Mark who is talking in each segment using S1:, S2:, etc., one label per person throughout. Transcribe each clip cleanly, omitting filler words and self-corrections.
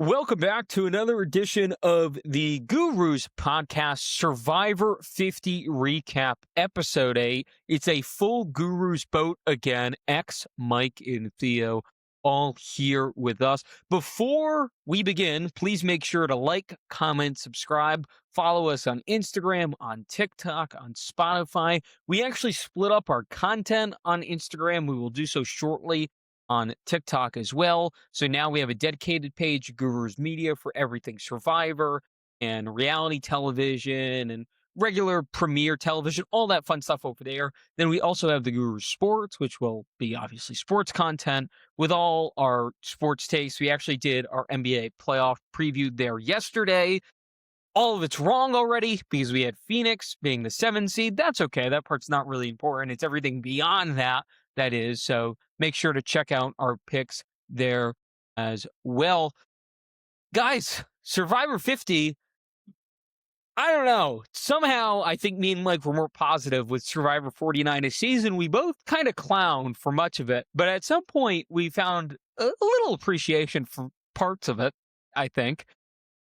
S1: Welcome back to another edition of the Gurus Podcast Survivor 50 Recap, Episode 8. It's a full Gurus boat again. X, Mike, and Theo all here with us. Before we begin, please make sure to like, comment, subscribe, follow us on Instagram, on TikTok, on Spotify. We actually split up our content on Instagram. We will do so shortly on TikTok as well. So now we have a dedicated page, Gurus Media, for everything Survivor and reality television and regular premiere television, all that fun stuff over there. Then we also have the Gurus Sports, which will be obviously sports content with all our sports takes. We actually did our NBA playoff preview there yesterday. All of it's wrong already because we had Phoenix being the 7 seed. That's okay. That part's not really important. It's everything beyond that that is. So make sure to check out our picks there as well. Guys, Survivor 50, I don't know. Somehow, I think me and Mike were more positive with Survivor 49 this season. We both kind of clowned for much of it, but at some point, we found a little appreciation for parts of it, I think.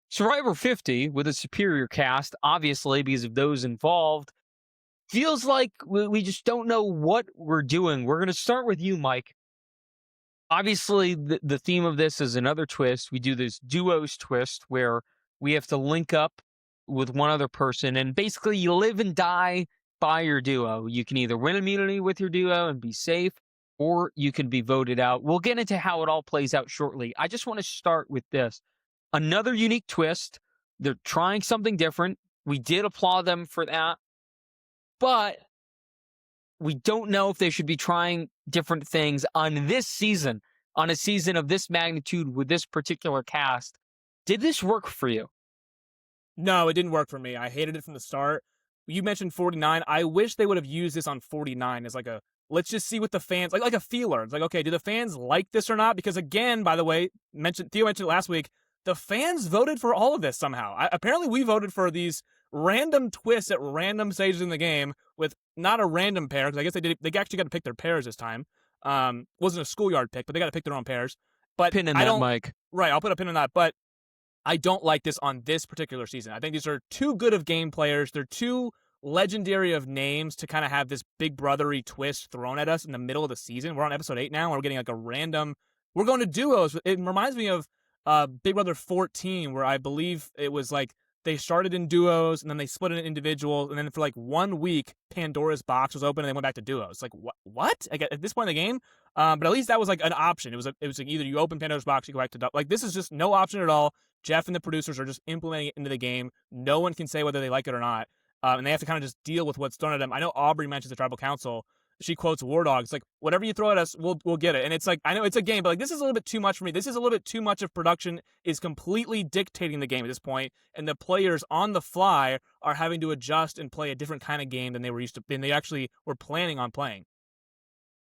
S1: Survivor 50, with a superior cast, obviously, because of those involved, feels like we just don't know what we're doing. We're going to start with you, Mike. Obviously, the theme of this is another twist. We do this duos twist where we have to link up with one other person, and basically you live and die by your duo. You can either win immunity with your duo and be safe, or you can be voted out. We'll get into how it all plays out shortly. I just want to start with this. Another unique twist. They're trying something different. We did applaud them for that. But we don't know if they should be trying different things on this season, on a season of this magnitude with this particular cast. Did this work for you?
S2: No, it didn't work for me. I hated it from the start. You mentioned 49. I wish they would have used this on 49 as like a, let's just see what the fans, like a feeler. It's like, okay, do the fans like this or not? Because again, by the way, Theo mentioned it last week, the fans voted for all of this somehow. Apparently we voted for these random twists at random stages in the game with not a random pair, because I guess they actually got to pick their pairs this time. Wasn't a schoolyard pick, but they got to pick their own pairs. But
S1: Pin in that, Mike.
S2: Right, I'll put a pin in that. But I don't like this on this particular season. I think these are too good of game players. They're too legendary of names to kind of have this big brothery twist thrown at us in the middle of the season. We're on episode 8 now, and we're getting like a random. We're going to duos. It reminds me of Big Brother 14, where I believe it was like they started in duos and then they split into individuals, and then for like 1 week, Pandora's box was open and they went back to duos. Like what? Like, at this point in the game, but at least that was like an option. It was like either you open Pandora's box, you go back to like this is just no option at all. Jeff and the producers are just implementing it into the game. No one can say whether they like it or not, and they have to kind of just deal with what's thrown at them. I know Aubrey mentions the Tribal Council. She quotes War Dogs, like, whatever you throw at us, we'll get it. And it's like, I know it's a game, but like this is a little bit too much for me. This is a little bit too much of production is completely dictating the game at this point, and the players on the fly are having to adjust and play a different kind of game than they were used to, than they actually were planning on playing.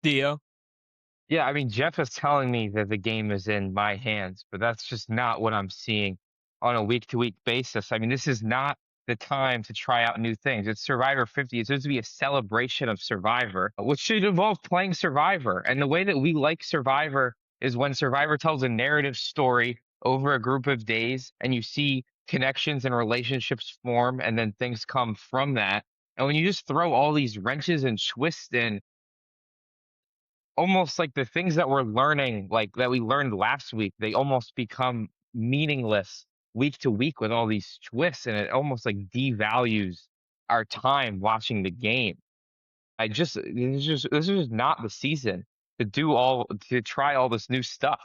S1: Theo?
S3: Yeah, I mean, Jeff is telling me that the game is in my hands, but that's just not what I'm seeing on a week-to-week basis. I mean, this is not the time to try out new things. It's Survivor 50. It's supposed to be a celebration of Survivor, which should involve playing Survivor. And the way that we like Survivor is when Survivor tells a narrative story over a group of days and you see connections and relationships form and then things come from that. And when you just throw all these wrenches and twists in, almost like the things that we're learning, like that we learned last week, they almost become meaningless week to week with all these twists, and it almost like devalues our time watching the game. This is just not the season to try all this new stuff.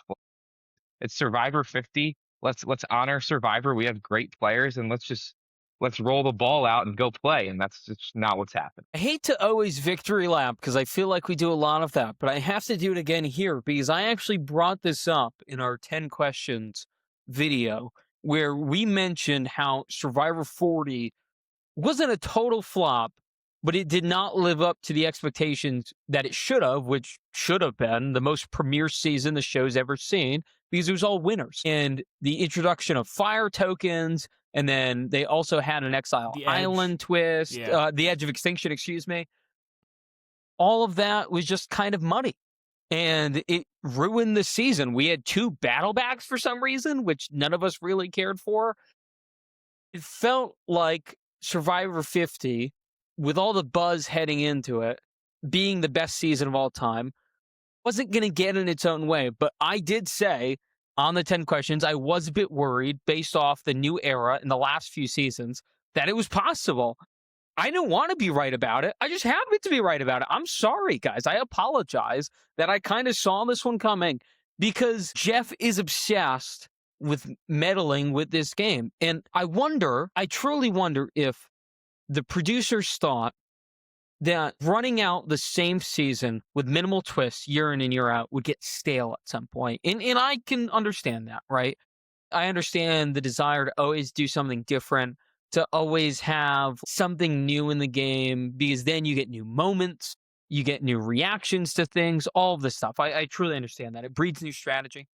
S3: It's Survivor 50. Let's honor Survivor. We have great players, and let's roll the ball out and go play. And that's just not what's happened.
S1: I hate to always victory lap because I feel like we do a lot of that, but I have to do it again here because I actually brought this up in our 10 questions video where we mentioned how Survivor 40 wasn't a total flop, but it did not live up to the expectations that it should have, which should have been the most premier season the show's ever seen because it was all winners. And the introduction of fire tokens, and then they also had an Exile Island twist, the Edge of Extinction, excuse me. All of that was just kind of muddy. and it ruined the season. We had 2 battle bags for some reason, which none of us really cared for. It felt like Survivor 50, with all the buzz heading into it, being the best season of all time, wasn't going to get in its own way. But I did say on the 10 questions, I was a bit worried based off the new era in the last few seasons that it was possible. I didn't want to be right about it. I just happened to be right about it. I'm sorry, guys. I apologize that I kind of saw this one coming because Jeff is obsessed with meddling with this game. And I truly wonder if the producers thought that running out the same season with minimal twists year in and year out would get stale at some point. And I can understand that, right? I understand the desire to always do something different, to always have something new in the game, because then you get new moments, you get new reactions to things, all of this stuff. I truly understand that. It breeds new strategy.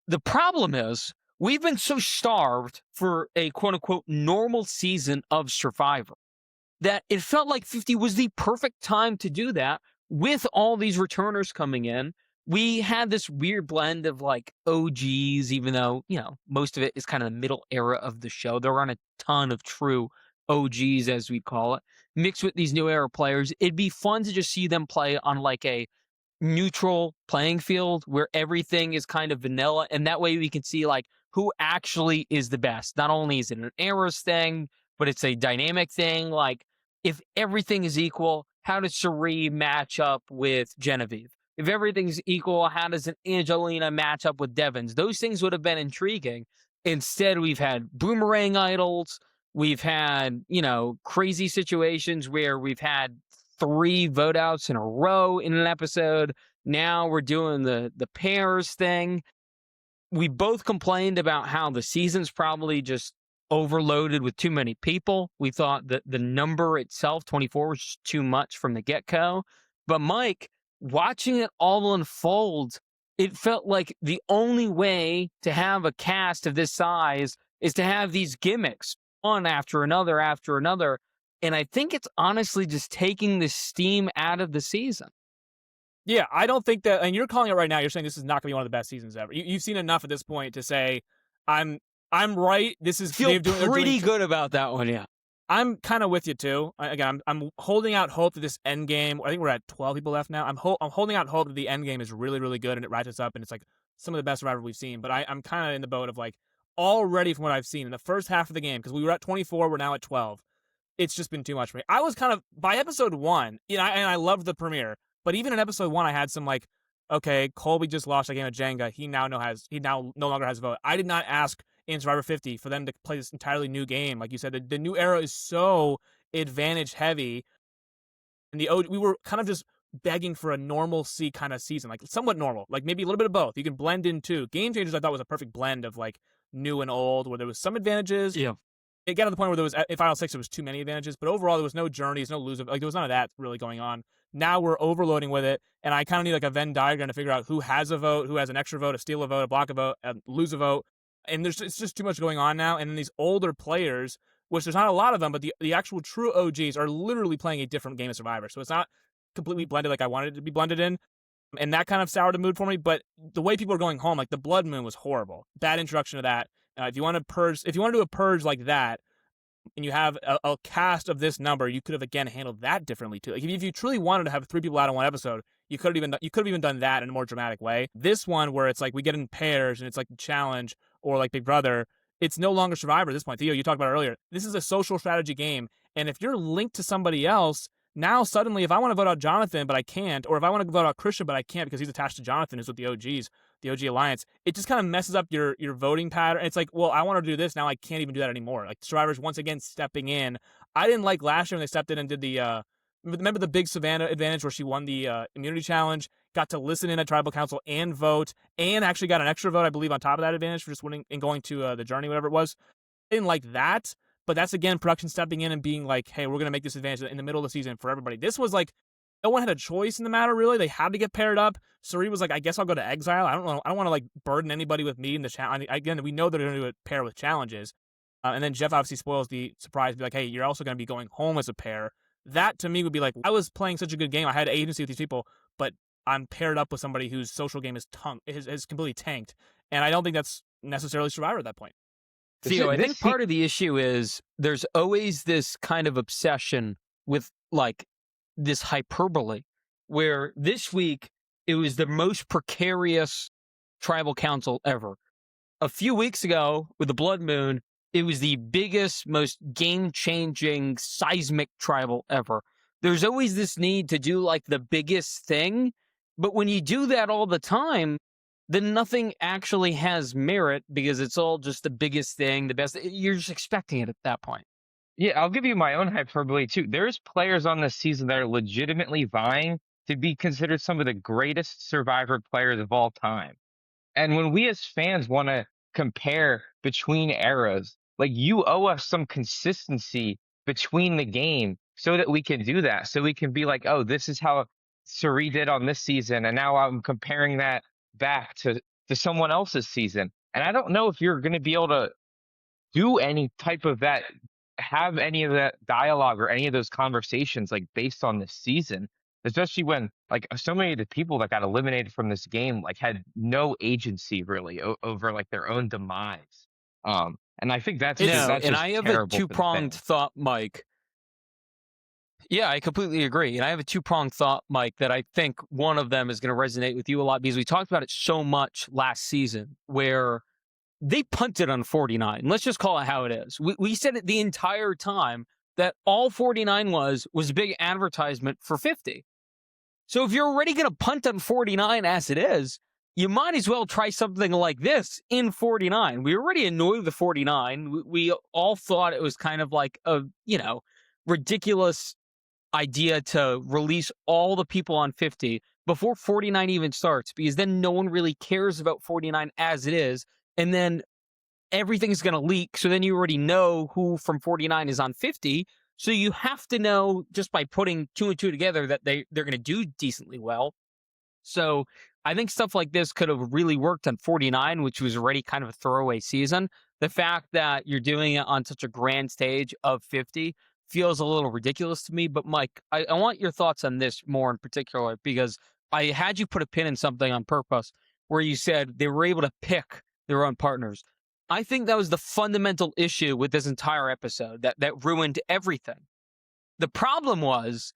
S1: The problem is, we've been so starved for a quote unquote normal season of Survivor that it felt like 50 was the perfect time to do that with all these returners coming in. We had this weird blend of like OGs, even though, most of it is kind of the middle era of the show. There aren't a ton of true OGs, as we call it, mixed with these new era players. It'd be fun to just see them play on like a neutral playing field where everything is kind of vanilla, and that way we can see like who actually is the best. Not only is it an eras thing, but it's a dynamic thing. Like, if everything is equal, how does Cherie match up with Genevieve? If everything's equal, how does an Angelina match up with Devins? Those things would have been intriguing. Instead, we've had boomerang idols. We've had, crazy situations where we've had 3 vote outs in a row in an episode. Now we're doing the pairs thing. We both complained about how the season's probably just overloaded with too many people. We thought that the number itself, 24, was just too much from the get-go. But Mike, watching it all unfold, it felt like the only way to have a cast of this size is to have these gimmicks, one after another after another. And I think it's honestly just taking the steam out of the season.
S2: Yeah, I don't think that, and you're calling it right now. You're saying this is not going to be one of the best seasons ever. You've seen enough at this point to say, I'm right. This is
S1: Feel pretty good about that one, yeah.
S2: I'm kind of with you too. I'm holding out hope that this end game. I think we're at 12 people left now. I'm holding out hope that the end game is really, really good and it ratchets up and it's like some of the best Survivor we've seen. But I'm kind of in the boat of like already from what I've seen in the first half of the game, because we were at 24, we're now at 12. It's just been too much for me. I was kind of by episode 1, and I loved the premiere. But even in episode 1, I had some like, okay, Colby just lost a game of Jenga. He now no longer has a vote. I did not ask in Survivor 50 for them to play this entirely new game. Like you said, the new era is so advantage heavy, and we were kind of just begging for a normalcy kind of season, like somewhat normal, like maybe a little bit of both. You can blend in too. Game Changers, I thought, was a perfect blend of like new and old, where there was some advantages.
S1: Yeah.
S2: It got to the point where there was, in Final 6, there was too many advantages, but overall there was no journeys, no lose, like there was none of that really going on. Now we're overloading with it, and I kind of need like a Venn diagram to figure out who has a vote, who has an extra vote, a steal a vote, a block a vote, lose a vote, and it's just too much going on now. And then these older players, which there's not a lot of them, but the actual true OGs are literally playing a different game of Survivor, so it's not completely blended like I wanted it to be blended in. And that kind of soured the mood for me. But the way people are going home, like the Blood Moon was horrible. Bad introduction to that. If you want to do a purge like that, and you have a cast of this number, you could have again handled that differently too. Like if you truly wanted to have 3 people out on one episode, you could have even done that in a more dramatic way. This one, where it's like we get in pairs and it's like the challenge or like Big Brother, it's no longer Survivor at this point. Theo, you talked about it earlier. This is a social strategy game, and if you're linked to somebody else, now suddenly if I want to vote out Jonathan but I can't, or if I want to vote out Christian but I can't because he's attached to Jonathan, who's with the OGs, the OG Alliance, it just kind of messes up your voting pattern. It's like, well, I want to do this now. I can't even do that anymore. Like Survivor's once again stepping in. I didn't like last year when they stepped in and did the remember the big Savannah advantage where she won the immunity challenge, got to listen in at tribal council and vote, and actually got an extra vote, I believe, on top of that advantage for just winning and going to the journey, whatever it was. I didn't like that. But that's, again, production stepping in and being like, hey, we're going to make this advantage in the middle of the season for everybody. This was like, no one had a choice in the matter, really. They had to get paired up. Suri was like, I guess I'll go to exile. I don't want to like burden anybody with me in the challenge. Again, we know they're going to do a pair with challenges. And then Jeff obviously spoils the surprise, be like, hey, you're also going to be going home as a pair. That to me would be like, I was playing such a good game. I had agency with these people, but I'm paired up with somebody whose social game is completely tanked, and I don't think that's necessarily Survivor at that point.
S1: Theo, I think
S3: This
S1: part of the issue is there's always this kind of obsession with like this hyperbole, where this week it was the most precarious tribal council ever. A few weeks ago with the Blood Moon, it was the biggest, most game-changing, seismic tribal ever. There's always this need to do like the biggest thing, but when you do that all the time, then nothing actually has merit because it's all just the biggest thing, the best. You're just expecting it at that point.
S3: Yeah, I'll give you my own hyperbole too. There's players on this season that are legitimately vying to be considered some of the greatest Survivor players of all time. And when we as fans want to compare between eras, like you owe us some consistency between the game so that we can do that. So we can be like, oh, this is how Suri did on this season. And now I'm comparing that back to someone else's season. And I don't know if you're going to be able to do any type of that, have any of that dialogue or any of those conversations like based on this season, especially when like so many of the people that got eliminated from this game like had no agency really over like their own demise. And I think that's just
S1: No,
S3: that's
S1: and
S3: just
S1: I have a
S3: terrible for the
S1: two-pronged
S3: fans.
S1: thought, Mike. Yeah, I completely agree. And I have a two-pronged thought, Mike, that I think one of them is going to resonate with you a lot because we talked about it so much last season where they punted on 49. Let's just call it how it is. We said it the entire time that all 49 was a big advertisement for 50. So if you're already going to punt on 49 as it is, you might as well try something like this in 49. We already annoyed the 49. We all thought it was kind of like a, ridiculous idea to release all the people on 50 before 49 even starts, because then no one really cares about 49 as it is. And then everything's going to leak. So then you already know who from 49 is on 50. So you have to know just by putting two and two together that they're going to do decently well. So I think stuff like this could have really worked on 49, which was already kind of a throwaway season. The fact that you're doing it on such a grand stage of 50 feels a little ridiculous to me. But Mike, I want your thoughts on this more in particular, because I had you put a pin in something on purpose where you said they were able to pick their own partners. I think that was the fundamental issue with this entire episode that ruined everything. The problem was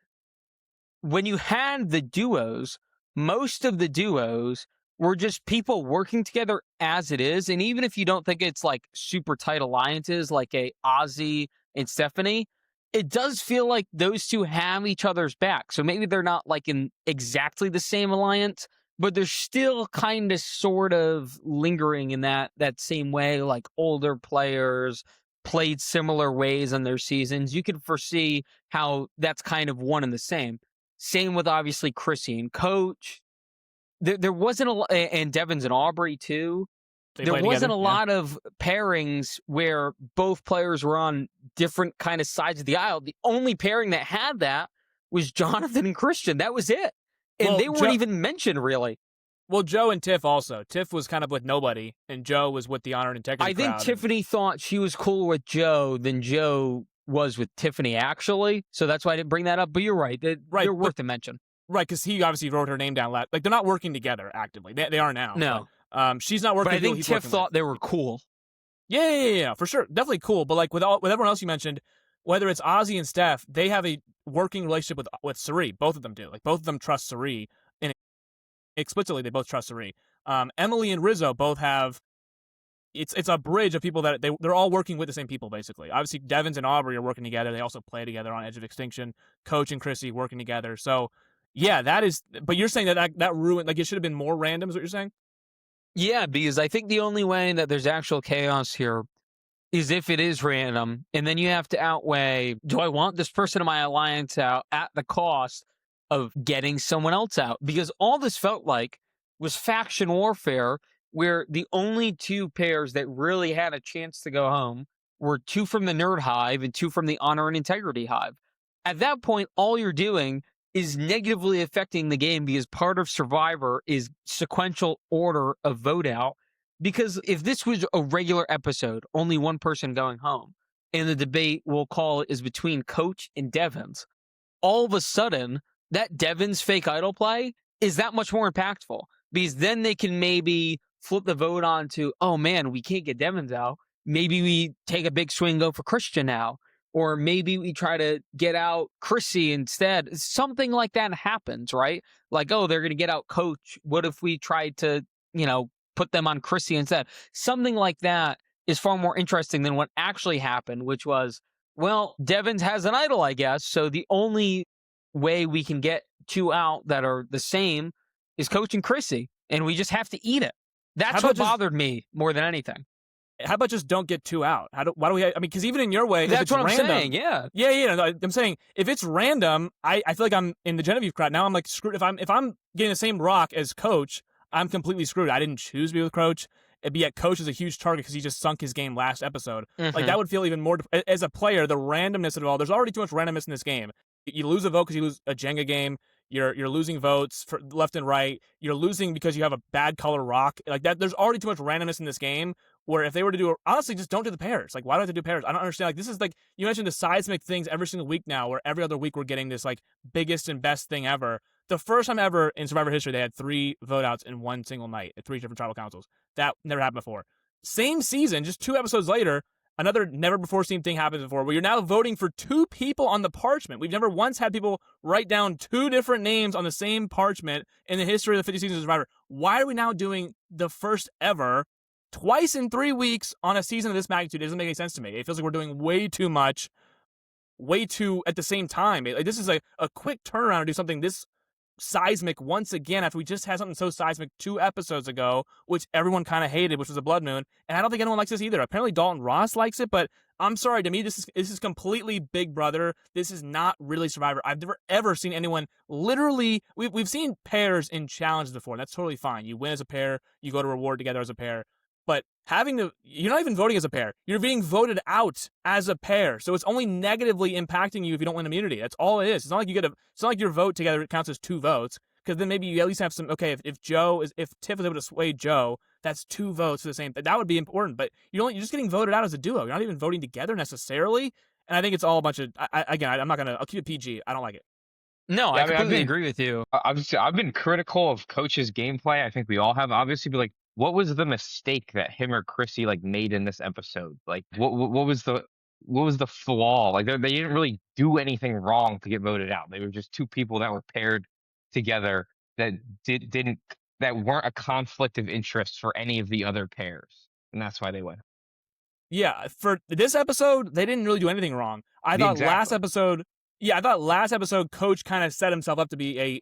S1: when you had the duos, most of the duos were just people working together as it is. And even if you don't think it's like super tight alliances like a Ozzy and Stephanie, it does feel like those two have each other's back. So maybe they're not like in exactly the same alliance, but they're still kind of sort of lingering in that same way, like older players played similar ways on their seasons. You can foresee how that's kind of one and the same. Same with obviously Chrissy and Coach. There wasn't a lot, and Devins and Aubrey too. There wasn't a lot of pairings where both players were on different kind of sides of the aisle. The only pairing that had that was Jonathan and Christian. That was it. And they weren't even mentioned, really.
S2: Well, Joe and Tiff also. Tiff was kind of with nobody, and Joe was with the Honor and Integrity crowd.
S1: I think Tiffany thought she was cooler with Joe than Joe was with Tiffany, actually. So that's why I didn't bring that up. But you're right. They're worth a mention.
S2: Right, because he obviously wrote her name down. Like, they're not working together actively. They are now.
S1: No.
S2: But, she's not working.
S1: But I think Tiff thought they were cool.
S2: Yeah, for sure. Definitely cool. But like with everyone else you mentioned, whether it's Ozzy and Steph, they have a working relationship with Suri. Both of them do. Like, both of them trust Suri. And explicitly, they both trust Suri. Emily and Rizzo both have... It's a bridge of people that they're all working with the same people, basically. Obviously, Devins and Aubrey are working together. They also play together on Edge of Extinction. Coach and Chrissy working together. So, yeah, that is... But you're saying that ruined... Like, it should have been more random, is what you're saying?
S1: Yeah, because I think the only way that there's actual chaos here is if it is random, and then you have to outweigh, do I want this person in my alliance out at the cost of getting someone else out? Because all this felt like was faction warfare, where the only two pairs that really had a chance to go home were two from the Nerd Hive and two from the Honor and Integrity Hive. At that point, all you're doing is negatively affecting the game, because part of Survivor is sequential order of vote out. Because if this was a regular episode, only one person going home, and the debate, we'll call it, is between Coach and Devins, all of a sudden, that Devins fake idol play is that much more impactful because then they can maybe flip the vote on to, oh man, we can't get Devins out. Maybe we take a big swing, go for Christian now. Or maybe we try to get out Chrissy instead. Something like that happens, right? Like, oh, they're going to get out Coach. What if we tried to, put them on Chrissy instead? Something like that is far more interesting than what actually happened, which was, well, Devins has an idol, I guess. So the only way we can get two out that are the same is Coach and Chrissy, and we just have to eat it. That's what bothered me more than anything.
S2: How about just don't get two out? Why do we? I mean, because even in your way,
S1: that's
S2: if it's
S1: what I'm
S2: random,
S1: saying. Yeah.
S2: No, I'm saying if it's random, I feel like I'm in the Genevieve crowd now. I'm like screwed. If I'm getting the same rock as Coach, I'm completely screwed. I didn't choose to be with Coach. But yet Coach is a huge target because he just sunk his game last episode. Like that would feel even more as a player. The randomness of it all. There's already too much randomness in this game. You lose a vote because you lose a Jenga game. You're losing votes for left and right. You're losing because you have a bad color rock. Like that. There's already too much randomness in this game. Where if they were to do, honestly, just don't do the pairs. Like, why do I have to do pairs? I don't understand. Like, this is like, you mentioned the seismic things every single week now, where every other week we're getting this, like, biggest and best thing ever. The first time ever in Survivor history, they had 3 vote outs in one single night at 3 different tribal councils. That never happened before. Same season, just 2 episodes later, another never before seen thing happens before, where you're now voting for 2 people on the parchment. We've never once had people write down 2 different names on the same parchment in the history of the 50 seasons of Survivor. Why are we now doing the first ever twice in 3 weeks on a season of this magnitude? It doesn't make any sense to me. It feels like we're doing way too much, way too at the same time. This is a quick turnaround to do something this seismic once again after we just had something so seismic 2 episodes ago, which everyone kind of hated, which was a blood moon. And I don't think anyone likes this either. Apparently Dalton Ross likes it, but I'm sorry, to me, this is completely Big Brother. This is not really Survivor. I've never ever seen anyone literally. We've seen pairs in challenges before. And that's totally fine. You win as a pair, you go to reward together as a pair. But you're not even voting as a pair. You're being voted out as a pair. So it's only negatively impacting you if you don't win immunity. That's all it is. It's not like it's not like your vote together counts as 2 votes. Because then maybe you at least have some, okay, if Tiff is able to sway Joe, that's 2 votes for the same. That would be important. But you're just getting voted out as a duo. You're not even voting together necessarily. And I think it's all a bunch of, I'll keep it PG. I don't like it.
S1: No,
S3: Yeah,
S1: I completely agree with you.
S3: I've been critical of Coach's gameplay. I think we all have, obviously, but like, what was the mistake that him or Chrissy like made in this episode? Like, what was the flaw? Like, they didn't really do anything wrong to get voted out. They were just 2 people that were paired together that that weren't a conflict of interest for any of the other pairs, and that's why they went.
S2: Yeah, for this episode, they didn't really do anything wrong. I thought last episode, Coach kind of set himself up to be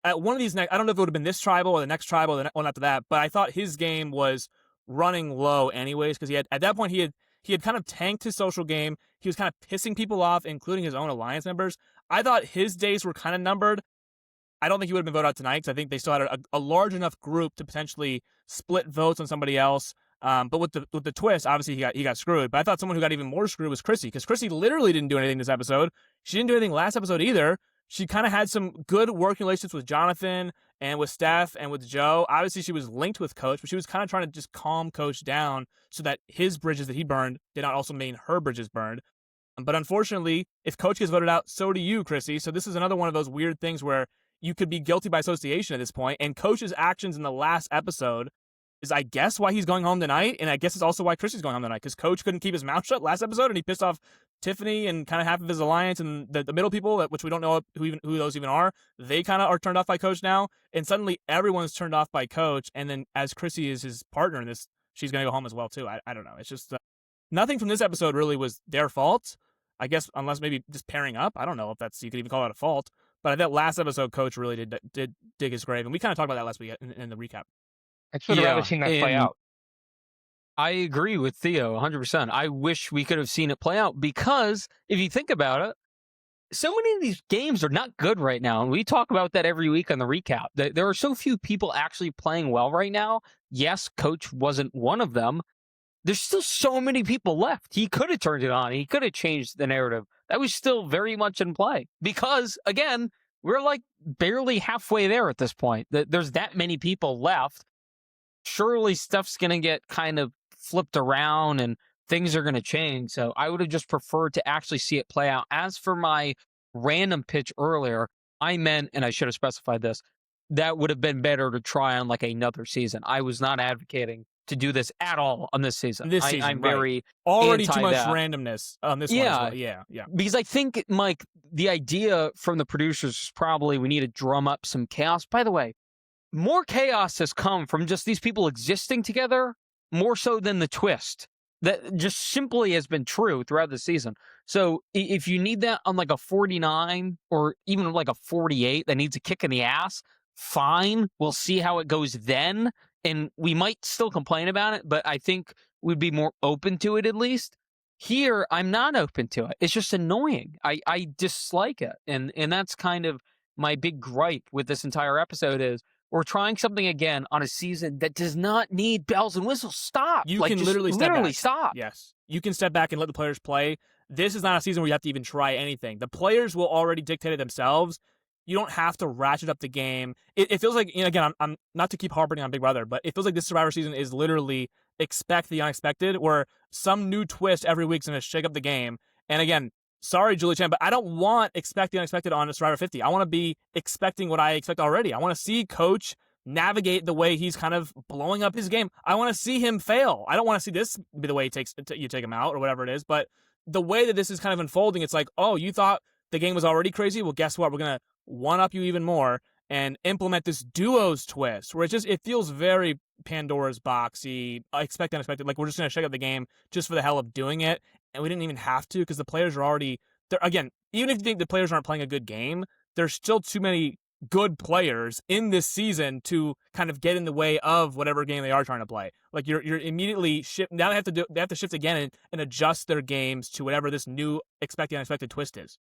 S2: at one of these next. I don't know if it would have been this tribal or the next tribal or the one after that, but I thought his game was running low anyways because at that point he had kind of tanked his social game. He was kind of pissing people off, including his own alliance members. I thought his days were kind of numbered. I don't think he would have been voted out tonight because I think they still had a large enough group to potentially split votes on somebody else. But with the twist, obviously he got screwed. But I thought someone who got even more screwed was Chrissy, because Chrissy literally didn't do anything this episode. She didn't do anything last episode either. She kind of had some good working relationships with Jonathan and with Steph and with Joe. Obviously, she was linked with Coach, but she was kind of trying to just calm Coach down so that his bridges that he burned did not also mean her bridges burned. But unfortunately, if Coach gets voted out, so do you, Chrissy. So this is another one of those weird things where you could be guilty by association at this point. And Coach's actions in the last episode is, I guess, why he's going home tonight. And I guess it's also why Chrissy's going home tonight, because Coach couldn't keep his mouth shut last episode and he pissed off Tiffany and kind of half of his alliance, and the middle people, which we don't know who those even are. They kind of are turned off by Coach now. And suddenly everyone's turned off by Coach. And then as Chrissy is his partner in this, she's going to go home as well, too. I don't know. It's just nothing from this episode really was their fault. I guess unless maybe just pairing up. I don't know if you could even call it a fault. But I thought last episode, Coach really did dig his grave. And we kind of talked about that last week in the recap.
S3: I should have rather seen that play out.
S1: I agree with Theo 100%. I wish we could have seen it play out, because if you think about it, so many of these games are not good right now. And we talk about that every week on the recap. There are so few people actually playing well right now. Yes, Coach wasn't one of them. There's still so many people left. He could have turned it on. He could have changed the narrative. That was still very much in play, because, again, we're like barely halfway there at this point. There's that many people left. Surely stuff's going to get kind of flipped around and things are going to change. So I would have just preferred to actually see it play out. As for my random pitch earlier, I meant, and I should have specified this, that would have been better to try on like another season. I was not advocating to do this at all on this season.
S2: This season,
S1: I'm
S2: right.
S1: very
S2: Already
S1: anti
S2: too much
S1: that.
S2: randomness on this one as well. Yeah.
S1: Because I think, Mike, the idea from the producers is probably we need to drum up some chaos. By the way, more chaos has come from just these people existing together more so than the twist. That just simply has been true throughout the season. So if you need that on like a 49 or even like a 48 that needs a kick in the ass, fine. We'll see how it goes then. And we might still complain about it, but I think we'd be more open to it at least. Here, I'm not open to it. It's just annoying. I dislike it. And that's kind of my big gripe with this entire episode is we're trying something again on a season that does not need bells and whistles. Stop.
S2: You
S1: like,
S2: can
S1: just
S2: literally step back.
S1: stop.
S2: Yes. You can step back and let the players play. This is not a season where you have to even try anything. The players will already dictate it themselves. You don't have to ratchet up the game. It feels like, again, I'm not to keep harping on Big Brother, but it feels like this Survivor season is literally expect the unexpected, where some new twist every week's going to shake up the game. And again, sorry, Julie Chan, but I don't want expect the unexpected on Survivor 50. I want to be expecting what I expect already. I want to see Coach navigate the way he's kind of blowing up his game. I want to see him fail. I don't want to see this be the way you take him out or whatever it is, but the way that this is kind of unfolding, it's like, oh, you thought the game was already crazy? Well, guess what? We're going to one-up you even more and implement this duos twist where it feels very Pandora's boxy, expect unexpected. Like, we're just going to shake up the game just for the hell of doing it. And we didn't even have to because the players are already there. Again, even if you think the players aren't playing a good game, there's still too many good players in this season to kind of get in the way of whatever game they are trying to play. Like, you're immediately shift. Now they have to shift again and adjust their games to whatever this new expect the unexpected twist is.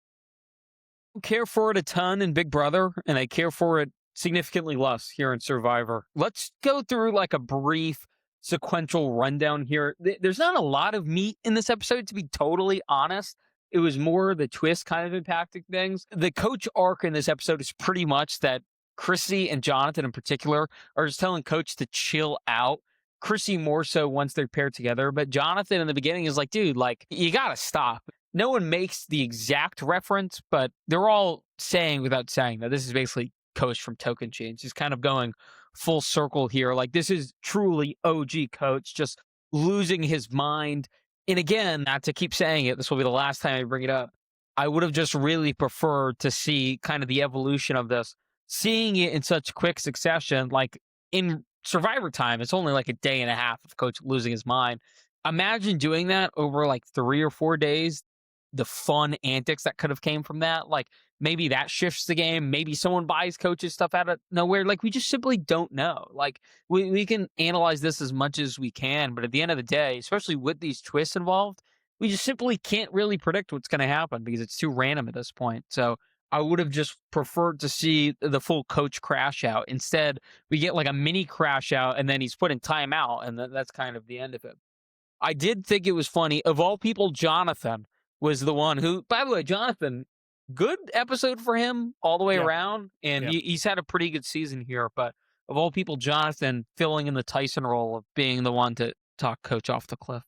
S1: I care for it a ton in Big Brother, and I care for it significantly less here in Survivor. Let's go through like a brief sequential rundown here. There's not a lot of meat in this episode, to be totally honest. It was more the twist kind of impacting things. The coach arc in this episode is pretty much that Chrissy and Jonathan in particular are just telling Coach to chill out. Chrissy more so once they're paired together, but Jonathan in the beginning is like, dude, like, you gotta stop. No one makes the exact reference, but they're all saying without saying that this is basically Coach from Token Chains. He's kind of going full circle here. Like, this is truly OG Coach just losing his mind. And again, not to keep saying it, this will be the last time I bring it up. I would have just really preferred to see kind of the evolution of this. Seeing it in such quick succession, like in Survivor time, it's only like a day and a half of Coach losing his mind. Imagine doing that over like 3 or 4 days. The fun antics that could have came from that. Like, maybe that shifts the game. Maybe someone buys Coach's stuff out of nowhere. Like, we just simply don't know. Like, we can analyze this as much as we can, but at the end of the day, especially with these twists involved, we just simply can't really predict what's going to happen because it's too random at this point. So I would have just preferred to see the full Coach crash out. Instead, we get like a mini crash out and then he's put in timeout, and that's kind of the end of it. I did think it was funny. Of all people, Jonathan was the one who, by the way, Jonathan, good episode for him all the way around. And he's had a pretty good season here. But of all people, Jonathan filling in the Tyson role of being the one to talk Coach off the cliff.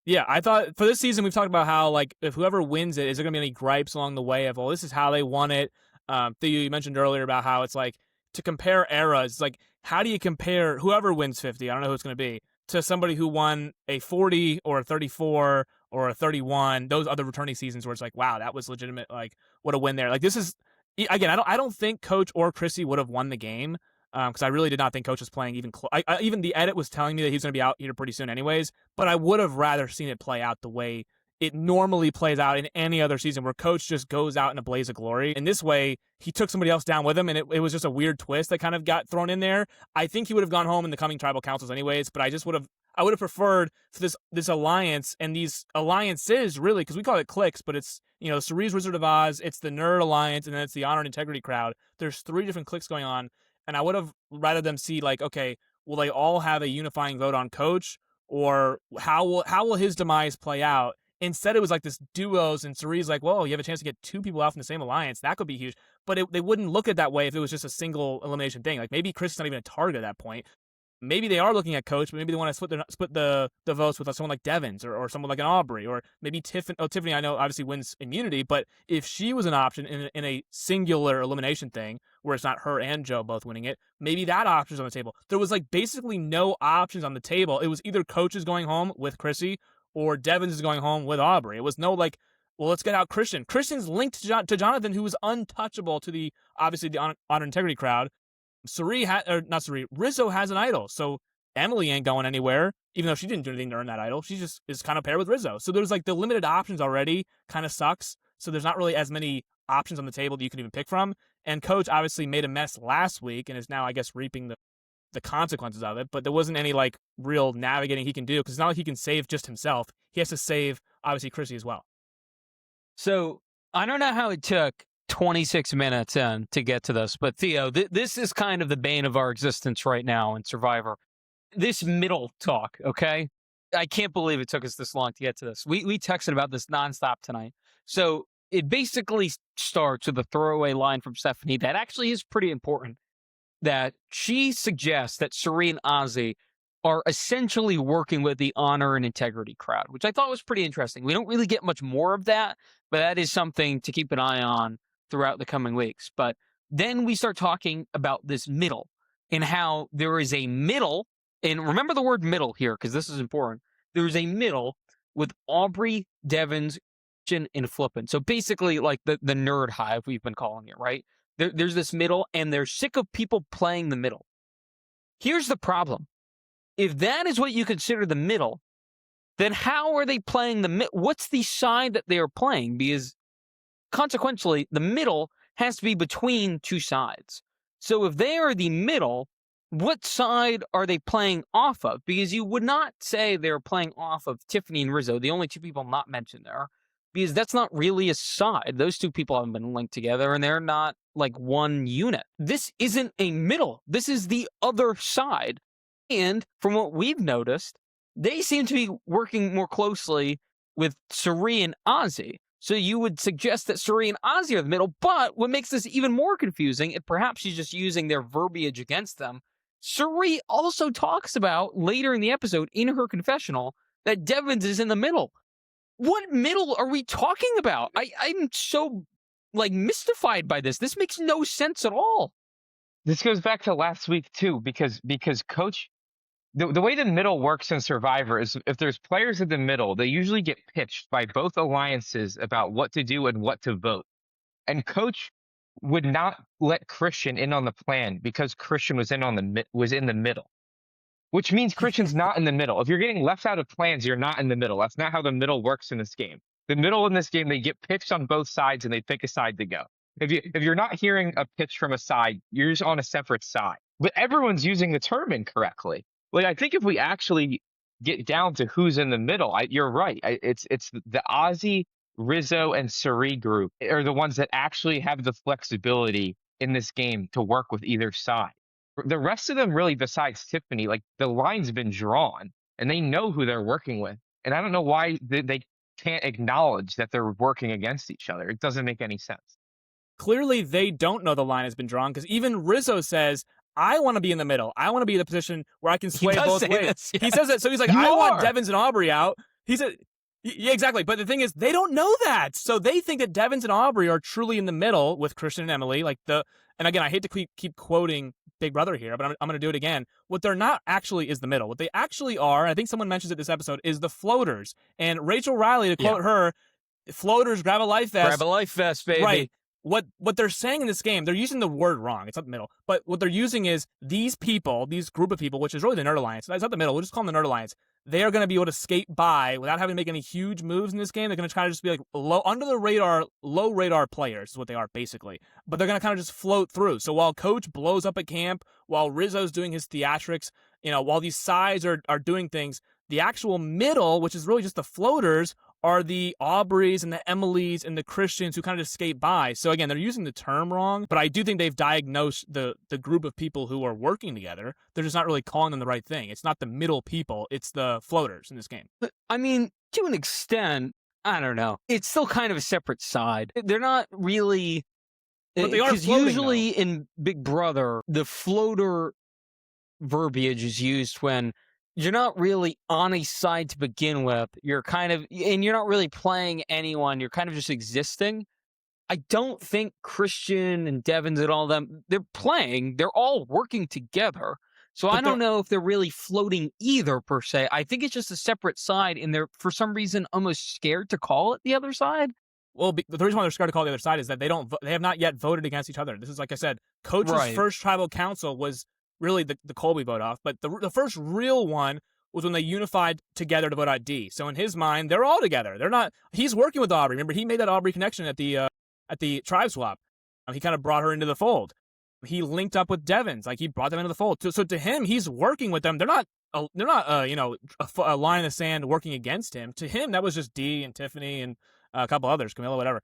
S2: Yeah, I thought for this season, we've talked about how, like, if whoever wins it, is there going to be any gripes along the way of, well, this is how they won it. Theo, you mentioned earlier about how it's like to compare eras. It's like, how do you compare whoever wins 50? I don't know who it's going to be, to somebody who won a 40 or a 34 or a 31, those other returning seasons where it's like, wow, that was legitimate. Like, what a win there. Like, this is, again, I don't think Coach or Chrissy would have won the game because I really did not think Coach was playing even close. Even the edit was telling me that he was going to be out here pretty soon anyways, but I would have rather seen it play out the way it normally plays out in any other season where Coach just goes out in a blaze of glory. In this way, he took somebody else down with him, and it was just a weird twist that kind of got thrown in there. I think he would have gone home in the coming tribal councils anyways, but I would have preferred for this alliance and these alliances, really, because we call it cliques, but it's, Cerise Wizard of Oz, it's the Nerd Alliance, and then it's the Honor and Integrity crowd. There's 3 different cliques going on, and I would have rather them see, like, okay, will they all have a unifying vote on Coach, or how will his demise play out? Instead, it was like this duos, and Cerise like, whoa, you have a chance to get 2 people out from the same alliance. That could be huge. But they wouldn't look at it that way if it was just a single elimination thing. Like, maybe Chris is not even a target at that point. Maybe they are looking at Coach, but maybe they want to split the votes with someone like Devins or someone like an Aubrey, or maybe Tiffany. Oh, Tiffany, I know obviously wins immunity, but if she was an option in a singular elimination thing where it's not her and Joe both winning it. Maybe that option's on the table. There was like basically no options on the table. It was either Coach is going home with Chrissy or Devins is going home with Aubrey. It was no like, well, let's get out Christian. Christian's linked to Jonathan, who was untouchable to the obviously the honor integrity crowd. Rizzo has an idol, so Emily ain't going anywhere, even though she didn't do anything to earn that idol. She just is kind of paired with Rizzo. So there's like the limited options already kind of sucks. So there's not really as many options on the table that you can even pick from. And Coach obviously made a mess last week and is now, I guess, reaping the consequences of it. But there wasn't any like real navigating he can do because it's not like he can save just himself. He has to save, obviously, Chrissy as well.
S1: So I don't know how it took 26 minutes in to get to this, but Theo, this is kind of the bane of our existence right now in Survivor. This middle talk, okay? I can't believe it took us this long to get to this. We texted about this nonstop tonight. So it basically starts with a throwaway line from Stephanie that actually is pretty important, that she suggests that Suri and Ozzy are essentially working with the honor and integrity crowd, which I thought was pretty interesting. We don't really get much more of that, but that is something to keep an eye on throughout the coming weeks. But then we start talking about this middle and how there is a middle, and remember the word middle here because this is important. There's a middle with Aubrey, Devins, and Flippin. So basically like the nerd hive we've been calling it, right? There's this middle, and they're sick of people playing the middle. Here's the problem. If that is what you consider the middle, then how are they playing the middle? What's the side that they are playing? Because consequentially, the middle has to be between two sides. So if they are the middle, what side are they playing off of? Because you would not say they're playing off of Tiffany and Rizzo, the only two people not mentioned there, because that's not really a side. Those two people haven't been linked together, and they're not like one unit. This isn't a middle. This is the other side. And from what we've noticed, they seem to be working more closely with Suri and Ozzy. So you would suggest that Suri and Ozzy are the middle, but what makes this even more confusing, and perhaps she's just using their verbiage against them, Suri also talks about later in the episode in her confessional that Devins is in the middle. What middle are we talking about? I'm so like mystified by this. This makes no sense at all.
S3: This goes back to last week too, because Coach, the way the middle works in Survivor is if there's players in the middle, they usually get pitched by both alliances about what to do and what to vote. And Coach would not let Christian in on the plan because Christian was in the middle, which means Christian's not in the middle. If you're getting left out of plans, you're not in the middle. That's not how the middle works in this game. The middle in this game, they get pitched on both sides and they pick a side to go. If you're not hearing a pitch from a side, you're just on a separate side. But everyone's using the term incorrectly. Like, I think if we actually get down to who's in the middle, you're right. It's the Ozzy, Rizzo, and Suri group are the ones that actually have the flexibility in this game to work with either side. The rest of them, really, besides Tiffany, like the line's been drawn and they know who they're working with. And I don't know why they can't acknowledge that they're working against each other. It doesn't make any sense.
S2: Clearly, they don't know the line has been drawn because even Rizzo says, I want to be in the middle. I want to be in the position where I can sway both ways.
S1: This, yes.
S2: He says that. So he's like, I want Devins and Aubrey out. He said, yeah, exactly. But the thing is, they don't know that. So they think that Devins and Aubrey are truly in the middle with Christian and Emily. And again, I hate to keep quoting Big Brother here, but I'm going to do it again. What they're not actually is the middle. What they actually are, and I think someone mentions it this episode, is the floaters. And Rachel Riley, to quote her, floaters, grab a life vest.
S1: Grab a life vest, baby.
S2: Right. What they're saying in this game, they're using the word wrong. It's not the middle. But what they're using is these people, these group of people, which is really the Nerd Alliance. That's not the middle. We'll just call them the Nerd Alliance. They are going to be able to skate by without having to make any huge moves in this game. They're going to try to just be like under the radar, low radar players is what they are basically. But they're going to kind of just float through. So while Coach blows up a camp, while Rizzo's doing his theatrics, while these sides are doing things, the actual middle, which is really just the floaters, are the Aubreys and the Emilys and the Christians who kind of just skate by. So again, they're using the term wrong, but I do think they've diagnosed the group of people who are working together. They're just not really calling them the right thing. It's not the middle people, it's the floaters in this game.
S1: But, I mean, to an extent, I don't know. It's still kind of a separate side. They're not really...
S2: But they are floating,
S1: usually in Big Brother, the floater verbiage is used when you're not really on a side to begin with. You're kind of, and you're not really playing anyone. You're kind of just existing. I don't think Christian and Devins and all them, they're playing. They're all working together. So I
S2: But they're
S1: don't know if they're really floating either, per se. I think it's just a separate side, and they're, for some reason, almost scared to call it the other side.
S2: Well, the reason why they're scared to call the other side is that they have not yet voted against each other. This is, like I said, Coach's
S1: Right.
S2: first tribal council was really the Colby vote off, but the first real one was when they unified together to vote out D. So in his mind, they're all together. They're not. He's working with Aubrey. Remember, he made that Aubrey connection at the tribe swap. He kind of brought her into the fold. He linked up with Devins, like he brought them into the fold. So to him, he's working with them. They're not a line in the sand working against him. To him, that was just D and Tiffany and a couple others, Camilla, whatever.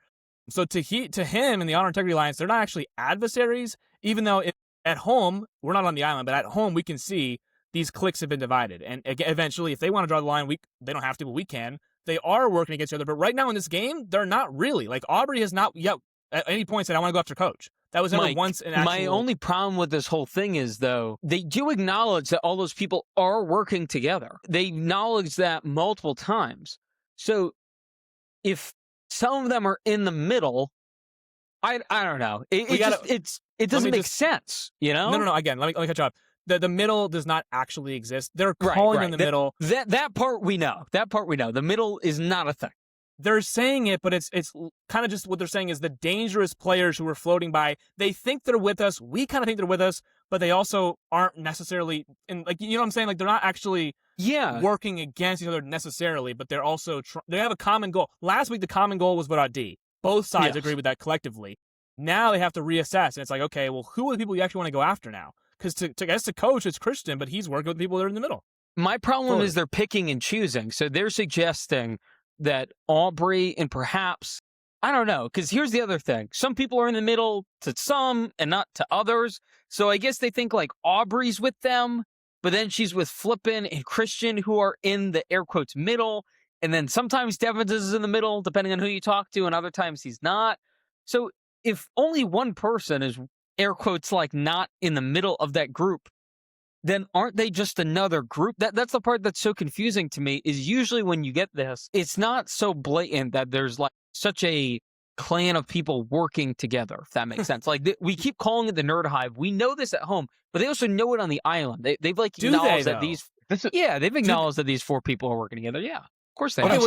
S2: So to him and the Honor Integrity Alliance, they're not actually adversaries, even though at home, we're not on the island, but at home we can see these cliques have been divided. And eventually, if they want to draw the line, they don't have to, but we can. They are working against each other. But right now in this game, they're not really. Like, Aubrey has not yet at any point said, I want to go after Coach. That was never once an actual...
S1: My only problem with this whole thing is, though, they do acknowledge that all those people are working together. They acknowledge that multiple times. So if some of them are in the middle, I don't know. It doesn't make sense, you know?
S2: No. Again, let me catch up. The middle does not actually exist. They're calling in the middle.
S1: That part we know. The middle is not a thing.
S2: They're saying it, but it's kind of just what they're saying is the dangerous players who are floating by. They think they're with us. We kind of think they're with us, but they also aren't necessarily. And like, you know what I'm saying? Like, they're not actually working against each other necessarily, but they're also they have a common goal. Last week the common goal was vote out D. Both sides agree with that collectively. Now they have to reassess, and it's like, okay, well, who are the people you actually want to go after now? Because to Coach, it's Christian, but he's working with people that are in the middle.
S1: My problem is they're picking and choosing. So they're suggesting that Aubrey and perhaps, I don't know, because here's the other thing. Some people are in the middle to some and not to others. So I guess they think like Aubrey's with them, but then she's with Flippin and Christian, who are in the air quotes middle. And then sometimes Devins is in the middle, depending on who you talk to, and other times he's not. So if only one person is air quotes like not in the middle of that group, then aren't they just another group? That's the part that's so confusing to me, is usually when you get this, it's not so blatant that there's like such a clan of people working together, if that makes sense. Like, we keep calling it the Nerd Hive. We know this at home, but they also know it on the island. They've like acknowledged that they've acknowledged that these four people are working together. Yeah, of course they have.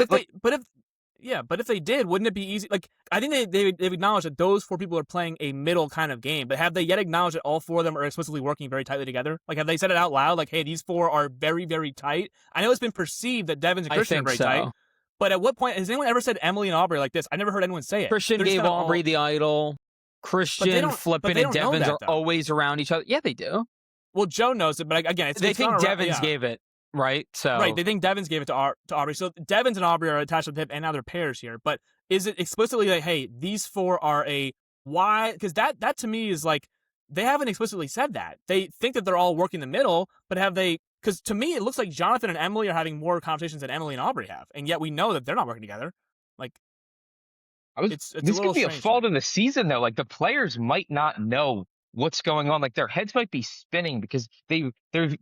S2: But if they did, wouldn't it be easy? Like, I think they've acknowledged that those four people are playing a middle kind of game, but have they yet acknowledged that all four of them are explicitly working very tightly together? Like, have they said it out loud? Like, hey, these four are very, very tight. I know it's been perceived that Devins and Christian are very tight, but at what point has anyone ever said Emily and Aubrey like this? I never heard anyone say it.
S1: Christian gave Aubrey the idol. Christian, Flippin, and Devins are always around each other. Yeah, they do.
S2: Well, Joe knows it, but again,
S1: they think Devins gave it. Right,
S2: they think Devins gave it to Aubrey. So Devins and Aubrey are attached to the hip, and now they're pairs here. But is it explicitly like, hey, these four are a why? Because that to me is like, they haven't explicitly said that. They think that they're all working the middle, but have they? Because to me, it looks like Jonathan and Emily are having more conversations than Emily and Aubrey have, and yet we know that they're not working together. Like,
S3: this could be a fault in the season, though. Like, the players might not know what's going on. Like, their heads might be spinning because they've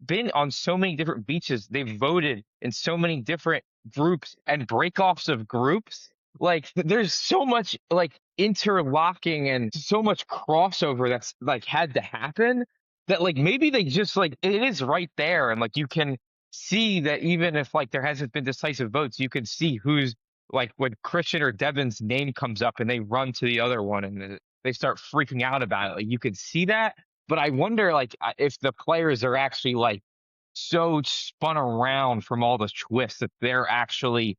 S3: been on so many different beaches. They've voted in so many different groups and breakoffs of groups. Like, there's so much like interlocking and so much crossover that's like had to happen that like maybe they just like it is right there, and like you can see that even if like there hasn't been decisive votes, you can see who's like when Christian or Devin's name comes up and they run to the other one and they start freaking out about it. Like, you could see that, but I wonder like if the players are actually like so spun around from all the twists that they're actually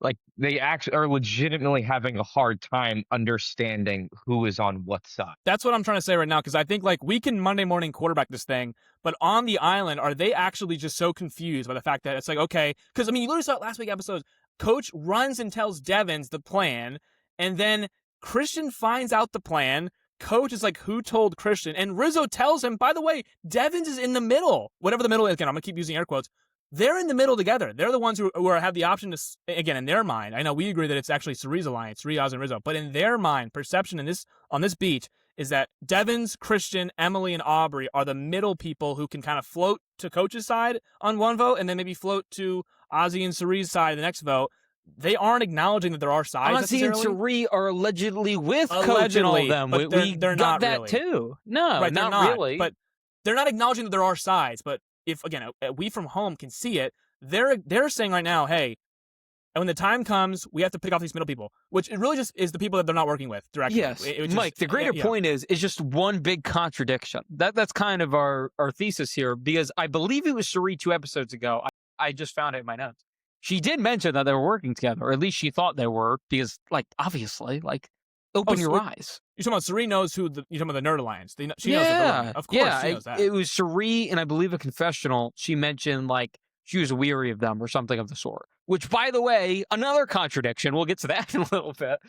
S3: like they actually are legitimately having a hard time understanding who is on what side.
S2: That's what I'm trying to say right now, because I think like we can Monday morning quarterback this thing, but on the island, are they actually just so confused by the fact that it's like, okay, because I mean, you literally saw it last week episodes. Coach runs and tells Devins the plan, and then Christian finds out the plan. Coach is like, who told Christian? And Rizzo tells him, by the way, Devins is in the middle. Whatever the middle is, again, I'm going to keep using air quotes. They're in the middle together. They're the ones who have the option to, again, in their mind. I know we agree that it's actually Cerie's alliance, Riaz and Rizzo, but in their mind, perception on this beach is that Devins, Christian, Emily, and Aubrey are the middle people who can kind of float to Coach's side on one vote and then maybe float to Ozzy and Cerie's side the next vote. they aren't acknowledging that there are sides
S1: Ozzy and
S2: necessarily.
S1: Suri are allegedly with Coach and all
S2: Allegedly,
S1: them.
S2: but
S1: We
S2: they're
S1: got
S2: not
S1: that
S2: really.
S1: too. No,
S2: Right, they're
S1: not
S2: not.
S1: really.
S2: But they're not acknowledging that there are sides. But if, again, we from home can see it, they're saying right now, hey, and when the time comes, we have to pick off these middle people, which it really just is the people that they're not working with directly.
S1: Yes, Mike, the greater point is just one big contradiction. That's kind of our thesis here, because I believe it was Suri 2 episodes ago. I just found it in my notes. She did mention that they were working together, or at least she thought they were, because, like, obviously, like, open your eyes.
S2: You're talking about Suri knows who you're talking about the Nerd Alliance. She knows that they're working. Of course, she knows that.
S1: It was Suri, and I believe a confessional. She mentioned, like, she was weary of them or something of the sort. Which, by the way, another contradiction. We'll get to that in a little bit.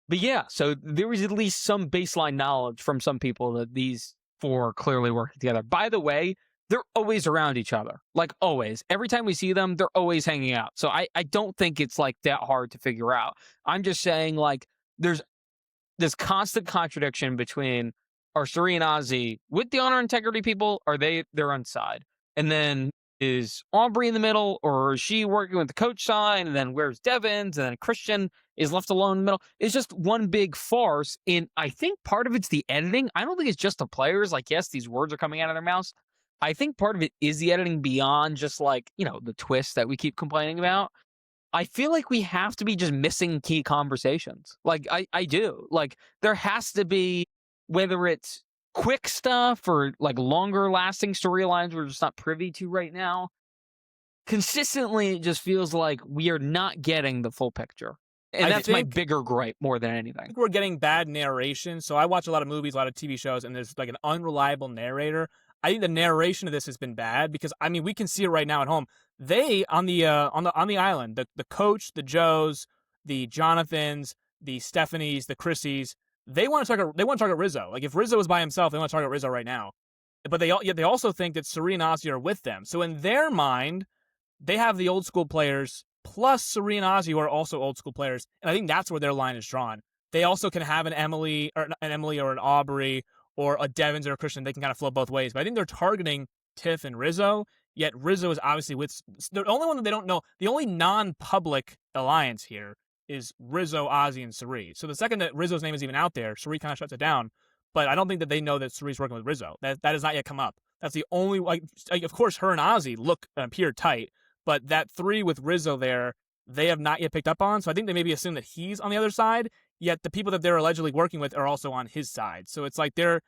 S1: But yeah, so there was at least some baseline knowledge from some people that these 4 are clearly working together. By the way, they're always around each other. Like, always. Every time we see them, they're always hanging out. So I don't think it's, like, that hard to figure out. I'm just saying, like, there's this constant contradiction between, are Suri and Ozzy with the honor integrity people, or they're on side? And then is Aubrey in the middle, or is she working with the coach side? And then where's Devins? And then Christian is left alone in the middle. It's just one big farce. And I think part of it's the editing. I don't think it's just the players. Like, yes, these words are coming out of their mouths. I think part of it is the editing beyond just, like, the twist that we keep complaining about. I feel like we have to be just missing key conversations. Like, I do. Like, there has to be, whether it's quick stuff or, like, longer lasting storylines we're just not privy to right now. Consistently, it just feels like we are not getting the full picture. And that's my bigger gripe more than anything.
S2: I think we're getting bad narration. So I watch a lot of movies, a lot of TV shows, and there's, like, an unreliable narrator. I think the narration of this has been bad because, I mean, we can see it right now at home. They on the island, the coach, the Joes, the Jonathans, the Stephanies, the Chrissies, they want to target Rizzo. Like, if Rizzo was by himself, they want to target Rizzo right now. But they also think that Suri and Ozzy are with them. So in their mind, they have the old school players plus Suri and Ozzy, who are also old school players, and I think that's where their line is drawn. They also can have an Emily or an Aubrey or a Devins or a Christian. They can kind of flow both ways. But I think they're targeting Tiff and Rizzo. Yet Rizzo is obviously with the only one that they don't know. The only non-public alliance here is Rizzo, Ozzy, and Suri. So the second that Rizzo's name is even out there, Suri kind of shuts it down. But I don't think that they know that Suri's working with Rizzo. That has not yet come up. That's the only, like, of course, her and Ozzy look and appear tight, but that 3 with Rizzo there, they have not yet picked up on. So I think they maybe assume that he's on the other side. Yet the people that they're allegedly working with are also on his side. So it's like they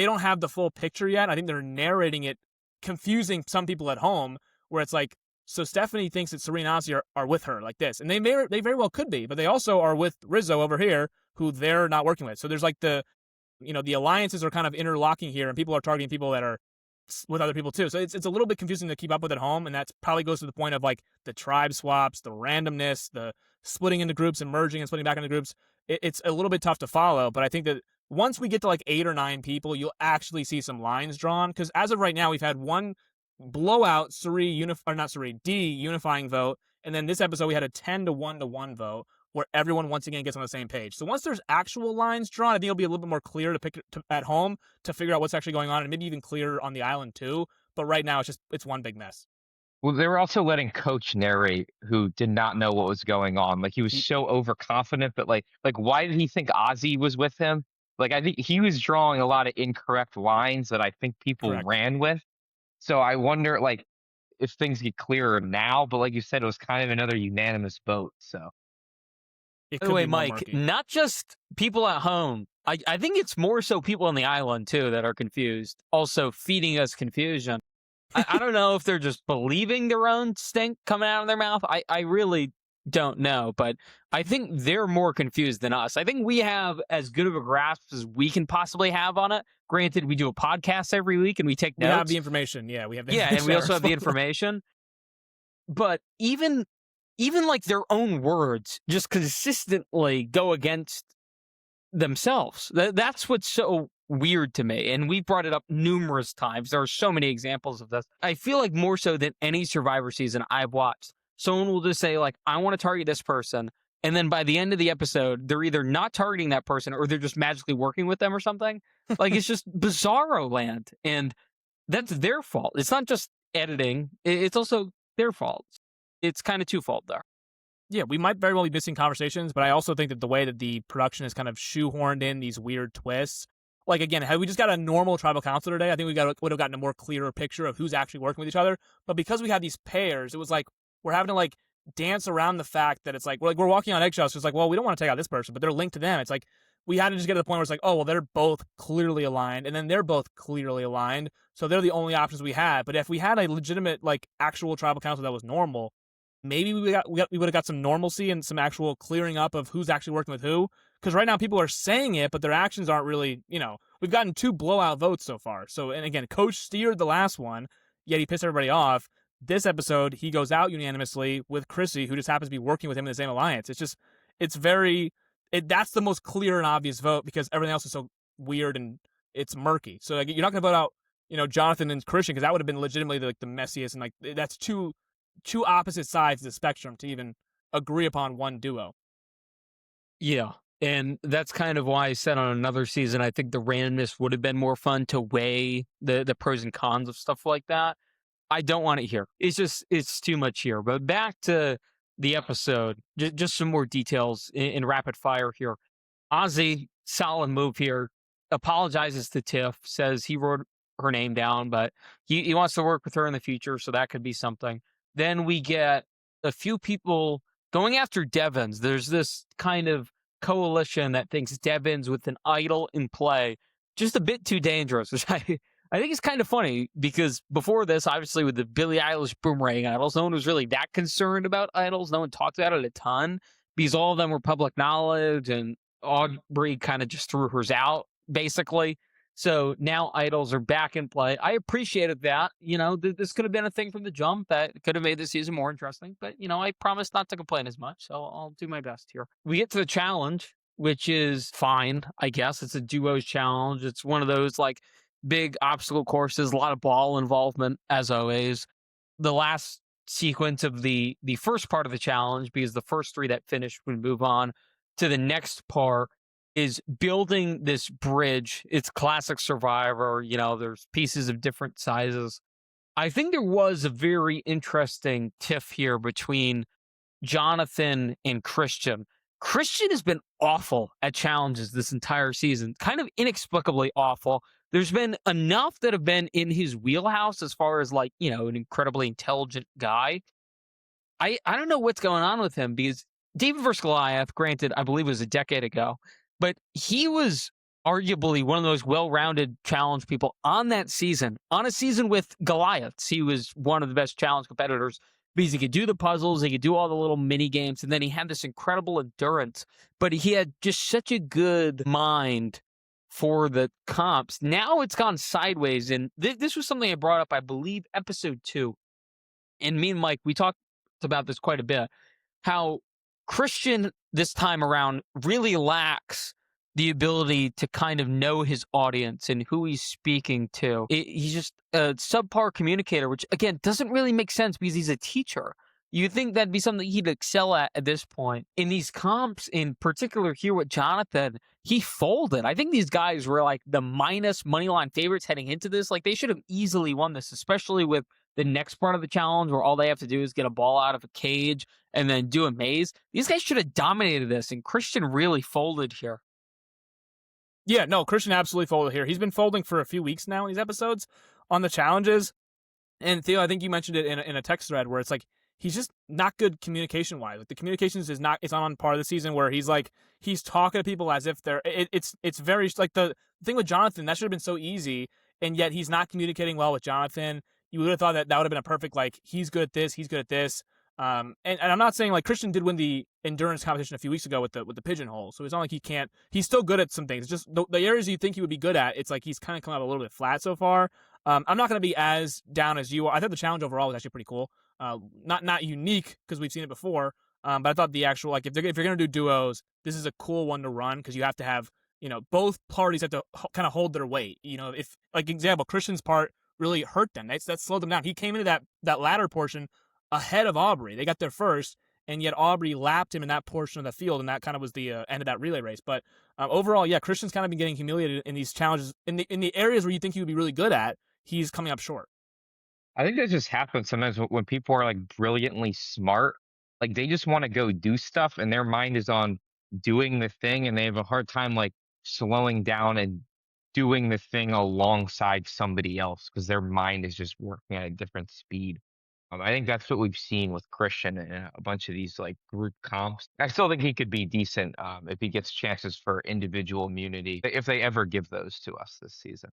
S2: don't have the full picture yet. I think they're narrating it, confusing some people at home, where it's like, so Stephanie thinks that Suri and Ozzy are with her like this, and they very well could be, but they also are with Rizzo over here, who they're not working with. So there's like the alliances are kind of interlocking here, and people are targeting people that are with other people too. So it's a little bit confusing to keep up with at home, and that probably goes to the point of, like, the tribe swaps, the randomness, the splitting into groups and merging and splitting back into groups. It's a little bit tough to follow, but I think that once we get to like 8 or 9 people, you'll actually see some lines drawn. Because as of right now, we've had one blowout D unifying vote, and then this episode we had a 10 to 1 to 1 vote where everyone once again gets on the same page. So once there's actual lines drawn, I think it'll be a little bit more clear at home to figure out what's actually going on, and maybe even clearer on the island too. But right now, it's one big mess.
S3: Well, they were also letting Coach narrate, who did not know what was going on. Like, he was so overconfident, but like why did he think Ozzy was with him? Like, I think he was drawing a lot of incorrect lines that I think people ran with. So I wonder, like, if things get clearer now. But like you said, it was kind of another unanimous vote. So.
S1: By the way, Mike, not just people at home. I think it's more so people on the island, too, that are confused, also feeding us confusion. I don't know if they're just believing their own stink coming out of their mouth. I really don't know, but I think they're more confused than us. I think we have as good of a grasp as we can possibly have on it. Granted, we do a podcast every week and we take notes.
S2: We have the information. Yeah, we have the
S1: information. Yeah, and we also have the information. But even like their own words just consistently go against themselves. That's what's so weird to me, and we brought it up numerous times. There are so many examples of this. I feel like more so than any Survivor season I've watched, someone will just say, like, I want to target this person, and then by the end of the episode, they're either not targeting that person or they're just magically working with them or something. Like, it's just bizarro land, and that's their fault. It's not just editing, it's also their fault. It's kind of twofold there.
S2: Yeah, we might very well be missing conversations, but I also think that the way that the production is kind of shoehorned in these weird twists, like again, had we just got a normal tribal council today, I think would have gotten a more clearer picture of who's actually working with each other. But because we had these pairs, it was like we're having to like dance around the fact that it's like we're walking on eggshells. So it's like, well, we don't want to take out this person, but they're linked to them. It's like we had to just get to the point where it's like, oh, well, they're both clearly aligned, and then they're both clearly aligned, so they're the only options we had. But if we had a legitimate, like, actual tribal council that was normal, maybe we would have got some normalcy and some actual clearing up of who's actually working with who. Because right now people are saying it, but their actions aren't really. We've gotten 2 blowout votes so far. So, and again, Coach steered the last one, yet he pissed everybody off. This episode, he goes out unanimously with Chrissy, who just happens to be working with him in the same alliance. It's very, that's the most clear and obvious vote because everything else is so weird and it's murky. So like, you're not going to vote out, Jonathan and Christian, because that would have been legitimately like the messiest, and like that's two opposite sides of the spectrum to even agree upon one duo.
S1: Yeah. And that's kind of why I said on another season, I think the randomness would have been more fun to weigh the pros and cons of stuff like that. I don't want it here. It's too much here. But back to the episode, just some more details in rapid fire here. Ozzy, solid move here. Apologizes to Tiff, says he wrote her name down, but he wants to work with her in the future, so that could be something. Then we get a few people going after Devins. There's this kind of coalition that thinks Devins with an idol in play just a bit too dangerous, which I think is kind of funny because before this, obviously with the Billie Eilish Boomerang idols, no one was really that concerned about idols. No one talked about it a ton because all of them were public knowledge, and Aubrey kind of just threw hers out, basically. So now idols are back in play. I appreciated that. This could have been a thing from the jump that could have made the season more interesting. But, I promised not to complain as much, so I'll do my best here. We get to the challenge, which is fine, I guess. It's a duos challenge. It's one of those, like, big obstacle courses, a lot of ball involvement, as always. The last sequence of the first part of the challenge, because the first 3 that finished would move on to the next part, is building this bridge. It's classic Survivor. There's pieces of different sizes. I think there was a very interesting tiff here between Jonathan and Christian. Christian has been awful at challenges this entire season, kind of inexplicably awful. There's been enough that have been in his wheelhouse as far as like, an incredibly intelligent guy. I don't know what's going on with him because David versus Goliath, granted, I believe it was a decade ago, but he was arguably one of those well-rounded challenge people on that season. On a season with Goliaths, he was one of the best challenge competitors because he could do the puzzles, he could do all the little mini games, and then he had this incredible endurance. But he had just such a good mind for the comps. Now it's gone sideways, and this was something I brought up, I believe, episode 2. And me and Mike, we talked about this quite a bit, how Christian this time around really lacks the ability to kind of know his audience and who he's speaking to. He's just a subpar communicator, which again doesn't really make sense because he's a teacher. You'd think that'd be something he'd excel at this point. In these comps, in particular here with Jonathan, he folded. I think these guys were like the minus moneyline favorites heading into this. Like they should have easily won this, especially with the next part of the challenge where all they have to do is get a ball out of a cage and then do a maze. These guys should have dominated this, and Christian really folded here.
S2: Yeah, no, Christian absolutely folded here. He's been folding for a few weeks now in these episodes on the challenges. And Theo, I think you mentioned it in a text thread where it's like he's just not good communication wise. Like the communications is not, it's not on part of the season where he's talking to people as if they're, it's very like the thing with Jonathan, that should have been so easy. And yet he's not communicating well with Jonathan. You would have thought that would have been a perfect, like, he's good at this, he's good at this. And I'm not saying like Christian did win the endurance competition a few weeks ago with the pigeonhole, so it's not like he can't. He's still good at some things. It's just the areas you think he would be good at, it's like he's kind of come out a little bit flat so far. I'm not going to be as down as you are. I thought the challenge overall was actually pretty cool. Not unique because we've seen it before. But I thought the actual, like, if you're going to do duos, this is a cool one to run because you have to have, both parties have to kind of hold their weight. If, like, example, Christian's part really hurt them. That slowed them down. He came into that latter portion ahead of Aubrey. They got there first, and yet Aubrey lapped him in that portion of the field, and that kind of was the end of that relay race. But overall, yeah, Christian's kind of been getting humiliated in these challenges. In the areas where you think he would be really good at, he's coming up short.
S3: I think that just happens sometimes when people are like brilliantly smart Like they just want to go do stuff and their mind is on doing the thing and they have a hard time like slowing down and doing the thing alongside somebody else because their mind is just working at a different speed. I think that's what we've seen with Christian and a bunch of these like group comps. I still think he could be decent if he gets chances for individual immunity, if they ever give those to us this season.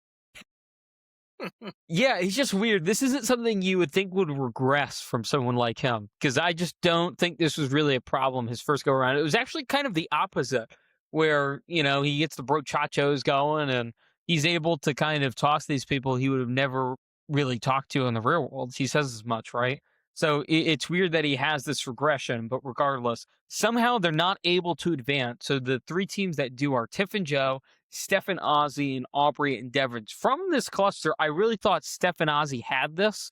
S1: Yeah, he's just weird. This isn't something you would think would regress from someone like him, because I just don't think this was really a problem his first go around. It was actually kind of the opposite, where, he gets the brochachos going and he's able to kind of toss these people he would have never really talked to in the real world. He says as much, right? So it's weird that he has this regression, but regardless, somehow they're not able to advance. So the three teams that do are Tiff and Joe, Stefan, Ozzy, and Aubrey and Devins. From this cluster, I really thought Stefan Ozzy had this,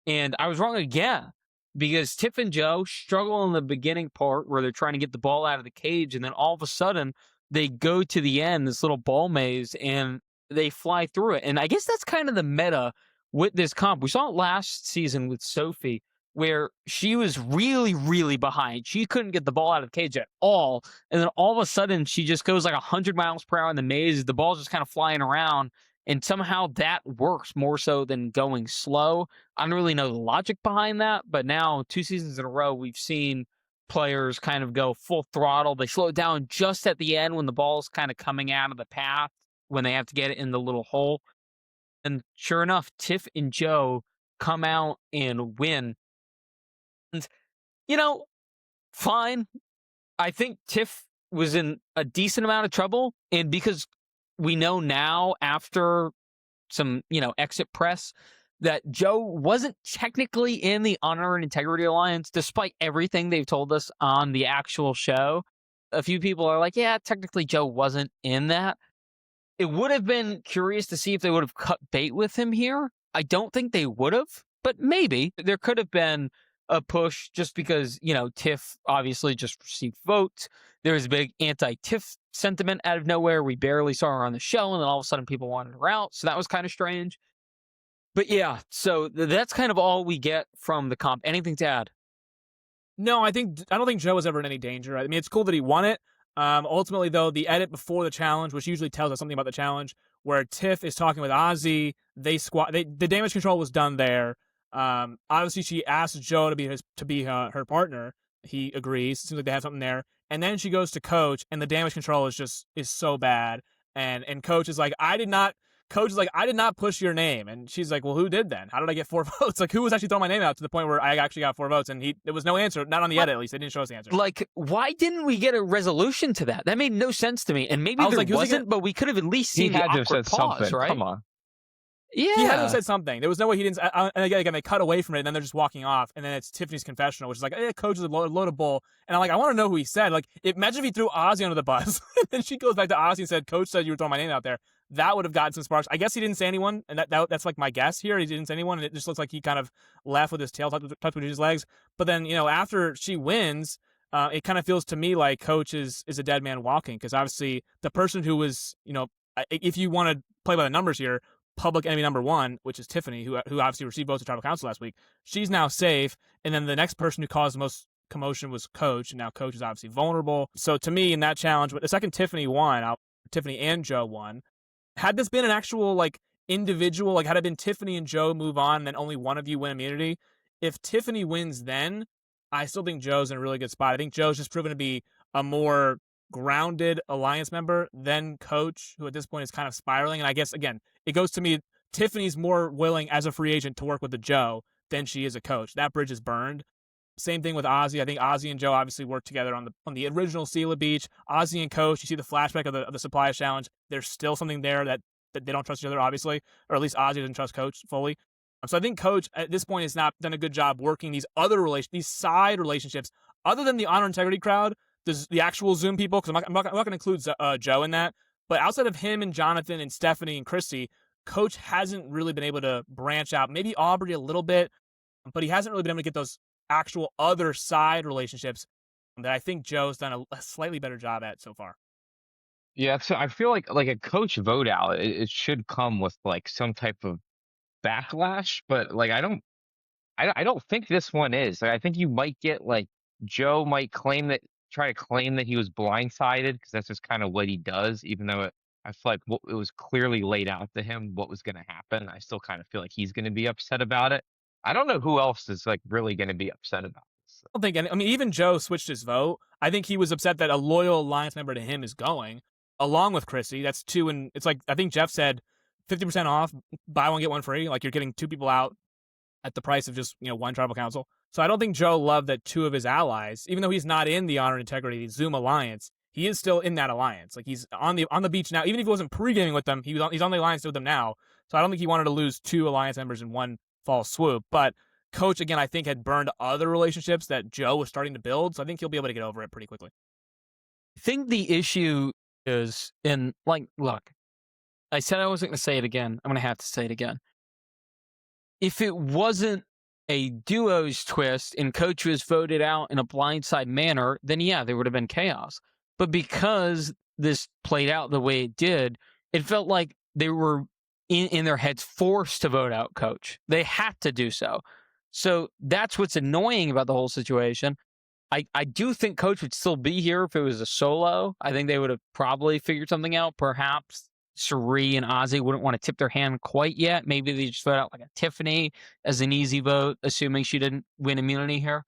S1: and I was wrong again because Tiff and Joe struggle in the beginning part where they're trying to get the ball out of the cage, and then all of a sudden they go to the end, this little ball maze, and they fly through it. And I guess that's kind of the meta with this comp. We saw it last season with Sophie, where she was really, really behind. She couldn't get the ball out of the cage at all. And then all of a sudden, she just goes like 100 miles per hour in the maze. The ball's just kind of flying around. And somehow that works more so than going slow. I don't really know the logic behind that. But now, 2 seasons in a row, we've seen players kind of go full throttle. They slow it down just at the end when the ball's kind of coming out of the path, when they have to get it in the little hole. And sure enough, Tiff and Joe come out and win. And, you know, fine. I think Tiff was in a decent amount of trouble. And because we know now after some, exit press that Joe wasn't technically in the Honor and Integrity Alliance, despite everything they've told us on the actual show. A few people are like, yeah, technically Joe wasn't in that. It would have been curious to see if they would have cut bait with him here. I don't think they would have, but maybe there could have been a push just because, Tiff obviously just received votes. There was a big anti-Tiff sentiment out of nowhere. We barely saw her on the show, and then all of a sudden people wanted her out. So that was kind of strange. But yeah, so that's kind of all we get from the comp. Anything to add?
S2: No, I don't think Joe was ever in any danger. I mean, it's cool that he won it. Ultimately, though, the edit before the challenge, which usually tells us something about the challenge, where Tiff is talking with Ozzy, the damage control was done there. Obviously, she asked Joe to be her partner. He agrees. It seems like they have something there. And then she goes to Coach, and the damage control is so bad. And Coach is like, Coach is like, I did not push your name. And she's like, well, who did then? How did I get 4 votes? Like, who was actually throwing my name out to the point where I actually got 4 votes? And there was no answer, not on the edit at least. They didn't show us the answer.
S1: Like, why didn't we get a resolution to that? That made no sense to me. And maybe there wasn't, but we could have at least seen the awkward pause, right?
S3: Come on.
S1: Yeah.
S2: He had to have said something. There was no way he didn't. And again, they cut away from it, and then they're just walking off. And then it's Tiffany's confessional, which is like, Coach is a load of bull. And I'm like, I want to know who he said. Like, imagine if he threw Ozzy under the bus. And then she goes back to Ozzy and said, Coach said you were throwing my name out there. That would have gotten some sparks. I guess he didn't say anyone, and that's like my guess here. He didn't say anyone, and it just looks like he kind of left with his tail tucked between his legs. But then, after she wins, it kind of feels to me like Coach is a dead man walking, because obviously the person who was, if you want to play by the numbers here, public enemy number 1, which is Tiffany, who obviously received votes at Tribal Council last week, she's now safe. And then the next person who caused the most commotion was Coach, and now Coach is obviously vulnerable. So to me, in that challenge, but the second Tiffany won, Tiffany and Joe won. Had this been an actual individual, had it been Tiffany and Joe move on and then only one of you win immunity, if Tiffany wins then, I still think Joe's in a really good spot. I think Joe's just proven to be a more grounded alliance member than Coach, who at this point is kind of spiraling. And I guess, again, it goes to me, Tiffany's more willing as a free agent to work with the Joe than she is a Coach. That bridge is burned. Same thing with Ozzy. I think Ozzy and Joe obviously worked together on the original Sela Beach. Ozzy and Coach, you see the flashback of the Supplies Challenge. There's still something there that they don't trust each other, obviously, or at least Ozzy doesn't trust Coach fully. So I think Coach at this point has not done a good job working these side relationships, other than the Honor Integrity crowd, the actual Zoom people, because I'm not going to include Joe in that. But outside of him and Jonathan and Stephanie and Christy, Coach hasn't really been able to branch out. Maybe Aubrey a little bit, but he hasn't really been able to get those actual other side relationships that I think Joe's done a slightly better job at so far.
S3: Yeah, so I feel like a Coach vote out, it should come with some type of backlash, but I don't think this one is. I think you might get Joe might try to claim that he was blindsided because that's just kind of what he does, even though I feel like it was clearly laid out to him what was going to happen. I still kind of feel like he's going to be upset about it. I don't know who else is like really going to be upset about this.
S2: don't think I mean, even Joe switched his vote. I think he was upset that a loyal alliance member to him is going along with Chrissy. That's two, and it's like I think Jeff said 50% off, buy one get one free. Like you're getting two people out at the price of just one tribal council. So I don't think Joe loved that two of his allies, even though he's not in the Honor and Integrity Zoom alliance, he is still in that alliance. Like he's on the beach now. Even if he wasn't pre-gaming with them, he's on the alliance with them now. So I don't think he wanted to lose two alliance members in one fall swoop. But Coach, again, I think had burned other relationships that Joe was starting to build. So I think he'll be able to get over it pretty quickly.
S1: I think the issue is look, I said I wasn't going to say it again. I'm going to have to say it again. If it wasn't a duos twist and Coach was voted out in a blindside manner, then yeah, there would have been chaos. But because this played out the way it did, it felt like they were in their heads forced to vote out Coach. They had to do so. So that's what's annoying about the whole situation. I do think Coach would still be here if it was a solo. I think they would have probably figured something out. Perhaps Suri and Ozzy wouldn't want to tip their hand quite yet. Maybe they just vote out like a Tiffany as an easy vote, assuming she didn't win immunity here.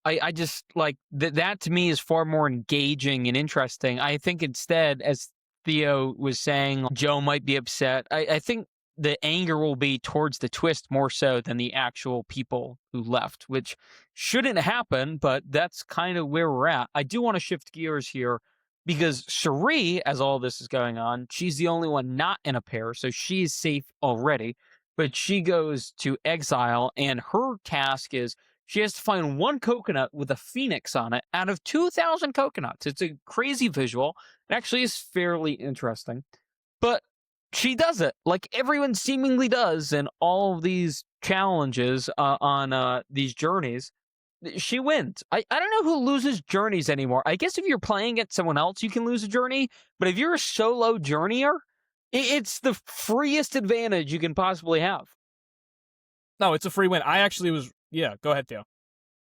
S1: I just like that to me is far more engaging and interesting. I think instead, as Theo was saying, Joe might be upset. I think the anger will be towards the twist more so than the actual people who left, which shouldn't happen, but that's kind of where we're at. I do want to shift gears here because Cherie, as all this is going on, she's the only one not in a pair, so she's safe already. But she goes to exile, and her task is she has to find one coconut with a phoenix on it out of 2,000 coconuts. It's a crazy visual. It actually is fairly interesting. But she does it like everyone seemingly does in all of these challenges on these journeys. She wins. I don't know who loses journeys anymore. I guess if you're playing at someone else, you can lose a journey. But if you're a solo journeyer, it's the freest advantage you can possibly have.
S2: No, it's a free win. I actually was. Yeah, go ahead, Theo.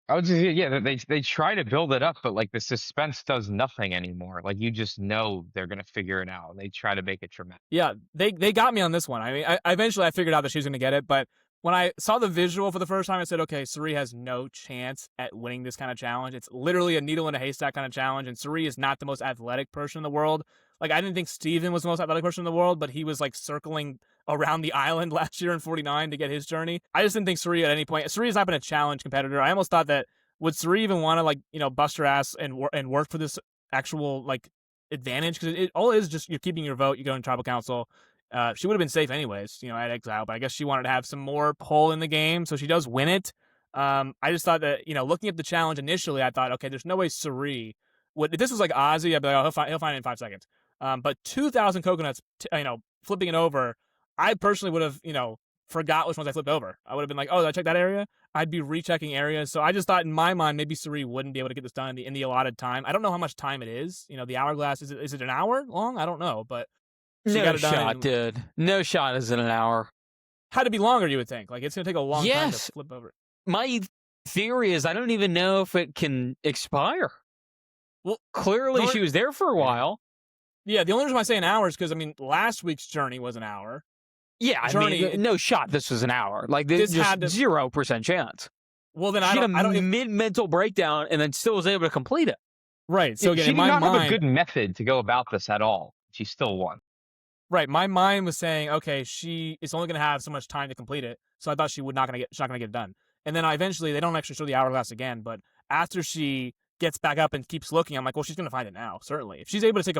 S3: I was just, yeah, they try to build it up, but like the suspense does nothing anymore. Like you just know they're gonna figure it out. They try to make it dramatic.
S2: Yeah, they got me on this one. I mean, I eventually figured out that she was going to get it, but when I saw the visual for the first time, I said, okay, Suri has no chance at winning this kind of challenge. It's literally a needle in a haystack kind of challenge, and Suri is not the most athletic person in the world. Like, I didn't think Steven was the most athletic person in the world, but he was like circling around the island last year in 49 to get his journey. I just didn't think Suri at any point. Suri has not been a challenge competitor. I almost thought that would Suri even want to bust her ass and work for this actual advantage, because it all is just you're keeping your vote, you go in tribal council. She would have been safe anyways, at exile, but I guess she wanted to have some more pull in the game, so she does win it. I just thought that, looking at the challenge initially, I thought, okay, there's no way Suri would. If this was like Ozzy, I'd be like, oh, he'll find it in 5 seconds. But 2,000 coconuts, flipping it over, I personally would have, forgot which ones I flipped over. I would have been like, oh, did I check that area? I'd be rechecking areas. So I just thought in my mind, maybe Suri wouldn't be able to get this done in the allotted time. I don't know how much time it is. The hourglass, is it an hour long? I don't know, but she
S1: no
S2: got it
S1: shot,
S2: done.
S1: dude. No shot is in an hour.
S2: Had to be longer, you would think. Like, it's going to take a long time to flip over.
S1: My theory is I don't even know if it can expire.
S2: Well,
S1: clearly she was there for a while.
S2: Yeah, the only reason why I say an hour is because, last week's journey was an hour.
S1: Yeah, no shot this was an hour. Like, this just 0% chance.
S2: Well, then
S1: she had a mid-mental breakdown and then still was able to complete it.
S2: Right. So again,
S3: she
S2: in
S3: did
S2: my
S3: not
S2: mind,
S3: have a good method to go about this at all. She still won.
S2: Right. My mind was saying, okay, she is only going to have so much time to complete it. So I thought she's not going to get it done. And then eventually, they don't actually show the hourglass again. But after she gets back up and keeps looking, I'm like, well, she's going to find it now, certainly. If she's able to take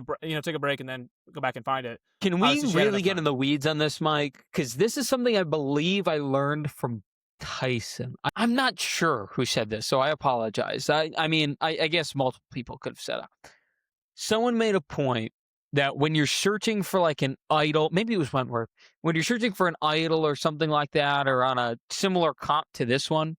S2: a break and then go back and find it.
S1: Can we really get in the weeds on this, Mike? Because this is something I believe I learned from Tyson. I'm not sure who said this, so I apologize. I guess multiple people could have said it. Someone made a point that when you're searching for like an idol, maybe it was Wentworth, when you're searching for an idol or something like that, or on a similar comp to this one,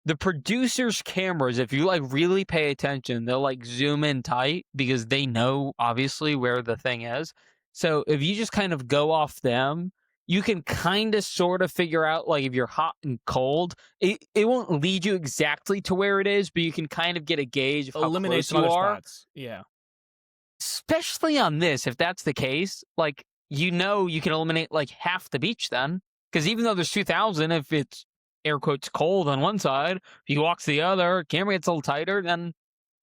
S1: the producer's cameras, if you really pay attention, they'll zoom in tight because they know obviously where the thing is. So if you just kind of go off them, you can kind of sort of figure out, like, if you're hot and cold. It won't lead you exactly to where it is, but you can kind of get a gauge of how
S2: Eliminate
S1: close
S2: some
S1: you
S2: other
S1: are.
S2: spots. Yeah.
S1: Especially on this, if that's the case, like, you can eliminate like half the beach then. Because even though there's 2,000, if it's air quotes cold on one side, if you walk to the other, camera gets a little tighter, then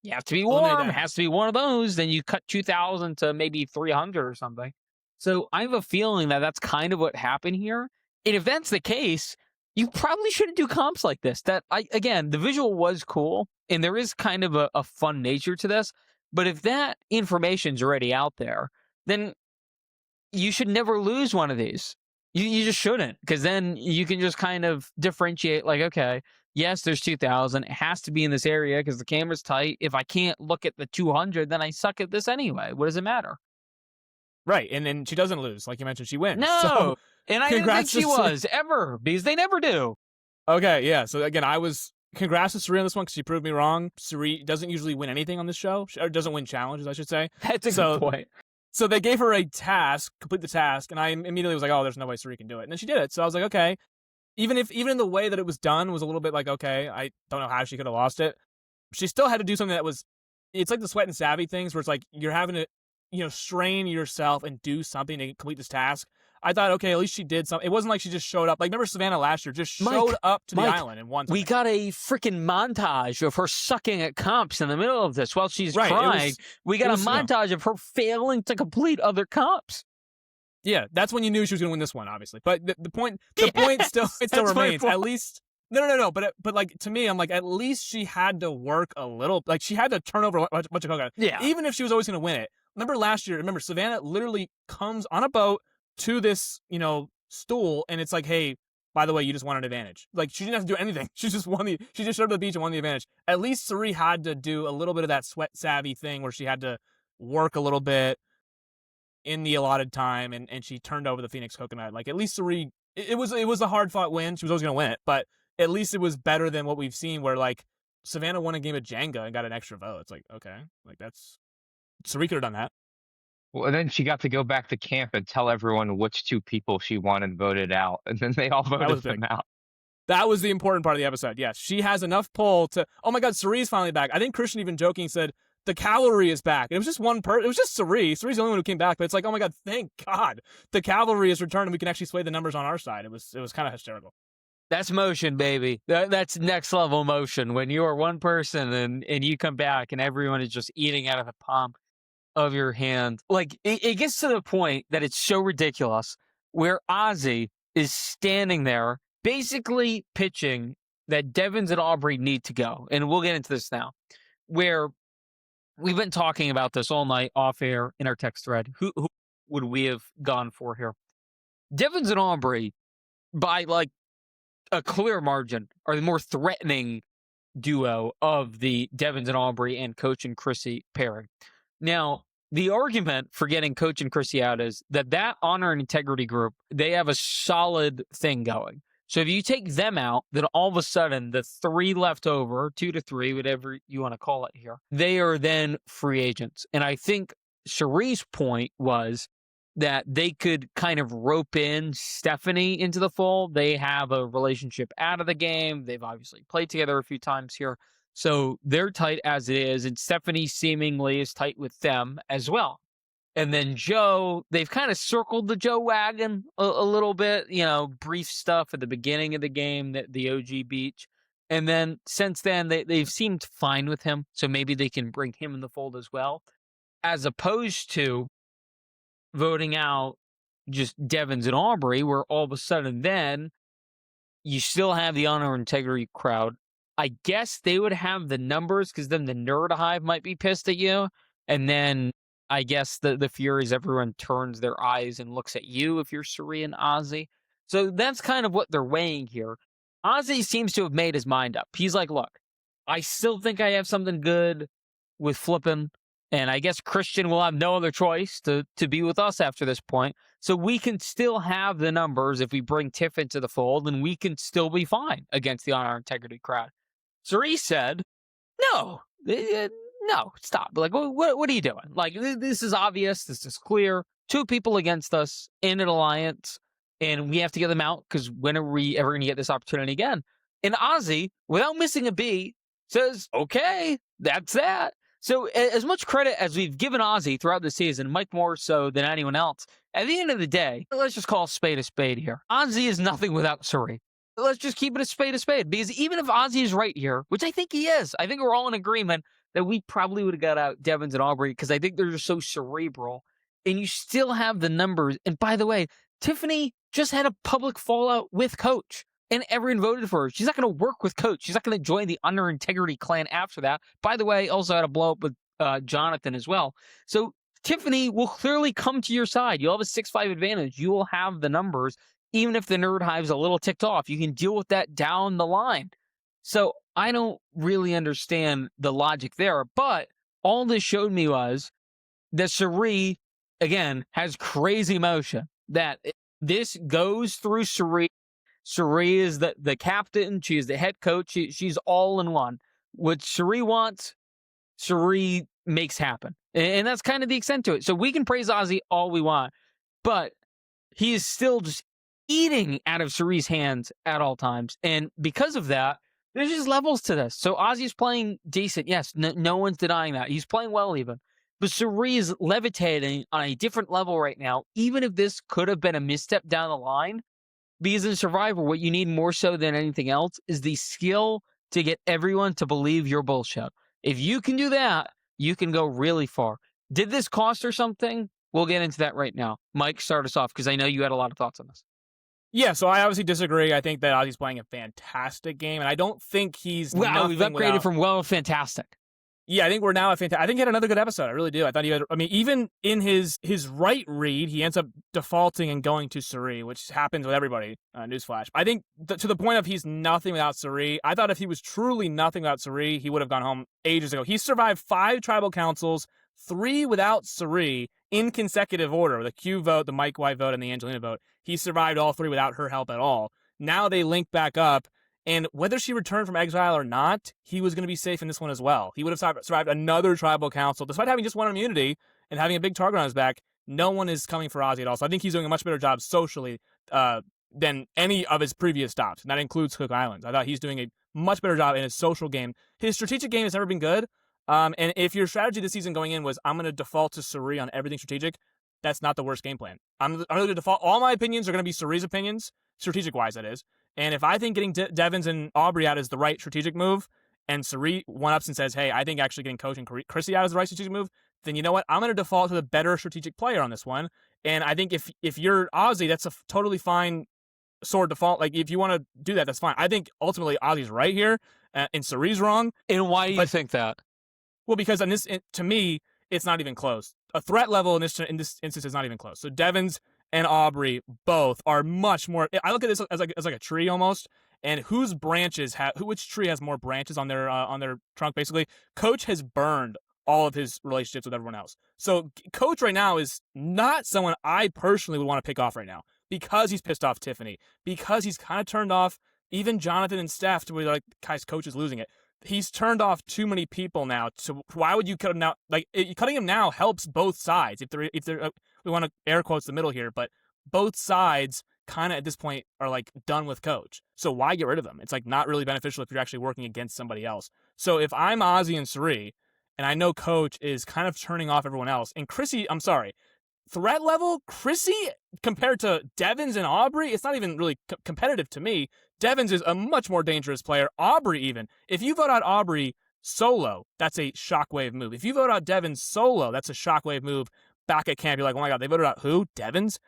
S1: you have to be
S2: Eliminate
S1: warm. It
S2: that.
S1: has to be one of those. Then you cut 2,000 to maybe 300 or something. So I have a feeling that that's kind of what happened here. And if that's the case, you probably shouldn't do comps like this. Again, the visual was cool, and there is kind of a fun nature to this. But if that information's already out there, then you should never lose one of these. You just shouldn't, because then you can just kind of differentiate, like, okay, yes, there's 2,000. It has to be in this area because the camera's tight. If I can't look at the 200, then I suck at this anyway. What does it matter?
S2: Right, and then she doesn't lose. Like you mentioned, she wins.
S1: No,
S2: So,
S1: and I didn't think
S2: congrats
S1: she
S2: to
S1: was, ever, because they never do.
S2: Okay, yeah. So again, congrats to Suri on this one because she proved me wrong. Suri doesn't usually win anything on this show, or doesn't win challenges, I should say.
S1: That's a good point.
S2: So they gave her a task, complete the task, and I immediately was like, oh, there's no way Suri can do it. And then she did it. So I was like, okay. Even in the way that it was done was a little bit like, okay, I don't know how she could have lost it. She still had to do something that was, it's like the sweat and savvy things where it's like you're having to, strain yourself and do something to complete this task. I thought, okay, at least she did something. It wasn't like she just showed up. Like, remember Savannah last year just showed up to the island and won something.
S1: We got a freaking montage of her sucking at comps in the middle of this while she's crying. We got a montage of her failing to complete other comps.
S2: Yeah, that's when you knew she was going to win this one, obviously. But the point still remains. At least no. But like, to me, I'm like, at least she had to work a little. Like, she had to turn over a bunch of coconut.
S1: Yeah.
S2: Even if she was always going to win it. Remember last year? Savannah literally comes on a boat to this, stool, and it's like, hey, by the way, you just won an advantage. Like, she didn't have to do anything. She just showed up to the beach and won the advantage. At least Suri had to do a little bit of that sweat savvy thing where she had to work a little bit in the allotted time, and she turned over the Phoenix coconut. Like, at least Suri, it was a hard fought win. She was always gonna win it, but at least it was better than what we've seen where, like, Savannah won a game of Jenga and got an extra vote. It's like, okay, like, that's Suri could have done that.
S3: Well, and then she got to go back to camp and tell everyone which two people she wanted voted out, and then they all voted them out.
S2: That was the important part of the episode. Yes, she has enough pull to. Oh my God, Suri's finally back. I think Christian even joking said the cavalry is back. It was just one person. It was just Suri. Suri's the only one who came back. But it's like, oh my God, thank God the cavalry is returned and we can actually sway the numbers on our side. It was kind of hysterical.
S1: That's motion, baby. That's next level motion. When you are one person and you come back and everyone is just eating out of the palm of your hand. Like, it gets to the point that it's so ridiculous where Ozzy is standing there basically pitching that Devins and Aubrey need to go. And we'll get into this now, where we've been talking about this all night off air in our text thread. Who would we have gone for here? Devins and Aubrey, by like a clear margin, are the more threatening duo of the Devins and Aubrey and Coach and Chrissy pairing. Now, the argument for getting Coach and Chrissy out is that honor and integrity group, they have a solid thing going. So if you take them out, then all of a sudden the three left over, 2 to 3, whatever you want to call it here, they are then free agents. And I think Cherie's point was that they could kind of rope in Stephanie into the fold. They have a relationship out of the game. They've obviously played together a few times here. So they're tight as it is, and Stephanie seemingly is tight with them as well. And then Joe, they've kind of circled the Joe wagon a little bit, brief stuff at the beginning of the game, the OG Beach. And then since then, they've seemed fine with him, so maybe they can bring him in the fold as well, as opposed to voting out just Devins and Aubrey, where all of a sudden then you still have the honor and integrity crowd. I guess they would have the numbers because then the Nerd Hive might be pissed at you. And then I guess the Furies, everyone turns their eyes and looks at you if you're Suri and Ozzy. So that's kind of what they're weighing here. Ozzy seems to have made his mind up. He's like, look, I still think I have something good with flipping. And I guess Christian will have no other choice to be with us after this point. So we can still have the numbers if we bring Tiff into the fold, and we can still be fine against the honor integrity crowd. Suri said, no, stop. Like, what are you doing? Like, this is obvious. This is clear. 2 people against us in an alliance. and we have to get them out because when are we ever going to get this opportunity again? And Ozzy, without missing a beat, says, okay, that's that. So as much credit as we've given Ozzy throughout the season, Mike more so than anyone else, at the end of the day, let's just call a spade here. Ozzy is nothing without Suri. Let's just keep it a spade, because even if Ozzy is right here, which I think he is, I think we're all in agreement that we probably would have got out Devins and Aubrey because I think they're just so cerebral, and you still have the numbers. And by the way, Tiffany just had a public fallout with Coach, and everyone voted for her. She's not going to work with Coach. She's not going to join the Under Integrity clan after that. By the way, also had a blow up with Jonathan as well. So Tiffany will clearly come to your side. You'll have a 6-5 advantage. You will have the numbers. Even if the nerd hive's a little ticked off, you can deal with that down the line. So I don't really understand the logic there. But all this showed me was that Suri, again, has crazy motion. That this goes through Suri. Suri is the captain. She is the head coach. She's all in one. What Suri wants, Suri makes happen. And that's kind of the extent to it. So we can praise Ozzy all we want, but he is still just eating out of Suri's hands at all times. And because of that, there's just levels to this. So Ozzy's playing decent. Yes, no one's denying that. He's playing well even. But Suri is levitating on a different level right now, even if this could have been a misstep down the line. Because in Survivor, what you need more so than anything else is the skill to get everyone to believe your bullshit. If you can do that, you can go really far. Did this cost her something? We'll get into that right now. Mike, start us off because I know you had a lot of thoughts on this.
S2: Yeah, so I obviously disagree. I think that Ozzy's playing a fantastic game, and I don't think he's
S1: Well, we've upgraded from well to fantastic.
S2: Yeah, I think we're now at fantastic. I think he had another good episode. I really do. I thought he had. I mean, even in his right read, he ends up defaulting and going to Suri, which happens with everybody. Newsflash. I think to the point of he's nothing without Suri. I thought if he was truly nothing without Suri, he would have gone home ages ago. He survived 5 tribal councils, 3 without Suri in consecutive order: the Q vote, the Mike White vote, and the Angelina vote. He survived all 3 without her help at all. Now they link back up. And whether she returned from exile or not, he was going to be safe in this one as well. He would have survived another tribal council. Despite having just one immunity and having a big target on his back, no one is coming for Ozzy at all. So I think he's doing a much better job socially than any of his previous stops. And that includes Cook Islands. I thought he's doing a much better job in his social game. His strategic game has never been good. And if your strategy this season going in was, I'm going to default to Suri on everything strategic, that's not the worst game plan. I'm going to default. All my opinions are going to be Suri's opinions, strategic-wise, that is. And if I think getting Devins and Aubrey out is the right strategic move, and Suri one-ups and says, hey, I think actually getting Coach and Chrissy out is the right strategic move, then you know what? I'm going to default to the better strategic player on this one. And I think if you're Ozzy, that's a totally fine sword default. Like, if you want to do that, that's fine. I think ultimately Ozzy's right here, and Suri's wrong.
S1: And why do you think that?
S2: Well, because to me, it's not even close. A threat level in this instance is not even close. So Devins and Aubrey both are much more. I look at this as like a tree almost, and whose branches which tree has more branches on their trunk? Basically, Coach has burned all of his relationships with everyone else. So Coach right now is not someone I personally would want to pick off right now because he's pissed off Tiffany, because he's kind of turned off even Jonathan and Steph to where they're like, guys, Coach is losing it. He's turned off too many people now. So why would you cut him now? Like, cutting him now helps both sides. If they're we want to air quotes the middle here, but both sides kind of at this point are like done with Coach. So why get rid of him? It's like not really beneficial if you're actually working against somebody else. So if I'm Ozzy and Suri, and I know Coach is kind of turning off everyone else, and Chrissy, I'm sorry, threat level, Chrissy compared to Devins and Aubrey, it's not even really competitive to me. Devins is a much more dangerous player. Aubrey even. If you vote out Aubrey solo, that's a shockwave move. If you vote out Devins solo, that's a shockwave move. Back at camp, you're like, oh my God, they voted out who? Devins?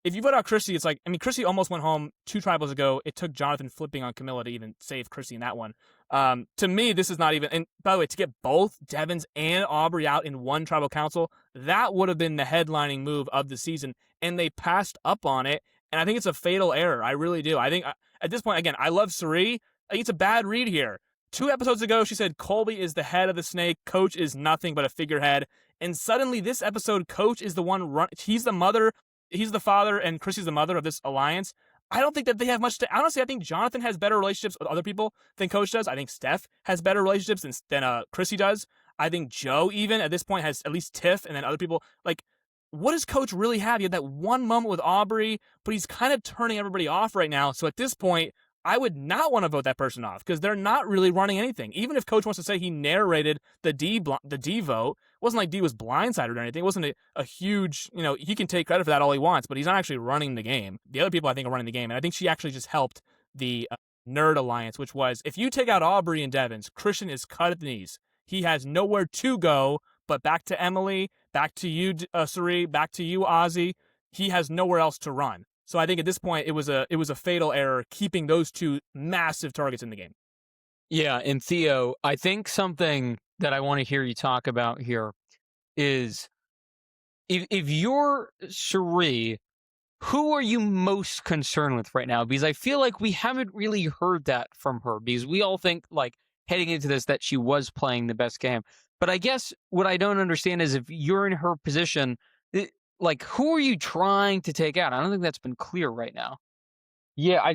S2: If you vote out Chrissy, it's like, I mean, Chrissy almost went home 2 tribals ago. It took Jonathan flipping on Camilla to even save Chrissy in that one. To me, this is not even, and by the way, to get both Devins and Aubrey out in one tribal council, that would have been the headlining move of the season, and they passed up on it, and I think it's a fatal error. I really do. I think, at this point, again, I love Suri. I think it's a bad read here. 2 episodes ago, she said Colby is the head of the snake, Coach is nothing but a figurehead, and suddenly this episode, Coach is the one, he's the mother, he's the father, and Chrissy's the mother of this alliance. I don't think that they have much to, honestly, I think Jonathan has better relationships with other people than Coach does. I think Steph has better relationships than Chrissy does. I think Joe even at this point has at least Tiff, and then other people. Like, what does Coach really have? He had that one moment with Aubrey, but he's kind of turning everybody off right now. So at this point, I would not want to vote that person off because they're not really running anything. Even if Coach wants to say he narrated the D vote, it wasn't like D was blindsided or anything. It wasn't a huge, he can take credit for that all he wants, but he's not actually running the game. The other people I think are running the game, and I think she actually just helped the Nerd Alliance, which was if you take out Aubrey and Devins, Christian is cut at the knees. He has nowhere to go but back to Emily, back to you, Suri, back to you, Ozzy. He has nowhere else to run. So I think at this point it was a fatal error keeping those two massive targets in the game.
S1: Yeah, and Theo, I think something that I want to hear you talk about here is if you're Suri, who are you most concerned with right now? Because I feel like we haven't really heard that from her because we all think like heading into this that she was playing the best game. But I guess what I don't understand is if you're in her position, like who are you trying to take out? I don't think that's been clear right now.
S3: Yeah,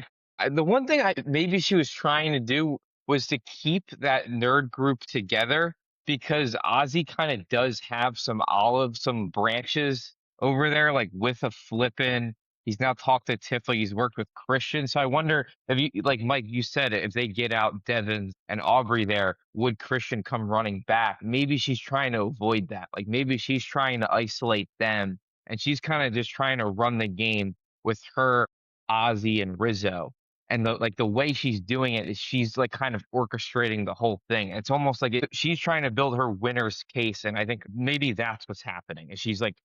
S3: the one thing maybe she was trying to do was to keep that nerd group together because Ozzy kind of does have some branches over there, like with a flippin'. He's now talked to Tiffany. He's worked with Christian. So I wonder if you, like Mike, you said it, if they get out Devin and Aubrey there, would Christian come running back? Maybe she's trying to avoid that. Like maybe she's trying to isolate them and she's kind of just trying to run the game with her, Ozzy and Rizzo. And the way she's doing it is she's like kind of orchestrating the whole thing. It's almost like she's trying to build her winner's case, and I think maybe that's what's happening. Is she's like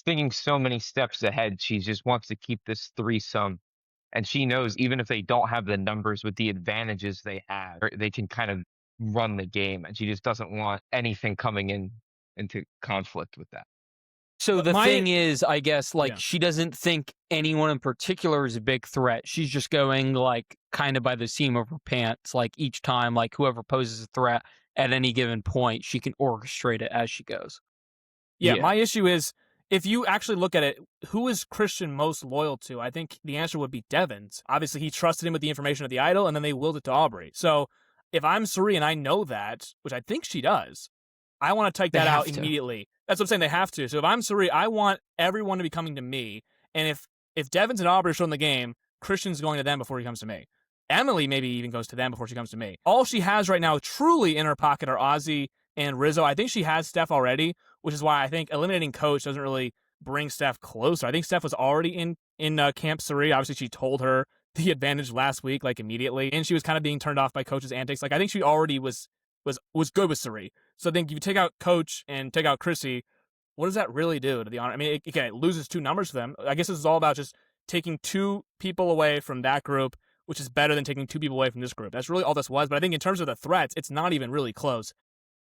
S3: thinking so many steps ahead. She just wants to keep this threesome, and she knows even if they don't have the numbers with the advantages they have, they can kind of run the game, and she just doesn't want anything coming into conflict with that.
S1: So
S2: But
S1: the
S2: my-
S1: thing is, I guess, like
S2: Yeah.
S1: she doesn't think anyone in particular is a big threat. She's just going like kind of by the seam of her pants. Like each time, like whoever poses a threat at any given point, she can orchestrate it as she goes.
S2: Yeah,
S3: Yeah.
S2: my issue is if you actually look at it, who is Christian most loyal to? I think the answer would be Devins. Obviously, he trusted him with the information of the idol, and then they willed it to Aubrey. So if I'm Suri and I know that, which I think she does, I want to take
S1: They
S2: that out
S1: have to.
S2: immediately. That's what I'm saying. They have to. So if I'm Suri, I want everyone to be coming to me. And if Devins and Aubrey are still in the game, Christian's going to them before he comes to me. Emily maybe even goes to them before she comes to me. All she has right now truly in her pocket are Ozzy and Rizzo. I think she has Steph already, which is why I think eliminating Coach doesn't really bring Steph closer. I think Steph was already in Camp Suri. Obviously, she told her the advantage last week, like immediately, and she was kind of being turned off by Coach's antics. Like I think she already was good with Suri. So I think if you take out Coach and take out Chrissy, what does that really do to the honor? I mean, it loses 2 numbers for them. I guess this is all about just taking 2 people away from that group, which is better than taking 2 people away from this group. That's really all this was. But I think in terms of the threats, it's not even really close.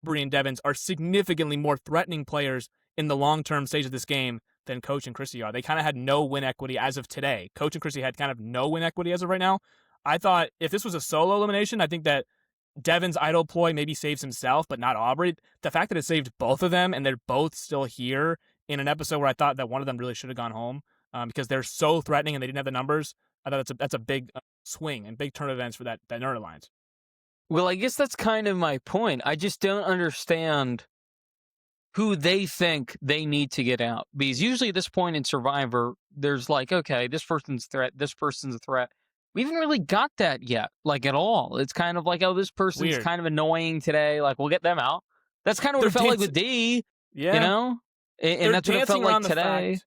S2: Bree and Devins are significantly more threatening players in the long-term stage of this game than Coach and Chrissy are. They kind of had no win equity as of today. Coach and Chrissy had kind of no win equity as of right now. I thought if this was a solo elimination, I think that Devin's idol ploy maybe saves himself, but not Aubrey. The fact that it saved both of them and they're both still here in an episode where I thought that one of them really should have gone home because they're so threatening and they didn't have the numbers. I thought that's a big swing and big turn of events for that Nerd Alliance.
S1: Well, I guess that's kind of my point. I just don't understand who they think they need to get out. Because usually at this point in Survivor, there's like, okay, this person's a threat, this person's a threat. We haven't really got that yet, like at all. It's kind of like, oh, this person's
S2: Weird.
S1: kind of annoying today. Like, we'll get them out. That's kind of what it
S2: They're
S1: felt like with D,
S2: Yeah.
S1: you know? And that's what it felt like today.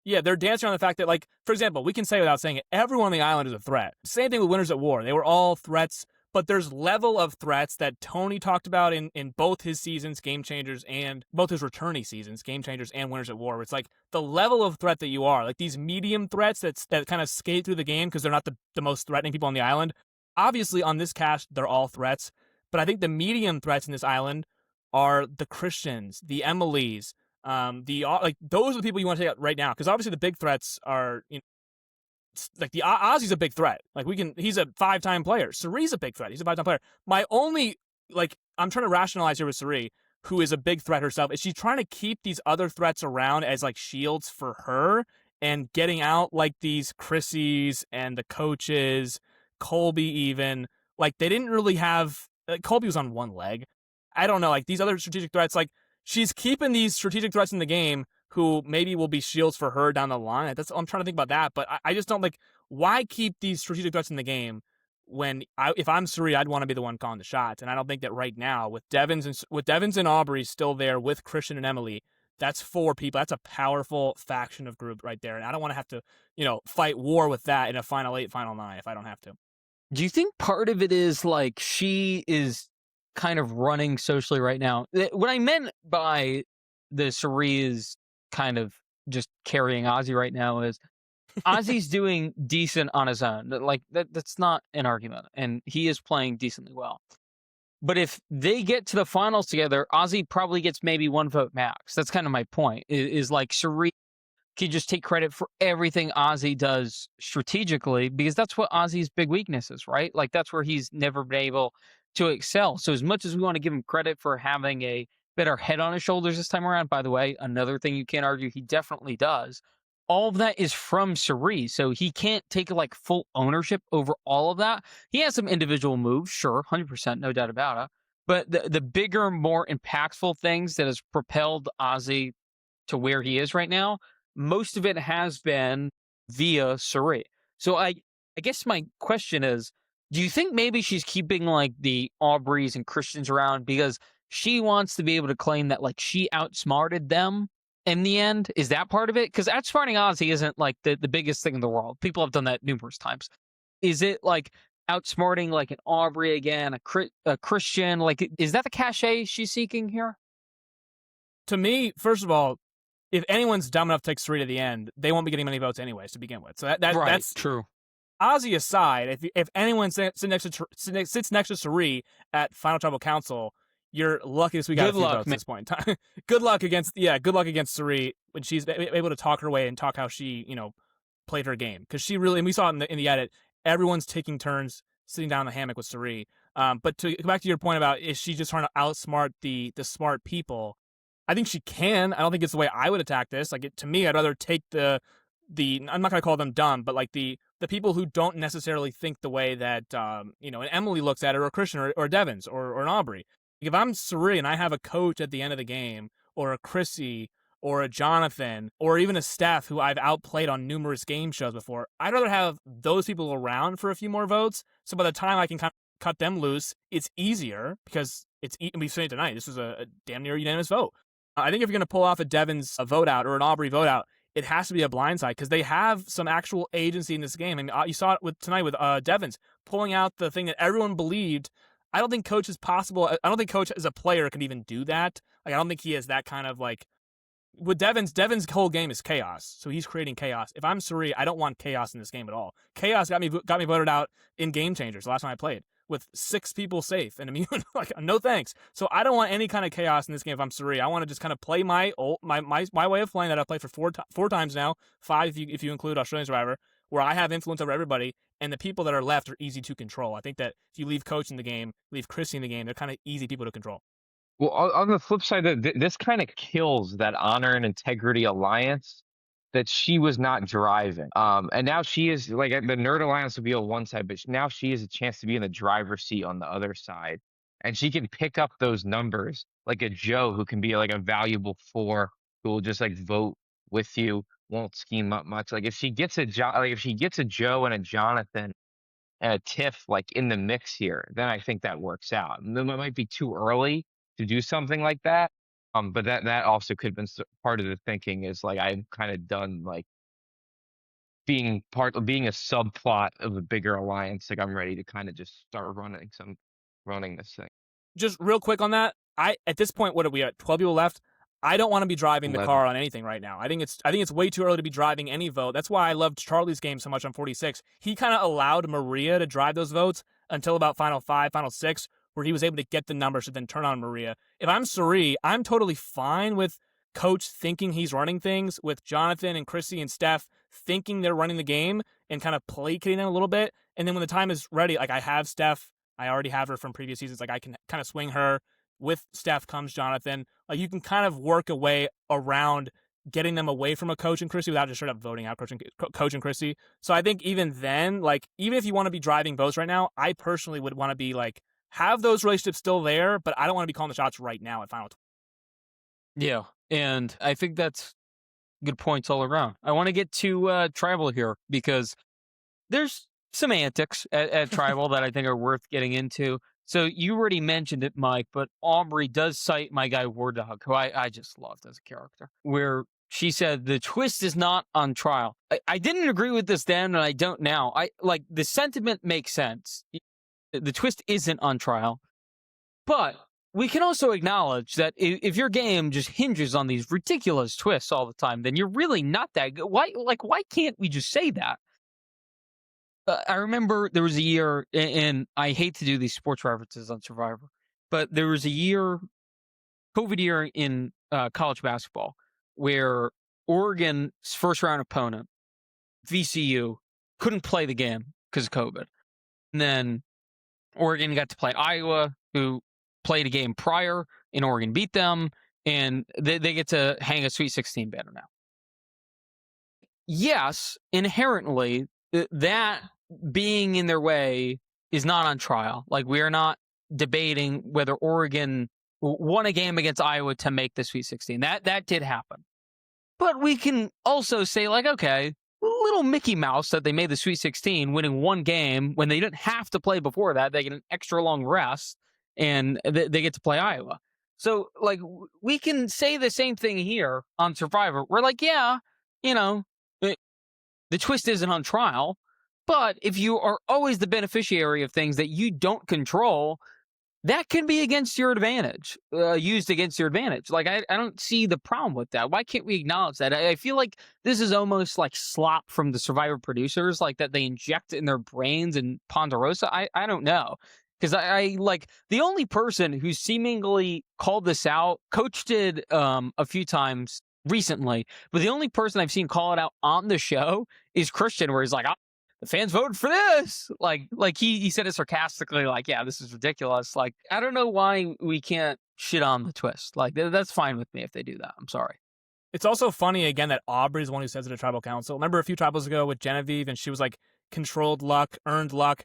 S2: Yeah, they're dancing around the fact that, like, for example, we can say without saying it, everyone on the island is a threat. Same thing with Winners at War. They were all threats, but there's level of threats that Tony talked about in both his seasons, Game Changers, and both his returnee seasons, Game Changers and Winners at War. It's like the level of threat that you are, like these medium threats that kind of skate through the game because they're not the most threatening people on the island. Obviously, on this cast, they're all threats, but I think the medium threats in this island are the Christians, the Emilys, like those are the people you want to take out right now because obviously the big threats are like the Ozzy's a big threat. Like he's a 5-time player. Suri's a big threat. He's a 5-time player. My only I'm trying to rationalize here with Suri, who is a big threat herself, is she's trying to keep these other threats around as like shields for her and getting out like these Chrissy's and the coaches, Colby even. Like they didn't really have Colby was on one leg. I don't know, like these other strategic threats, like she's keeping these strategic threats in the game who maybe will be shields for her down the line. I'm trying to think about that, but I just don't like, why keep these strategic threats in the game when if I'm Suri, I'd want to be the one calling the shots. And I don't think that right now with Devins and Aubrey still there with Christian and Emily, that's 4 people. That's a powerful faction of group right there. And I don't want to have to, fight war with that in a final 8, final 9 if I don't have to.
S1: Do you think part of it is like she is kind of running socially right now? What I meant by the Suri is kind of just carrying Ozzy right now is Ozzy's doing decent on his own. Like that's not an argument, and he is playing decently well. But if they get to the finals together, Ozzy probably gets maybe 1 vote max. That's kind of my point. Is like Suri can just take credit for everything Ozzy does strategically because that's what Ozzy's big weakness is, right? Like that's where he's never been able to excel. So as much as we want to give him credit for having a better head on his shoulders this time around, by the way, another thing you can't argue he definitely does. All of that is from Cerise, so he can't take like full ownership over all of that. He has some individual moves, sure, 100%, no doubt about it. But the bigger, more impactful things that has propelled Ozzy to where he is right now, most of it has been via Suri. So I guess my question is, do you think maybe she's keeping like the Aubreys and Christians around because she wants to be able to claim that like she outsmarted them in the end? Is that part of it? Because outsmarting Ozzy isn't like the biggest thing in the world. People have done that numerous times. Is it like outsmarting like an Aubrey again, a Christian? Like, is that the cachet she's seeking here?
S2: To me, first of all, if anyone's dumb enough to take Suri to the end, they won't be getting many votes anyways to begin with. So
S1: Right,
S2: that's
S1: true.
S2: Ozzy aside. If anyone sits next to Suri at Final Tribal Council, you're lucky we got a few votes at this point in time. Good luck against Suri when she's able to talk her way and talk how she played her game, because she really, and we saw it in the edit, everyone's taking turns sitting down in the hammock with Suri. But to go back to your point about, is she just trying to outsmart the smart people? I think she can. I don't think it's the way I would attack this. Like, to me, I'd rather take the I'm not going to call them dumb, but like the people who don't necessarily think the way that an Emily looks at it, or a Christian, or Devins, or an Aubrey. Like, if I'm Suri and I have a coach at the end of the game, or a Chrissy, or a Jonathan, or even a Steph who I've outplayed on numerous game shows before, I'd rather have those people around for a few more votes. So by the time I can kind of cut them loose, it's easier because we've seen it tonight. This was a damn near unanimous vote. I think if you're going to pull off a Devins vote out or an Aubrey vote out, it has to be a blindside because they have some actual agency in this game. I mean, you saw it tonight with Devins pulling out the thing that everyone believed. I don't think Coach is possible. I don't think Coach as a player can even do that. Like, I don't think he has that kind of like. With Devin's whole game is chaos, so he's creating chaos. If I'm Suri, I don't want chaos in this game at all. Chaos got me voted out in Game Changers the last time I played, with 6 people safe and immune. Like, no thanks. So I don't want any kind of chaos in this game if I'm Suri. I want to just kind of play my way of playing that I've played for four times now, 5 if you include Australian Survivor, where I have influence over everybody, and the people that are left are easy to control. I think that if you leave Coach in the game, leave Chrissy in the game, they're kind of easy people to control.
S3: Well, on the flip side, this kind of kills that honor and integrity alliance that she was not driving. And now she is, like, the Nerd Alliance will be on one side, but now she has a chance to be in the driver's seat on the other side, and she can pick up those numbers like a Joe, who can be like a valuable 4, who will just like vote with you, won't scheme up much. Like, if she gets a Joe and a Jonathan and a Tiff like in the mix here, then I think that works out. And then it might be too early to do something like that. But that also could have been part of the thinking, is like, I'm kind of done like being a subplot of a bigger alliance. Like, I'm ready to kind of just start running this thing.
S2: Just real quick on that, at this point, what are we at? 12 people left. I don't want to be driving the
S3: 11.
S2: car on anything right now. I think it's way too early to be driving any vote. That's why I loved Charlie's game so much on 46. He kind of allowed Maria to drive those votes until about final 5, final 6, where he was able to get the numbers to then turn on Maria. If I'm Suri, I'm totally fine with Coach thinking he's running things, with Jonathan and Chrissy and Steph thinking they're running the game and kind of placating them a little bit. And then when the time is ready, like, I have Steph, I already have her from previous seasons. Like, I can kind of swing her. With Steph comes Jonathan. Like, you can kind of work a way around getting them away from a Coach and Chrissy without just straight up voting out Coach and Chrissy. So I think even then, like, even if you want to be driving votes right now, I personally would want to be like, have those relationships still there, but I don't want to be calling the shots right now at final.
S1: Yeah, and I think that's good points all around. I want to get to Tribal here because there's some antics at Tribal that I think are worth getting into. So you already mentioned it, Mike, but Aubrey does cite my guy War Dog, who I just loved as a character, where she said the twist is not on trial. I didn't agree with this then, and I don't now. I like the sentiment makes sense. The twist isn't on trial, but we can also acknowledge that if your game just hinges on these ridiculous twists all the time, then you're really not that good. Why can't we just say that? I remember there was a year, and I hate to do these sports references on Survivor, but there was a year, COVID year in college basketball, where Oregon's first round opponent, VCU, couldn't play the game because of COVID. And then Oregon got to play Iowa, who played a game prior, and Oregon beat them, and they get to hang a Sweet 16 banner now. Yes, inherently, that being in their way is not on trial. Like, we are not debating whether Oregon won a game against Iowa to make the Sweet 16. That did happen. But we can also say, like, okay, little Mickey Mouse that they made the Sweet 16, winning one game when they didn't have to play before that. They get an extra long rest, and they get to play Iowa. So, like, we can say the same thing here on Survivor. We're like, yeah, the twist isn't on trial, but if you are always the beneficiary of things that you don't control, that can be against your advantage, used against your advantage. Like, I don't see the problem with that. Why can't we acknowledge that? I feel like this is almost like slop from the Survivor producers, like that they inject in their brains and Ponderosa. I don't know. Because I like the only person who seemingly called this out, Coach did a few times recently, but the only person I've seen call it out on the show is Christian, where he's like, the fans voted for this. Like he said it sarcastically, like, yeah, this is ridiculous. Like, I don't know why we can't shit on the twist. Like, that's fine with me if they do that. I'm sorry.
S2: It's also funny, again, that Aubrey's the one who says it at Tribal Council. Remember a few tribals ago with Genevieve, and she was like, controlled luck, earned luck.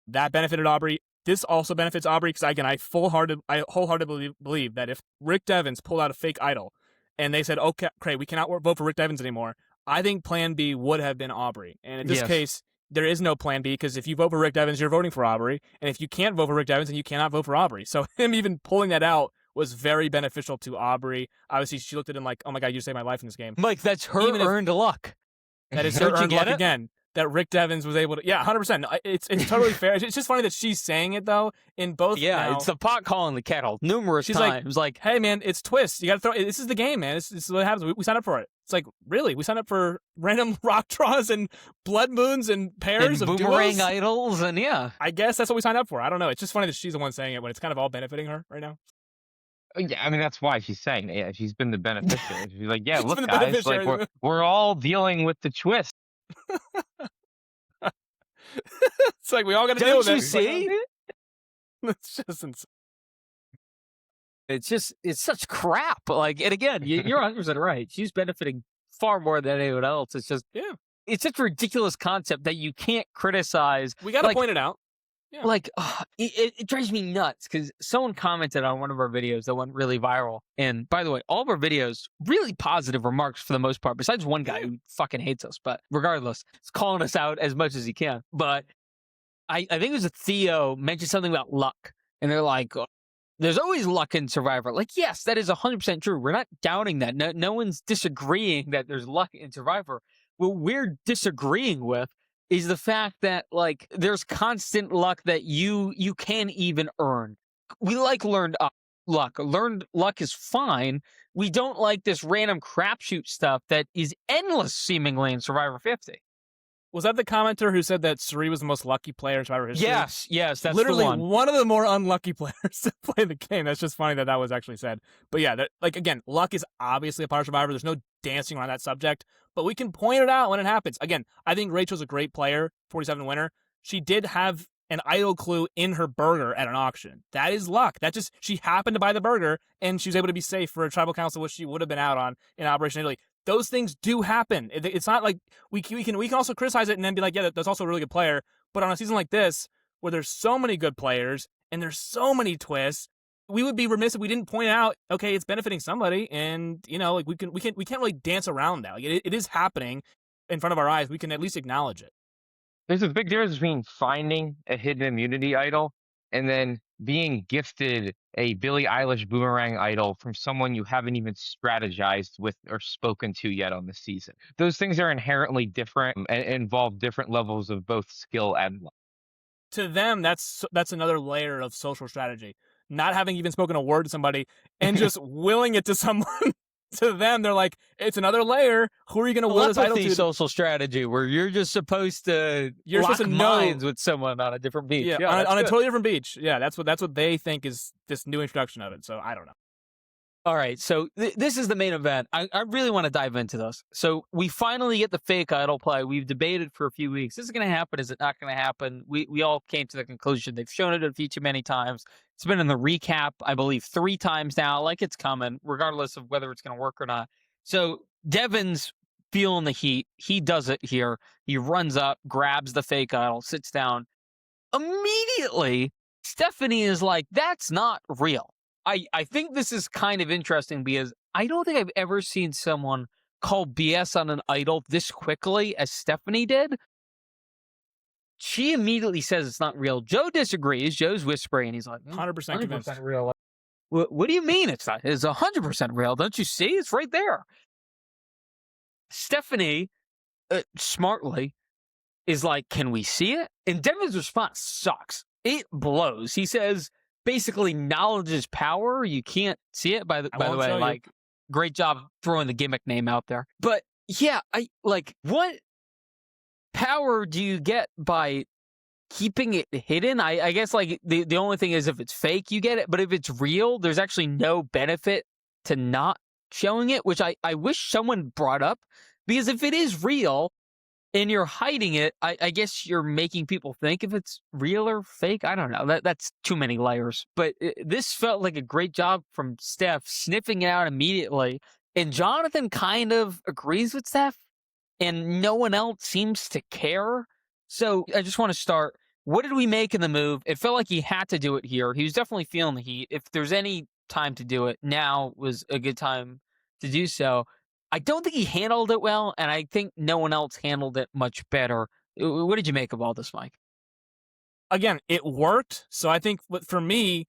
S2: That benefited Aubrey. This also benefits Aubrey because, again, I wholeheartedly believe that if Rick Devens pulled out a fake idol and they said, okay, we cannot vote for Rick Devens anymore, I think Plan B would have been Aubrey. And in this case, there is no Plan B, because if you vote for Rick Devens, you're voting for Aubrey. And if you can't vote for Rick Devens, then you cannot vote for Aubrey. So him even pulling that out was very beneficial to Aubrey. Obviously, she looked at him like, oh my God, you saved my life in this game.
S1: Mike, that's her earned luck.
S2: That is her earned luck again. That Rick Devens was able to, 100%. It's totally fair. It's just funny that she's saying it, though, in both.
S1: Yeah, it's the pot calling the kettle numerous times.
S2: She's like, hey, man, it's twists. You got to throw. This is the game, man. This is what happens. We signed up for it. It's like, really? We signed up for random rock draws and blood moons and pairs
S1: and
S2: of
S1: boomerang
S2: duos?
S1: idols, and yeah.
S2: I guess that's what we signed up for. I don't know. It's just funny that she's the one saying it when it's kind of all benefiting her right now.
S3: Yeah, I mean, that's why she's saying it. Yeah, she's been the beneficiary. She's like, yeah, look, guys, like we're all dealing with the twist.
S2: It's like we all got to deal with it.
S1: Don't you see?
S2: It's just insane.
S1: It's such crap. Like, and again, you're 100% right. She's benefiting far more than anyone else. It's just, it's such a ridiculous concept that you can't criticize.
S2: We got to point it out.
S1: Yeah. Like, it drives me nuts because someone commented on one of our videos that went really viral. And by the way, all of our videos, really positive remarks for the most part, besides one guy who fucking hates us. But regardless, he's calling us out as much as he can. But I think it was a Theo mentioned something about luck. And they're like, there's always luck in Survivor. Like, yes, that is 100% true. We're not doubting that. No one's disagreeing that there's luck in Survivor. What we're disagreeing with is the fact that, like, there's constant luck that you can't even earn. We like learned luck. Learned luck is fine. We don't like this random crapshoot stuff that is endless, seemingly, in Survivor 50.
S2: Was that the commenter who said that Suri was the most lucky player in Survivor history?
S1: Yes, that's
S2: literally
S1: the
S2: one of the more unlucky players to play the game. That's just funny that was actually said. But yeah, like, again, luck is obviously a part of Survivor. There's no dancing around that subject, but we can point it out when it happens. Again, I think Rachel's a great player, 47 winner. She did have an idol clue in her burger at an auction. That is luck. She happened to buy the burger, and she was able to be safe for a tribal council, which she would have been out on in Operation Italy. Those things do happen. It's not like we can also criticize it and then be like, yeah, that's also a really good player. But on a season like this, where there's so many good players and there's so many twists, we would be remiss if we didn't point out, okay, it's benefiting somebody, and like we can't really dance around that. Like, it is happening in front of our eyes. We can at least acknowledge it.
S3: There's a big difference between finding a hidden immunity idol and then being gifted a Billie Eilish boomerang idol from someone you haven't even strategized with or spoken to yet on the season. Those things are inherently different and involve different levels of both skill and luck.
S2: To them, that's another layer of social strategy. Not having even spoken a word to somebody and just willing it to someone. To them, they're like, it's another layer. Who are you going to will this idol to?
S1: Social strategy where you're just supposed to
S2: lock
S1: minds with someone on a different beach.
S2: Yeah, on a totally different beach. Yeah, that's what they think is this new introduction of it. So I don't know.
S1: All right, so this is the main event. I really want to dive into this. So we finally get the fake idol play. We've debated for a few weeks. Is it going to happen? Is it not going to happen? We all came to the conclusion. They've shown it a few too many times. It's been in the recap, I believe, 3 times now. Like it's coming, regardless of whether it's going to work or not. So Devin's feeling the heat. He does it here. He runs up, grabs the fake idol, sits down. Immediately, Stephanie is like, that's not real. I think this is kind of interesting because I don't think I've ever seen someone call BS on an idol this quickly as Stephanie did. She immediately says it's not real. Joe disagrees. Joe's whispering. He's like,
S2: 100% convinced.
S1: Real. What do you mean it's not? It's 100% real. Don't you see? It's right there. Stephanie, smartly, is like, can we see it? And Devin's response sucks. It blows. He says, basically, knowledge is power. You can't see it. By the way, like, great job throwing the gimmick name out there. But yeah, what power do you get by keeping it hidden? I guess like the only thing is if it's fake, you get it. But if it's real, there's actually no benefit to not showing it, which I wish someone brought up, because if it is real and you're hiding it, I guess you're making people think if it's real or fake. I don't know. That's too many layers. But this felt like a great job from Steph, sniffing it out immediately. And Jonathan kind of agrees with Steph, and no one else seems to care. So I just want to start. What did we make in the move? It felt like he had to do it here. He was definitely feeling the heat. If there's any time to do it, now was a good time to do so. I don't think he handled it well, and I think no one else handled it much better. What did you make of all this, Mike?
S2: Again, it worked. So I think for me,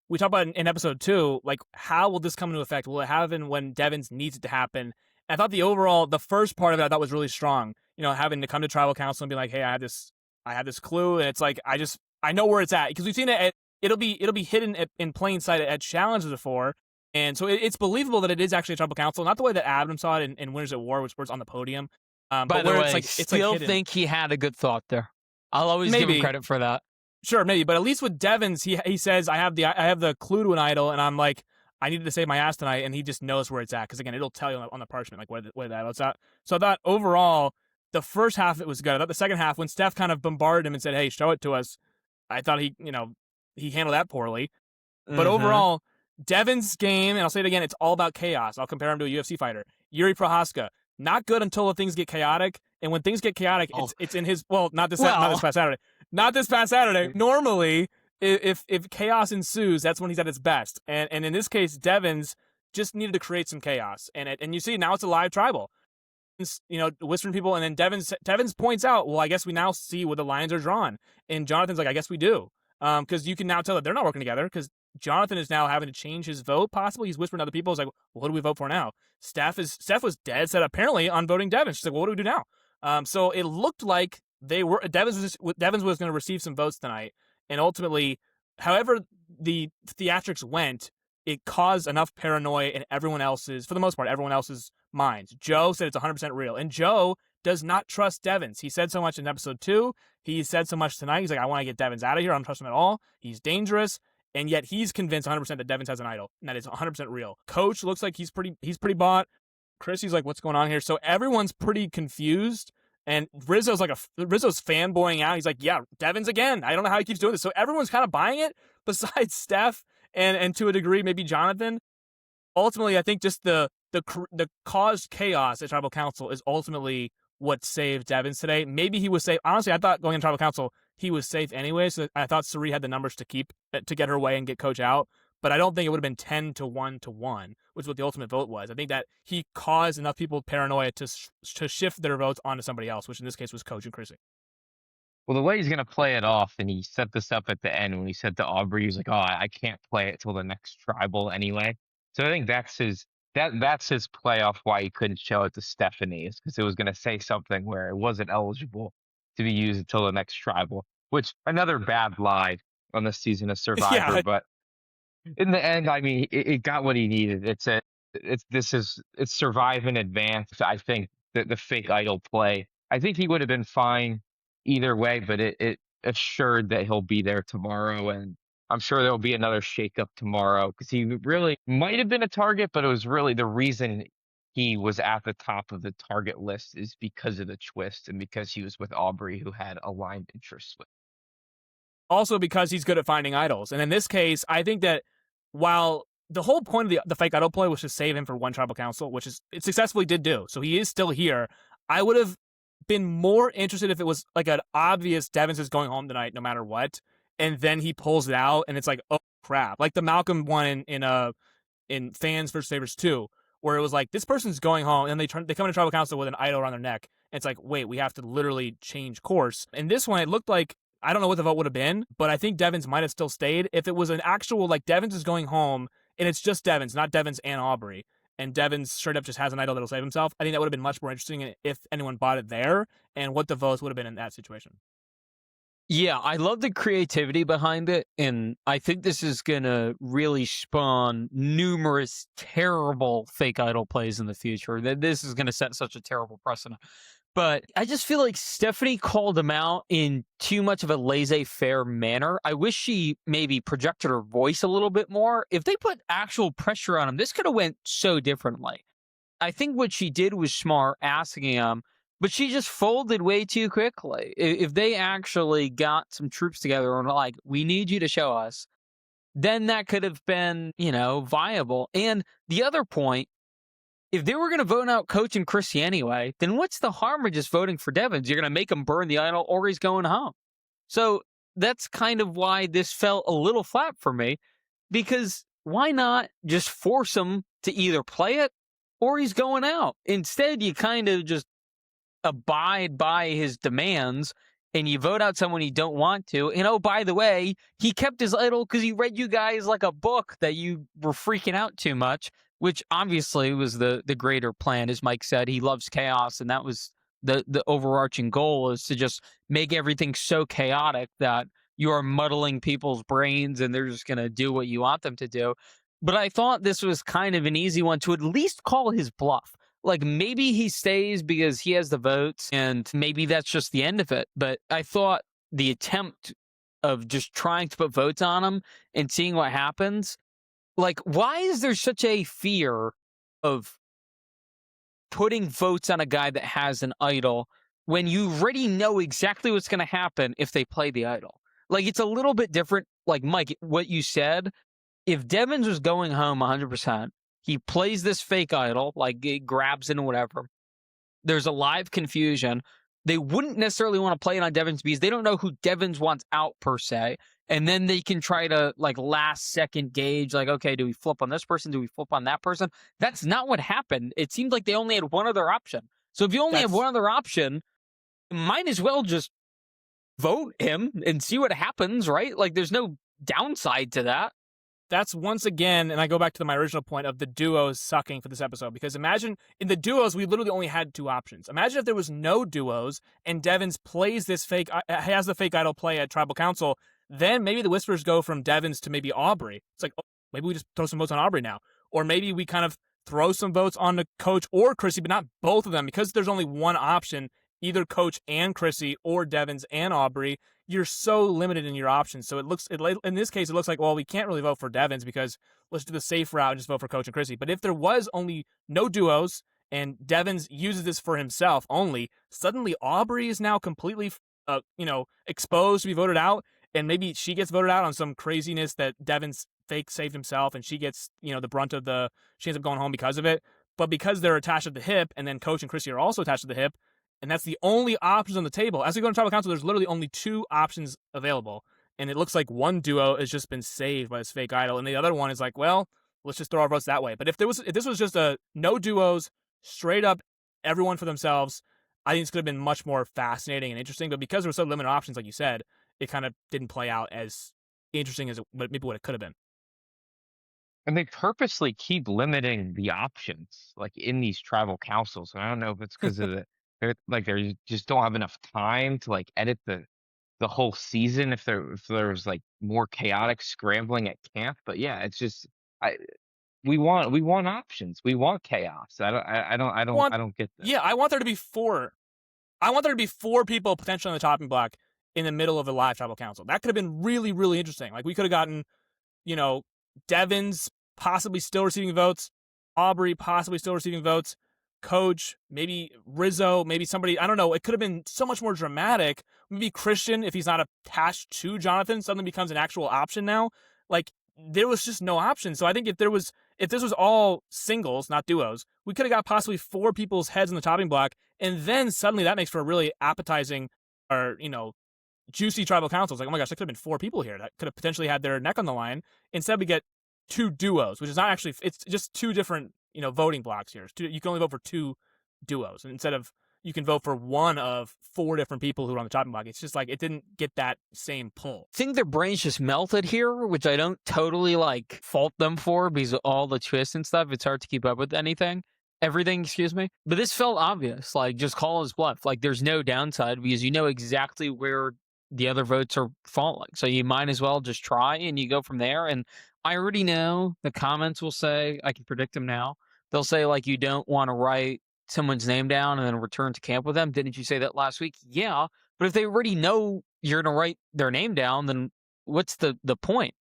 S2: we talked about in episode 2, like, how will this come into effect? Will it happen when Devins needs it to happen? And I thought the first part of it I thought was really strong. Having to come to tribal council and be like, hey, I have this clue, and it's like, I know where it's at, because we've seen it. It'll be hidden in plain sight at challenges before. And so it's believable that it is actually a tribal council, not the way that Adam saw it in Winners at War, which was on the podium.
S1: By the way,
S2: it's
S1: still think he had a good thought there. I'll always give him credit for that.
S2: Sure, maybe, but at least with Devins, he says, I have the clue to an idol, and I'm like, I needed to save my ass tonight, and he just knows where it's at, because again, it'll tell you on the parchment like where the idol's at. So I thought overall, the first half of it was good. I thought the second half, when Steph kind of bombarded him and said, hey, show it to us, I thought he handled that poorly. But overall, Devin's game, and I'll say it again, it's all about chaos. I'll compare him to a UFC fighter. Yuri Prohaska, not good until things get chaotic, and when things get chaotic, it's in his, not this past Saturday. Not this past Saturday. Normally, if chaos ensues, that's when he's at his best. And in this case, Devins just needed to create some chaos. And you see, now it's a live tribal. Whispering people, and then Devins points out, well, I guess we now see where the lines are drawn. And Jonathan's like, I guess we do. Because you can now tell that they're not working together, because Jonathan is now having to change his vote, possibly. He's whispering to other people. He's like, well, who do we vote for now? Steph was dead set, apparently, on voting Devins. She's like, well, what do we do now? So it looked like Devins was going to receive some votes tonight. And ultimately, however the theatrics went, it caused enough paranoia in for the most part, everyone else's minds. Joe said it's 100% real. And Joe does not trust Devins. He said so much in episode 2. He said so much tonight. He's like, I want to get Devins out of here. I don't trust him at all. He's dangerous. And yet he's convinced 100% that Devins has an idol, and that is 100% real. Coach looks like he's pretty bought. Chrissy's like, what's going on here? So everyone's pretty confused. And Rizzo's fanboying out. He's like, yeah, Devins again. I don't know how he keeps doing this. So everyone's kind of buying it, besides Steph and to a degree maybe Jonathan. Ultimately, I think just the caused chaos at Tribal Council is ultimately what saved Devins today. Maybe he was safe. Honestly, I thought going into Tribal Council he was safe anyway. So I thought Cirie had the numbers to get her way and get Coach out. but I don't think it would have been 10 to 1 to 1, which is what the ultimate vote was. I think that he caused enough people paranoia to shift their votes onto somebody else, which in this case was Coach and Chrissy.
S3: Well, the way he's gonna play it off, and he set this up at the end when he said to Aubrey, he was like, "Oh, I can't play it till the next tribal anyway." So I think that's his play off why he couldn't show it to Stephanie, is because it was gonna say something where it wasn't eligible to be used until the next tribal, which another bad lie on this season of Survivor.
S2: Yeah,
S3: But in the end, I mean, it got what he needed. It's survive in advance. I think that the fake idol play, I think he would have been fine either way, but it assured that he'll be there tomorrow, and I'm sure there'll be another shakeup tomorrow because he really might have been a target, but it was really the reason he was at the top of the target list is because of the twist and because he was with Aubrey, who had aligned interests with.
S2: also because he's good at finding idols. And in this case, I think that while the whole point of the fake idol play was to save him for one tribal council, which is it successfully did do. So he is still here. I would have been more interested if it was like an obvious Devins is going home tonight no matter what, and then he pulls it out and it's like, oh crap. Like the Malcolm one in Fans vs. Favors 2, where it was like this person's going home and they come into tribal council with an idol around their neck. And it's like, wait, we have to literally change course. In this one, it looked like I don't know what the vote would have been, but I think Devins might have still stayed if it was an actual like Devins is going home and it's just Devins, not Devins and Aubrey. And Devins straight up just has an idol that'll save himself. I think that would have been much more interesting if anyone bought it there and what the votes would have been in that situation.
S1: Yeah, I love the creativity behind it, and I think this is going to really spawn numerous terrible fake idol plays in the future. That this is going to set such a terrible precedent. But I just feel like Stephanie called him out in too much of a laissez-faire manner. I wish she maybe projected her voice a little bit more. If they put actual pressure on him, this could have went so differently. I think what she did was smart, asking him, but she just folded way too quickly. If they actually got some troops together and were like, we need you to show us, then that could have been, viable. And the other point, if they were going to vote out Coach and Chrissy anyway, then what's the harm of just voting for Devins? You're going to make him burn the idol or he's going home. So that's kind of why this felt a little flat for me, because why not just force him to either play it or he's going out? Instead, you kind of just abide by his demands and you vote out someone you don't want to. And oh, by the way, he kept his idol because he read you guys like a book that you were freaking out too much, which obviously was the greater plan. As Mike said, he loves chaos, and that was the overarching goal, is to just make everything so chaotic that you are muddling people's brains and they're just going to do what you want them to do. But I thought this was kind of an easy one to at least call his bluff. Like maybe he stays because he has the votes and maybe that's just the end of it. But I thought the attempt of just trying to put votes on him and seeing what happens, like, why is there such a fear of putting votes on a guy that has an idol when you already know exactly what's going to happen if they play the idol? Like, it's a little bit different. Like, Mike, what you said, if Devins was going home 100%, he plays this fake idol, like it grabs in whatever. There's a live confusion. They wouldn't necessarily want to play it on Devins because they don't know who Devins wants out per se. And then they can try to like last second gauge, like, okay, do we flip on this person? Do we flip on that person? That's not what happened. It seemed like they only had one other option. So if you only have one other option, you might as well just vote him and see what happens, right? Like there's no downside to that.
S2: That's once again, and I go back to my original point of the duos sucking for this episode, because imagine in the duos, we literally only had two options. Imagine if there was no duos and Devins plays this has the fake idol play at Tribal Council, then maybe the whispers go from Devins to maybe Aubrey. It's like, oh, maybe we just throw some votes on Aubrey now. Or maybe we kind of throw some votes on the Coach or Chrissy, but not both of them, because there's only one option, either Coach and Chrissy or Devins and Aubrey. You're so limited in your options. So in this case, it looks like, well, we can't really vote for Devins because let's do the safe route and just vote for Coach and Chrissy. But if there was only no duos and Devins uses this for himself only, suddenly Aubrey is now completely, exposed to be voted out. And maybe she gets voted out on some craziness that Devins fake saved himself and she gets, the brunt of she ends up going home because of it. But because they're attached at the hip and then Coach and Chrissy are also attached at the hip, and that's the only options on the table. As we go to tribal council, there's literally only two options available. and it looks like one duo has just been saved by this fake idol, and the other one is like, well, let's just throw our votes that way. But if this was just a no duos, straight up everyone for themselves, I think this could have been much more fascinating and interesting. But because there were so limited options, like you said, it kind of didn't play out as interesting as maybe what it could have been.
S3: And they purposely keep limiting the options, like, in these tribal councils, and I don't know if it's because of they just don't have enough time to, like, edit the whole season if there's, like, more chaotic scrambling at camp, but yeah, it's just I we want options, we want chaos.
S2: Want
S3: I don't get this.
S2: Yeah, I want there to be four. I want there to be four people potentially on the chopping block in the middle of a live tribal council. That could have been really, really interesting. Like we could have gotten, you know, Devins possibly still receiving votes, Aubrey possibly still receiving votes, Coach, maybe Rizzo, maybe somebody, I don't know. It could have been so much more dramatic. Maybe Christian, if he's not attached to Jonathan, suddenly becomes an actual option now. Like there was just no option. So I think if this was all singles, not duos, we could have got possibly four people's heads on the chopping block, and then suddenly that makes for a really appetizing or, juicy tribal councils. Like, oh my gosh, that could have been four people here that could have potentially had their neck on the line. Instead, we get two duos, which is not actually, it's just two different, voting blocks here. You can only vote for two duos. And instead of, you can vote for one of four different people who are on the chopping block. It's just like, it didn't get that same pull.
S1: I think their brains just melted here, which I don't totally fault them for because of all the twists and stuff. It's hard to keep up with everything, excuse me. But this felt obvious, just call his bluff. There's no downside because you know exactly where the other votes are falling. So you might as well just try and you go from there. And I already know the comments will say, I can predict them now. They'll say you don't want to write someone's name down and then return to camp with them. Didn't you say that last week? Yeah. But if they already know you're going to write their name down, then what's the point?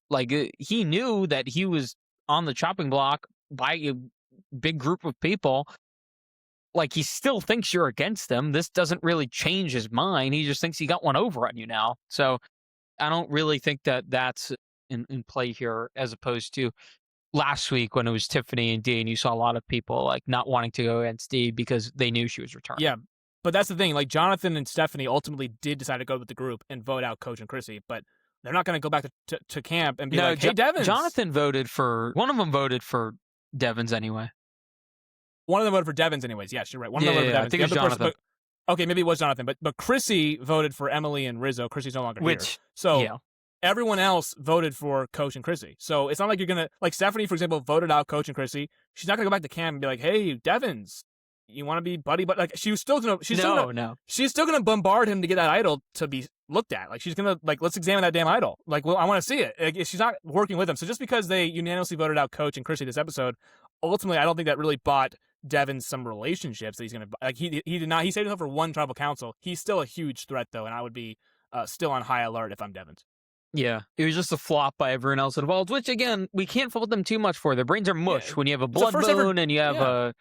S1: He knew that he was on the chopping block by a big group of people. He still thinks you're against him. This doesn't really change his mind. He just thinks he got one over on you now. So I don't really think that that's in play here, as opposed to last week when it was Tiffany and Dee, and you saw a lot of people not wanting to go against Dee because they knew she was returning.
S2: Yeah, but that's the thing. Jonathan and Stephanie ultimately did decide to go with the group and vote out Coach and Chrissy, but they're not going to go back to camp and be hey, Devins.
S1: Jonathan one of them voted for Devins anyway.
S2: One of them voted for Devins anyways. Yes, you're right. One of them voted for Devins.
S1: I think it was Jonathan.
S2: Okay, maybe it was Jonathan, but Chrissy voted for Emily and Rizzo. Chrissy's no longer here. So everyone else voted for Coach and Chrissy. So it's not like you're going to, Stephanie, for example, voted out Coach and Chrissy. She's not going to go back to camp and be like, hey, Devins, you want to be buddy? But she was still going to, she's still going to bombard him to get that idol to be looked at. She's going to, let's examine that damn idol. I want to see it. She's not working with him. So just because they unanimously voted out Coach and Chrissy this episode, ultimately, I don't think that really bought Devin some relationships that he's going to, he did not, he saved himself for one tribal council. He's still a huge threat though. And I would be still on high alert if I'm Devins.
S1: Yeah, it was just a flop by everyone else involved, which, again, we can't fault them too much for. Their brains are mush when you have a blood moon and you have a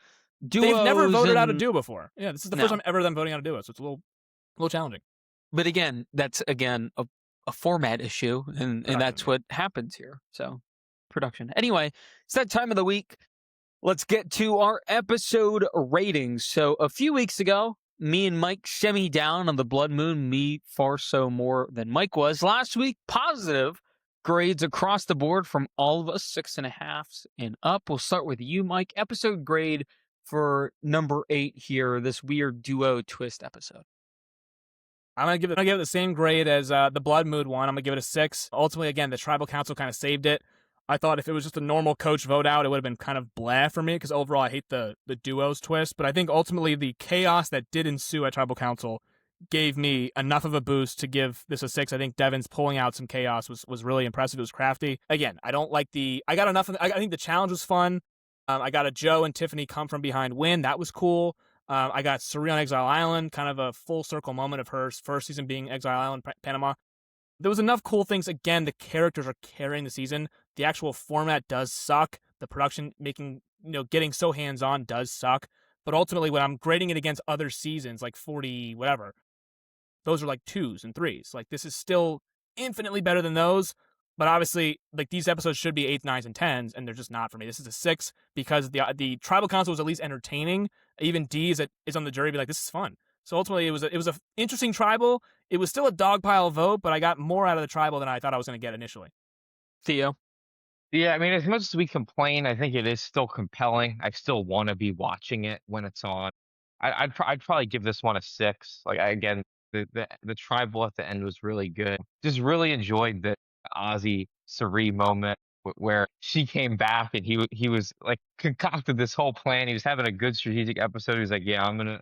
S1: duo.
S2: They've never voted out a duo before. Yeah, this is the first time ever them voting out a duo, so it's a little challenging.
S1: But again, that's, a format issue, and that's what happens here. So, production. Anyway, it's that time of the week. Let's get to our episode ratings. So, a few weeks ago, me and Mike shimmy down on the blood moon, me far so more than Mike was. Last week, positive grades across the board from all of us, 6.5s and up. We'll start with you, Mike. Episode grade for number 8 here, this weird duo twist episode.
S2: I'm gonna give it the same grade as the blood moon one. I'm gonna give it a 6. Ultimately, again, the tribal council kind of saved it. I thought if it was just a normal coach vote out, it would have been kind of blah for me because overall I hate the duos twist. But I think ultimately the chaos that did ensue at Tribal Council gave me enough of a boost to give this a 6. I think Devin's pulling out some chaos was really impressive. It was crafty. Again, I don't like I got enough. I think the challenge was fun. I got a Joe and Tiffany come from behind win. That was cool. I got Surreal on Exile Island, kind of a full circle moment of her first season being Exile Island, Panama. There was enough cool things. Again, the characters are carrying the season. The actual format does suck. The production getting so hands-on does suck. But ultimately, when I'm grading it against other seasons, 40, whatever, those are 2s and 3s. This is still infinitely better than those. But obviously, these episodes should be 8s, 9s, and 10s, and they're just not for me. This is a 6 because the Tribal Council was at least entertaining. Even D is on the jury be this is fun. So ultimately, it was a interesting tribal. It was still a dogpile vote, but I got more out of the tribal than I thought I was going to get initially.
S1: Theo.
S3: Yeah, I mean, as much as we complain, I think it is still compelling. I still want to be watching it when it's on. I'd probably give this one a 6. Like again, the tribal at the end was really good. Just really enjoyed the Ozzy Sari moment where she came back and he was like concocted this whole plan. He was having a good strategic episode. He was like, "Yeah, I'm gonna.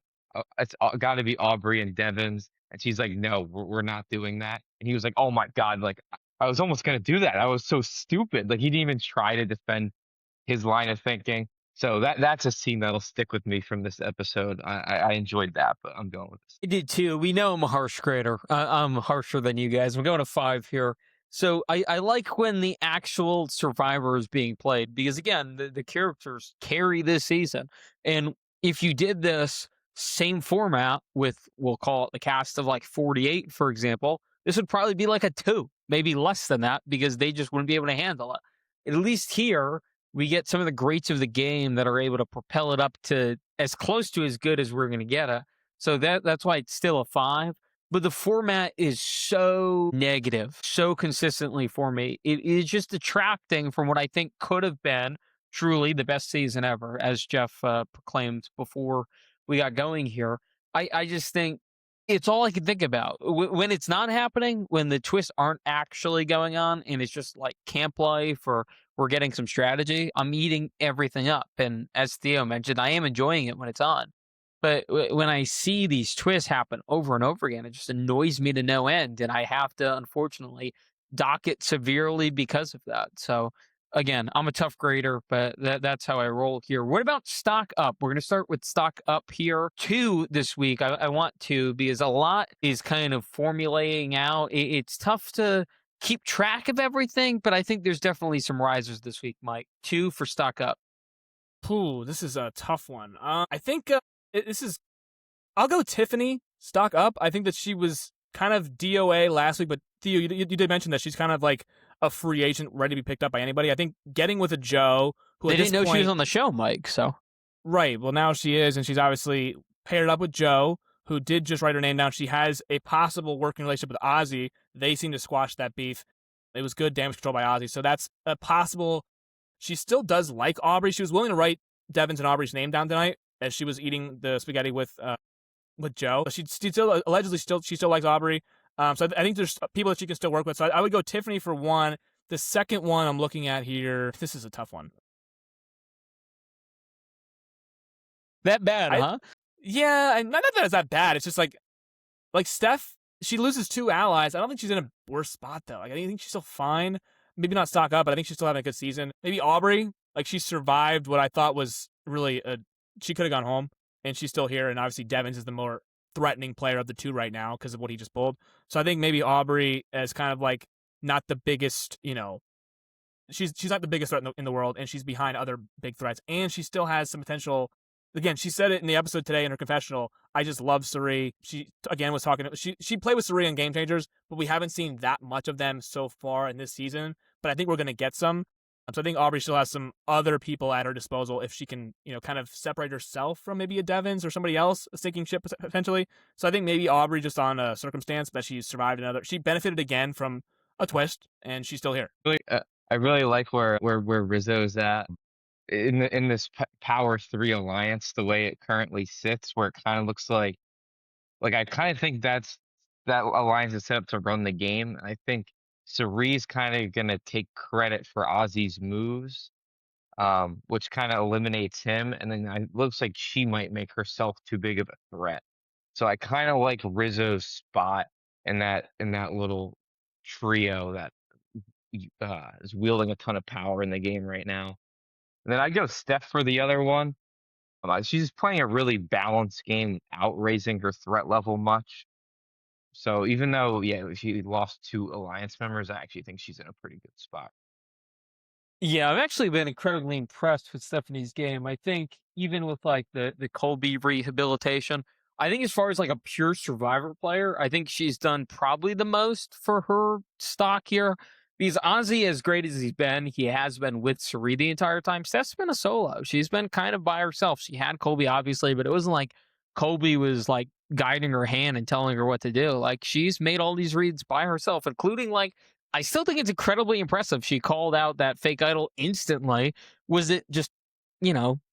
S3: It's got to be Aubrey and Devon's," and she's like, "No, we're not doing that." And he was like, "Oh my god, like I was almost gonna do that. I was so stupid." Like he didn't even try to defend his line of thinking. So that's a scene that'll stick with me from this episode. I enjoyed that, but I'm going with this.
S1: I did too. We know I'm a harsh grader. I'm harsher than you guys. I'm going to 5 here. So I like when the actual survivor is being played because again, the characters carry this season. And if you did this same format with, we'll call it the cast of like 48, for example, this would probably be like a 2, maybe less than that, because they just wouldn't be able to handle it. At least here, we get some of the greats of the game that are able to propel it up to as close to as good as we're going to get it. So that's why it's still a 5. But the format is so negative, so consistently for me. It is just detracting from what I think could have been truly the best season ever, as Jeff proclaimed before we got going here. I just think it's all I can think about. When it's not happening, when the twists aren't actually going on, and it's just like camp life or we're getting some strategy, I'm eating everything up. And as Theo mentioned, I am enjoying it when it's on. But when I see these twists happen over and over again, it just annoys me to no end, and I have to unfortunately dock it severely because of that. So again, I'm a tough grader, but that's how I roll here. What about stock up? We're going to start with stock up here. 2 this week. I want to because a lot is kind of formulating out. It's tough to keep track of everything, but I think there's definitely some risers this week, Mike. 2 for stock up.
S2: Ooh, this is a tough one. I think this is. I'll go Tiffany stock up. I think that she was kind of DOA last week, but Theo, you did mention that she's kind of like a free agent ready to be picked up by anybody. I think getting with a Joe, who
S1: They
S2: at this
S1: didn't know she was
S2: point,
S1: on the show, Mike. So
S2: right? Well, now she is, and she's obviously paired up with Joe, who did just write her name down. She has a possible working relationship with Ozzy. They seem to squash that beef. It was good damage control by Ozzy, so that's a possible. She still does like Aubrey. She was willing to write Devon's and Aubrey's name down tonight as she was eating the spaghetti with Joe. She still allegedly she still likes Aubrey. So I think there's people that she can still work with. So I would go Tiffany for 1. The second one I'm looking at here, this is a tough one.
S1: that bad, huh?
S2: Yeah, and not that it's that bad. It's just like Steph, she loses 2 allies. I don't think she's in a worse spot though. Like I think she's still fine. Maybe not stock up, but I think she's still having a good season. Maybe Aubrey, like she survived what I thought was really she could have gone home, and she's still here. And obviously Devins is the more threatening player of the 2 right now because of what he just pulled. So I think maybe Aubrey is kind of like not the biggest, she's not the biggest threat in the world, and she's behind other big threats, and she still has some potential. Again, she said it in the episode today in her confessional. I just love Sari. She again was talking. She played with Sari in Game Changers, but we haven't seen that much of them so far in this season. But I think we're going to get some. So I think Aubrey still has some other people at her disposal if she can, kind of separate herself from maybe a Devins or somebody else, a sinking ship potentially. So I think maybe Aubrey just on a circumstance that she survived another. She benefited again from a twist, and she's still here.
S3: Really, I really like where Rizzo's at in this Power 3 alliance, the way it currently sits, where it kind of looks like I kind of think that alliance is set up to run the game. I think Cerise's kind of gonna take credit for Ozzy's moves, which kind of eliminates him, and then it looks like she might make herself too big of a threat. So I kind of like Rizzo's spot in that little trio that is wielding a ton of power in the game right now. And then I go Steph for the other one. She's playing a really balanced game, outraising her threat level much. So even though, yeah, she lost 2 alliance members, I actually think she's in a pretty good spot.
S1: Yeah, I've actually been incredibly impressed with Stephanie's game. I think even with like the Colby rehabilitation, I think as far as like a pure survivor player, I think she's done probably the most for her stock here. Because Ozzy, as great as he has been with Sari the entire time. Steph's been a solo. She's been kind of by herself. She had Colby, obviously, but it wasn't like Colby was like guiding her hand and telling her what to do. Like she's made all these reads by herself, including like I still think it's incredibly impressive. She called out that fake idol instantly. Was it just,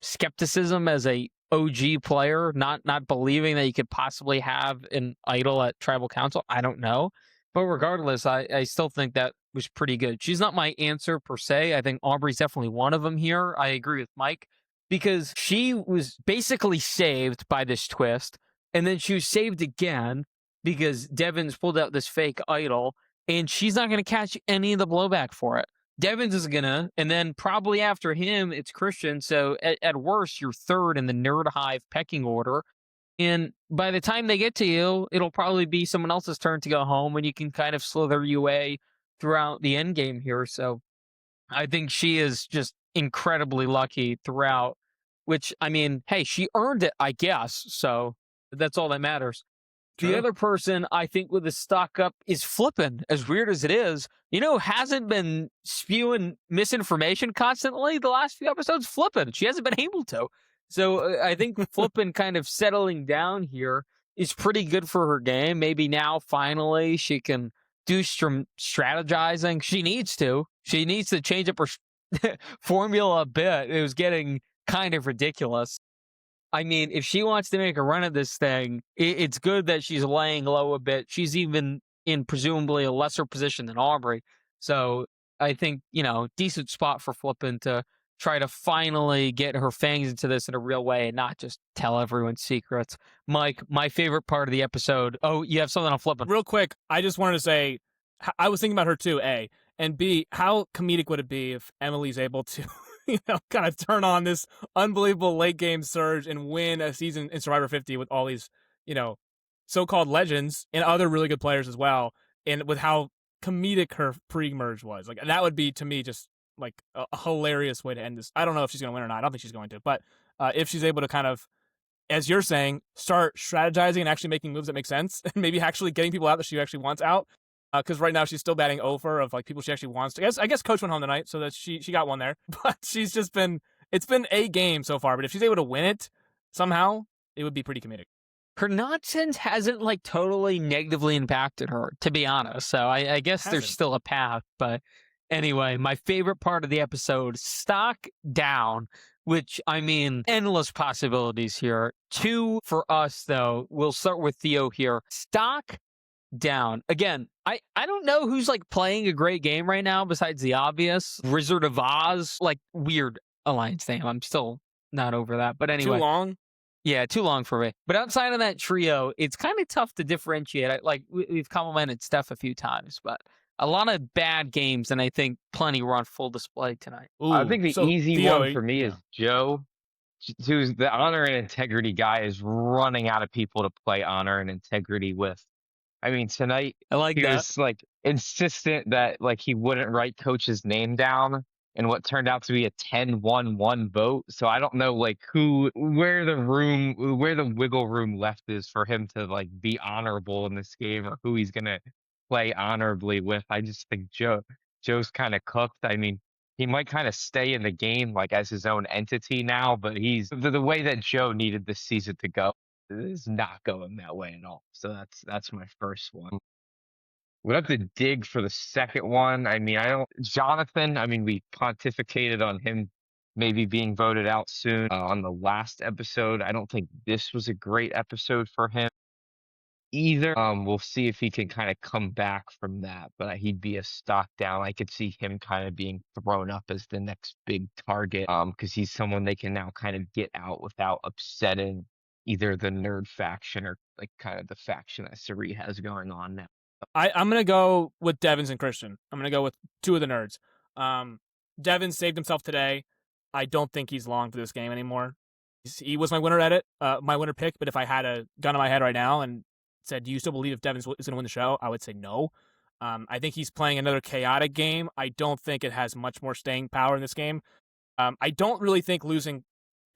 S1: skepticism as a OG player, not believing that you could possibly have an idol at tribal council? I don't know. But regardless, I still think that was pretty good. She's not my answer per se. I think Aubrey's definitely one of them here. I agree with Mike because she was basically saved by this twist. And then she was saved again because Devins pulled out this fake idol and she's not going to catch any of the blowback for it. Devins is going to, and then probably after him, it's Christian. So at worst, you're third in the Nerd Hive pecking order. And by the time they get to you, it'll probably be someone else's turn to go home, and you can kind of slither your way throughout the end game here. So I think she is just incredibly lucky throughout, which, I mean, hey, she earned it, I guess. So that's all that matters.
S2: True.
S1: The other person I think with the stock up is Flippin, as weird as it is. Hasn't been spewing misinformation constantly the last few episodes. Flippin, she hasn't been able to. So I think Flippin kind of settling down here is pretty good for her game. Maybe now finally she can do some strategizing. She needs to. She needs to change up her formula a bit. It was getting kind of ridiculous. I mean, if she wants to make a run at this thing, it's good that she's laying low a bit. She's even in presumably a lesser position than Aubrey. So I think, decent spot for Flippin to try to finally get her fangs into this in a real way and not just tell everyone secrets. Mike, my favorite part of the episode. Oh, you have something on Flippin?
S2: Real quick, I just wanted to say, I was thinking about her too, A. And B, how comedic would it be if Emily's able to kind of turn on this unbelievable late game surge and win a season in Survivor 50 with all these, so-called legends and other really good players as well, and with how comedic her pre-merge was. Like, that would be, to me, just like a hilarious way to end this. I don't know if she's going to win or not. I don't think she's going to, but if she's able to kind of, as you're saying, start strategizing and actually making moves that make sense, and maybe actually getting people out that she actually wants out. Because right now she's still batting over of like people she actually wants to. I guess Coach went home tonight, so that she got one there. But she's just it's been a game so far. But if she's able to win it somehow, it would be pretty comedic.
S1: Her nonsense hasn't like totally negatively impacted her, to be honest. So I guess there's still a path. But anyway, my favorite part of the episode, stock down, which I mean, endless possibilities here. 2 for us, though. We'll start with Theo here. Stock down. Again, I don't know who's like playing a great game right now besides the obvious. Wizard of Oz, like weird alliance name. I'm still not over that. But anyway.
S2: Too long?
S1: Yeah, too long for me. But outside of that trio, it's kind of tough to differentiate. We've complimented Steph a few times, but a lot of bad games, and I think plenty were on full display tonight.
S2: Ooh,
S3: I think the easy
S2: Theo,
S3: one for me is Joe, who's the honor and integrity guy, is running out of people to play honor and integrity with. I mean, tonight
S1: I like
S3: he
S1: that.
S3: was like insistent that like he wouldn't write Coach's name down in what turned out to be a 10-1-1 vote. So I don't know like where the wiggle room left is for him to like be honorable in this game, or who he's gonna play honorably with. I just think Joe's kind of cooked. I mean, he might kind of stay in the game like as his own entity now, but he's the way that Joe needed this season to go is not going that way at all. So that's my first one. We'd have to dig for the second one. I mean, Jonathan, I mean, we pontificated on him maybe being voted out soon on the last episode. I don't think this was a great episode for him either. We'll see if he can kind of come back from that, but he'd be a stock down. I could see him kind of being thrown up as the next big target because he's someone they can now kind of get out without upsetting either the nerd faction or like kind of the faction that Sari has going on now.
S2: I'm going to go with Devins and Christian. I'm going to go with 2 of the nerds. Devins saved himself today. I don't think he's long for this game anymore. He was my winner edit, my winner pick, but if I had a gun to my head right now and said, do you still believe if Devins is going to win the show? I would say no. I think he's playing another chaotic game. I don't think it has much more staying power in this game. I don't really think losing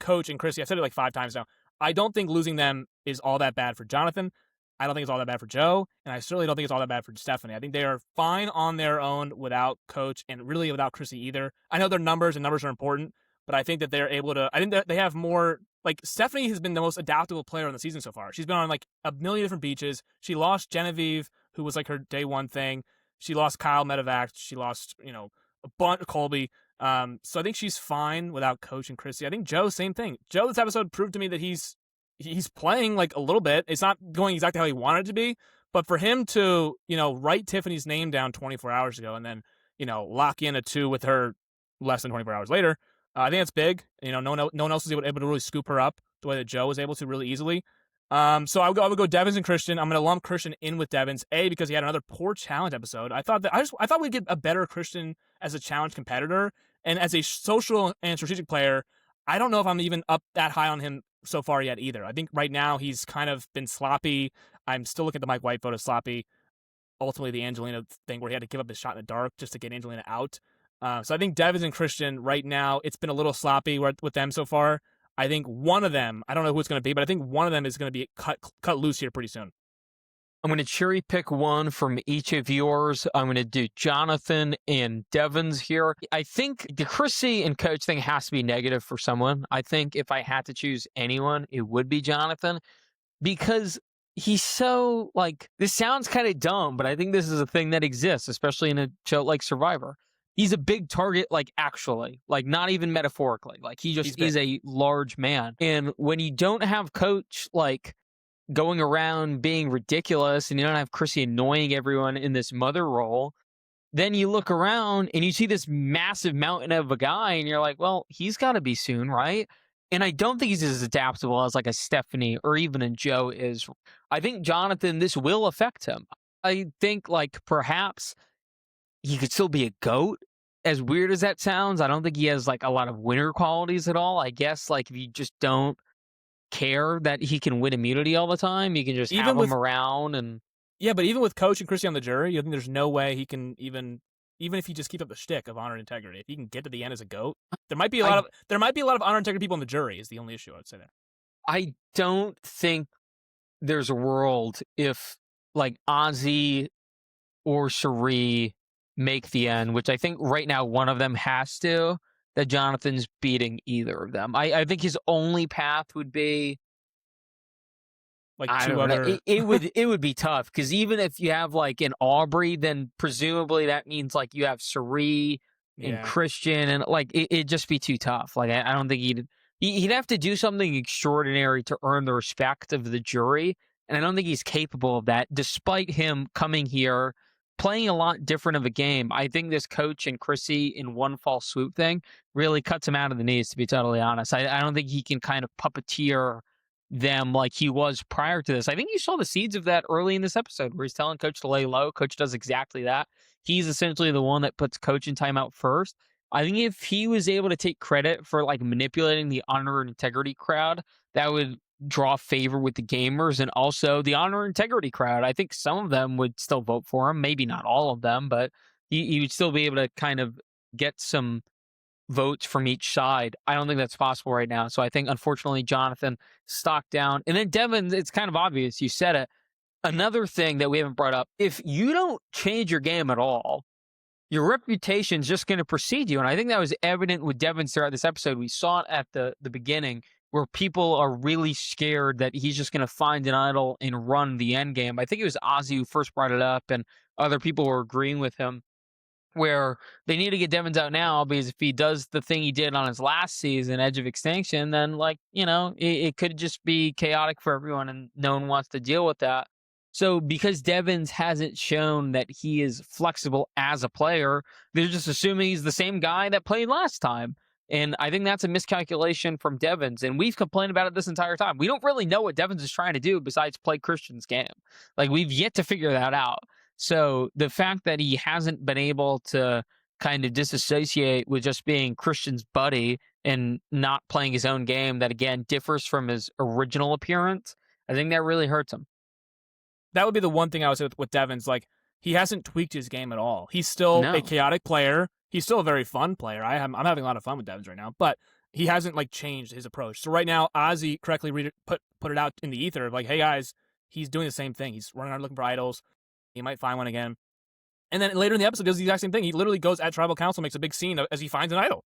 S2: Coach and Chrissy, I've said it like 5 times now, I don't think losing them is all that bad for Jonathan. I don't think it's all that bad for Joe, and I certainly don't think it's all that bad for Stephanie. I think they are fine on their own without Coach and really without Chrissy either. I know their numbers, and numbers are important, but I think that they're able to. I think that they have more like Stephanie has been the most adaptable player on the season so far. She's been on like a million different beaches. She lost Genevieve, who was like her day one thing. She lost Kyle Medevac. She lost, a bunch of Colby. So I think she's fine without Coach and Chrissy. I think Joe, same thing. Joe, this episode proved to me that he's playing like a little bit. It's not going exactly how he wanted it to be, but for him to, write Tiffany's name down 24 hours ago and then, lock in a 2 with her less than 24 hours later, I think that's big. No one else was able to really scoop her up the way that Joe was able to really easily. So I would go Devins and Christian. I'm going to lump Christian in with Devins, because he had another poor challenge episode. I thought we'd get a better Christian as a challenge competitor, and as a social and strategic player, I don't know if I'm even up that high on him so far yet either. I think right now he's kind of been sloppy. I'm still looking at the Mike White vote as sloppy. Ultimately, the Angelina thing where he had to give up his shot in the dark just to get Angelina out. So I think Devins and Christian right now, it's been a little sloppy with them so far. I think one of them, I don't know who it's going to be, but I think one of them is going to be cut loose here pretty soon.
S1: I'm going to cherry pick one from each of yours. I'm going to do Jonathan and Devins here. I think the Chrissy and Coach thing has to be negative for someone. I think if I had to choose anyone, it would be Jonathan, because he's so, like, this sounds kind of dumb, but I think this is a thing that exists, especially in a show like Survivor. He's a big target, like, actually, like, not even metaphorically. Like, he just is a large man. And when you don't have Coach, like, going around being ridiculous, and you don't have Chrissy annoying everyone in this mother role, then you look around and you see this massive mountain of a guy, and you're like, well, he's got to be soon, right? And I don't think he's as adaptable as like a Stephanie or even a Joe is. I think Jonathan, this will affect him. I think like perhaps he could still be a GOAT. As weird as that sounds, I don't think he has like a lot of winner qualities at all. I guess like if you just don't care that he can win immunity all the time, you can just have him around. And
S2: yeah, but even with Coach and Chrissy on the jury, you think there's no way he can even if he just keeps up the shtick of honor and integrity, if he can get to the end as a GOAT, there might be a lot of honor and integrity people on the jury is the only issue I would say there.
S1: I don't think there's a world if like Ozzy or Cherie make the end, which I think right now one of them has to, that Jonathan's beating either of them. I think his only path would be
S2: like
S1: two other. It would be tough, because even if you have like an Aubrey, then presumably that means like you have Cherie and Christian, and like it'd just be too tough. Like I don't think he'd have to do something extraordinary to earn the respect of the jury, and I don't think he's capable of that, despite him coming here playing a lot different of a game. I think this Coach and Chrissy in one fall swoop thing really cuts him out of the knees, to be totally honest. I don't think he can kind of puppeteer them like he was prior to this. I think you saw the seeds of that early in this episode where he's telling Coach to lay low. Coach does exactly that. He's essentially the one that puts Coach in timeout first. I think if he was able to take credit for like manipulating the honor and integrity crowd, that would draw favor with the gamers and also the honor and integrity crowd. I think some of them would still vote for him, maybe not all of them, but he would still be able to kind of get some votes from each side. I don't think that's possible right now. So I think, unfortunately, Jonathan stock down. And then Devin, it's kind of obvious. You said it. Another thing that we haven't brought up, if you don't change your game at all, your reputation's just going to precede you. And I think that was evident with Devin throughout this episode. We saw it at the beginning, where people are really scared that he's just going to find an idol and run the end game. I think it was Ozzy who first brought it up, and other people were agreeing with him, where they need to get Devins out now, because if he does the thing he did on his last season, Edge of Extinction, then like, it could just be chaotic for everyone and no one wants to deal with that. So because Devins hasn't shown that he is flexible as a player, they're just assuming he's the same guy that played last time. And I think that's a miscalculation from Devins. And we've complained about it this entire time. We don't really know what Devins is trying to do besides play Christian's game. Like, we've yet to figure that out. So the fact that he hasn't been able to kind of disassociate with just being Christian's buddy and not playing his own game that, again, differs from his original appearance, I think that really hurts him.
S2: That would be the one thing I would say with Devins. Like, he hasn't tweaked his game at all. He's still a chaotic player. He's still a very fun player. I'm having a lot of fun with Devins right now, but he hasn't like changed his approach. So right now, Ozzy correctly put it out in the ether of like, hey guys, he's doing the same thing. He's running around looking for idols. He might find one again. And then later in the episode, does the exact same thing. He literally goes at tribal council, makes a big scene as he finds an idol.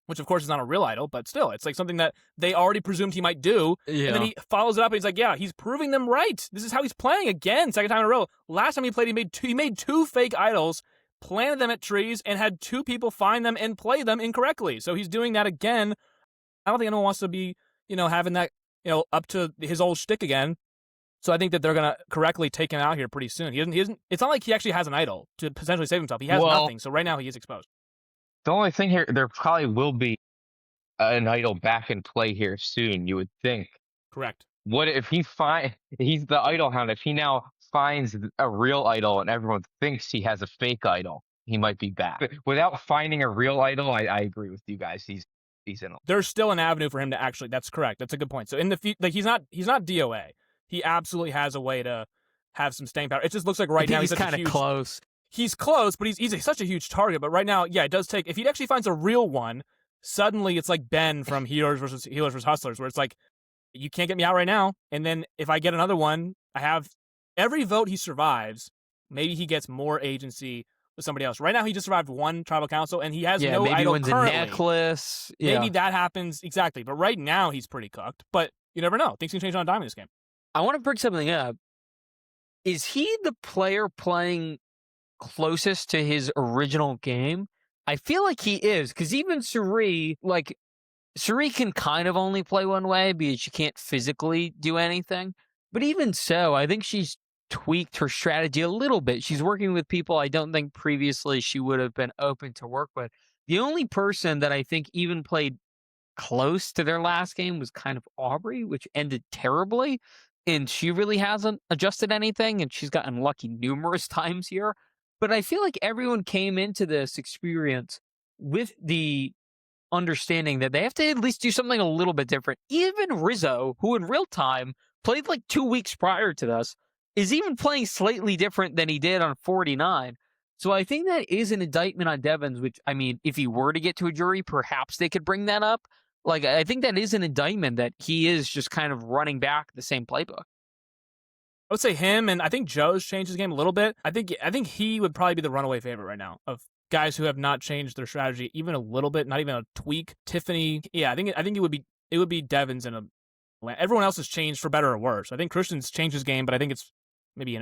S2: which of course is not a real idol, but still, it's like something that they already presumed he might do.
S1: Yeah.
S2: And then he follows it up and he's like, yeah, he's proving them right. This is how he's playing again, second time in a row. Last time he played, he made two fake idols, planted them at trees, and had two people find them and play them incorrectly. So he's doing that again. I don't think anyone wants to be, having that, up to his old shtick again. So I think that they're going to correctly take him out here pretty soon. He isn't, it's not like he actually has an idol to potentially save himself. He has nothing. So right now he is exposed.
S3: The only thing here, there probably will be an idol back in play here soon, you would think.
S2: Correct.
S3: What if he's the idol hound? If he now finds a real idol and everyone thinks he has a fake idol, he might be back. But without finding a real idol, I agree with you guys. He's in.
S2: There's still an avenue for him to actually. That's correct. That's a good point. So in the future, he's not DOA. He absolutely has a way to have some staying power. It just looks like right now
S1: he's kind of close.
S2: He's close, but he's such a huge target. But right now, yeah, it does take. If he actually finds a real one, suddenly it's like Ben from Healers versus Hustlers, where it's like, you can't get me out right now. And then if I get another one, I have every vote he survives. Maybe he gets more agency with somebody else. Right now, he just survived one tribal council, and he has no
S1: maybe
S2: idol
S1: wins
S2: currently.
S1: A necklace. Yeah.
S2: Maybe that happens exactly. But right now, he's pretty cooked. But you never know. Things can change on a dime in this game.
S1: I want to bring something up. Is he the player playing closest to his original game? I feel like he is, because even Suri can kind of only play one way because she can't physically do anything. But even so, I think she's tweaked her strategy a little bit. She's working with people I don't think previously she would have been open to work with. The only person that I think even played close to their last game was kind of Aubrey, which ended terribly. And she really hasn't adjusted anything, and she's gotten lucky numerous times here. But I feel like everyone came into this experience with the understanding that they have to at least do something a little bit different. Even Rizzo, who in real time played like 2 weeks prior to this, is even playing slightly different than he did on 49. So I think that is an indictment on Devins, which, I mean, if he were to get to a jury, perhaps they could bring that up. Like, I think that is an indictment that he is just kind of running back the same playbook.
S2: I would say him, and I think Joe's changed his game a little bit. I think he would probably be the runaway favorite right now of guys who have not changed their strategy even a little bit, not even a tweak. Tiffany, yeah, I think it would be Devins and everyone else has changed for better or worse. I think Christian's changed his game, but I think it's maybe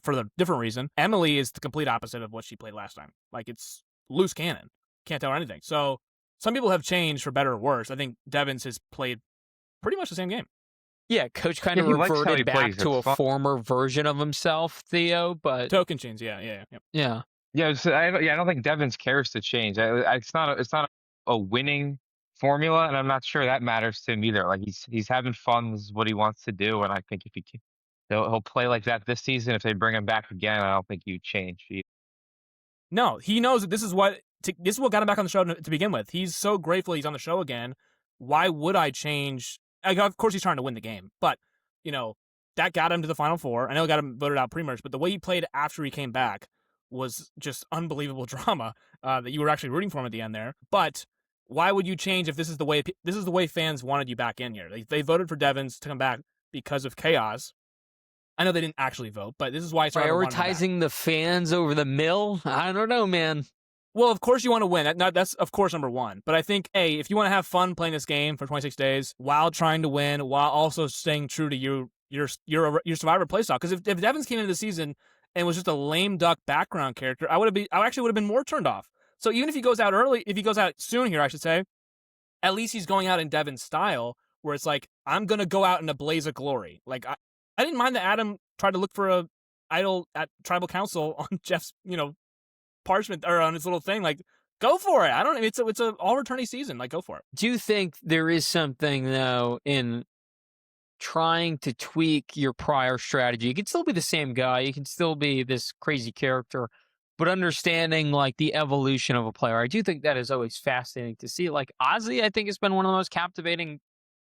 S2: for a different reason. Emily is the complete opposite of what she played last time. Like, it's loose cannon, can't tell her anything. So some people have changed for better or worse. I think Devins has played pretty much the same game.
S1: Yeah, Coach kind of reverted back to a former version of himself, Theo, but
S2: token chains, yeah.
S3: So I don't think Devins cares to change. It's not a winning formula, and I'm not sure that matters to him either. Like, he's having fun. This is what he wants to do, and I think if he'll play like that this season. If they bring him back again, I don't think you change.
S2: No, he knows that this is what got him back on the show to begin with. He's so grateful he's on the show again. Why would I change? Of course, he's trying to win the game, but that got him to the Final Four. I know it got him voted out pre-merge, but the way he played after he came back was just unbelievable drama. That you were actually rooting for him at the end there. But why would you change if this is the way fans wanted you back in here? They voted for Devins to come back because of chaos. I know they didn't actually vote, but this is why
S1: prioritizing the fans over the mill. I don't know, man.
S2: Well, of course you want to win. That's of course number one. But I think, if you want to have fun playing this game for 26 days while trying to win, while also staying true to your Survivor playstyle, because if Devins came into the season and was just a lame duck background character, I actually would have been more turned off. So even if he goes out soon here, I should say, at least he's going out in Devins style, where it's like, I'm gonna go out in a blaze of glory. Like I didn't mind that Adam tried to look for a idol at Tribal Council on Jeff's parchment or on his little thing. Like, go for it. It's a all returning season. Like, go for it.
S1: Do you think there is something though in trying to tweak your prior strategy? You can still be the same guy. You can still be this crazy character, but understanding like the evolution of a player. I do think that is always fascinating to see. Like Ozzy, I think has been one of the most captivating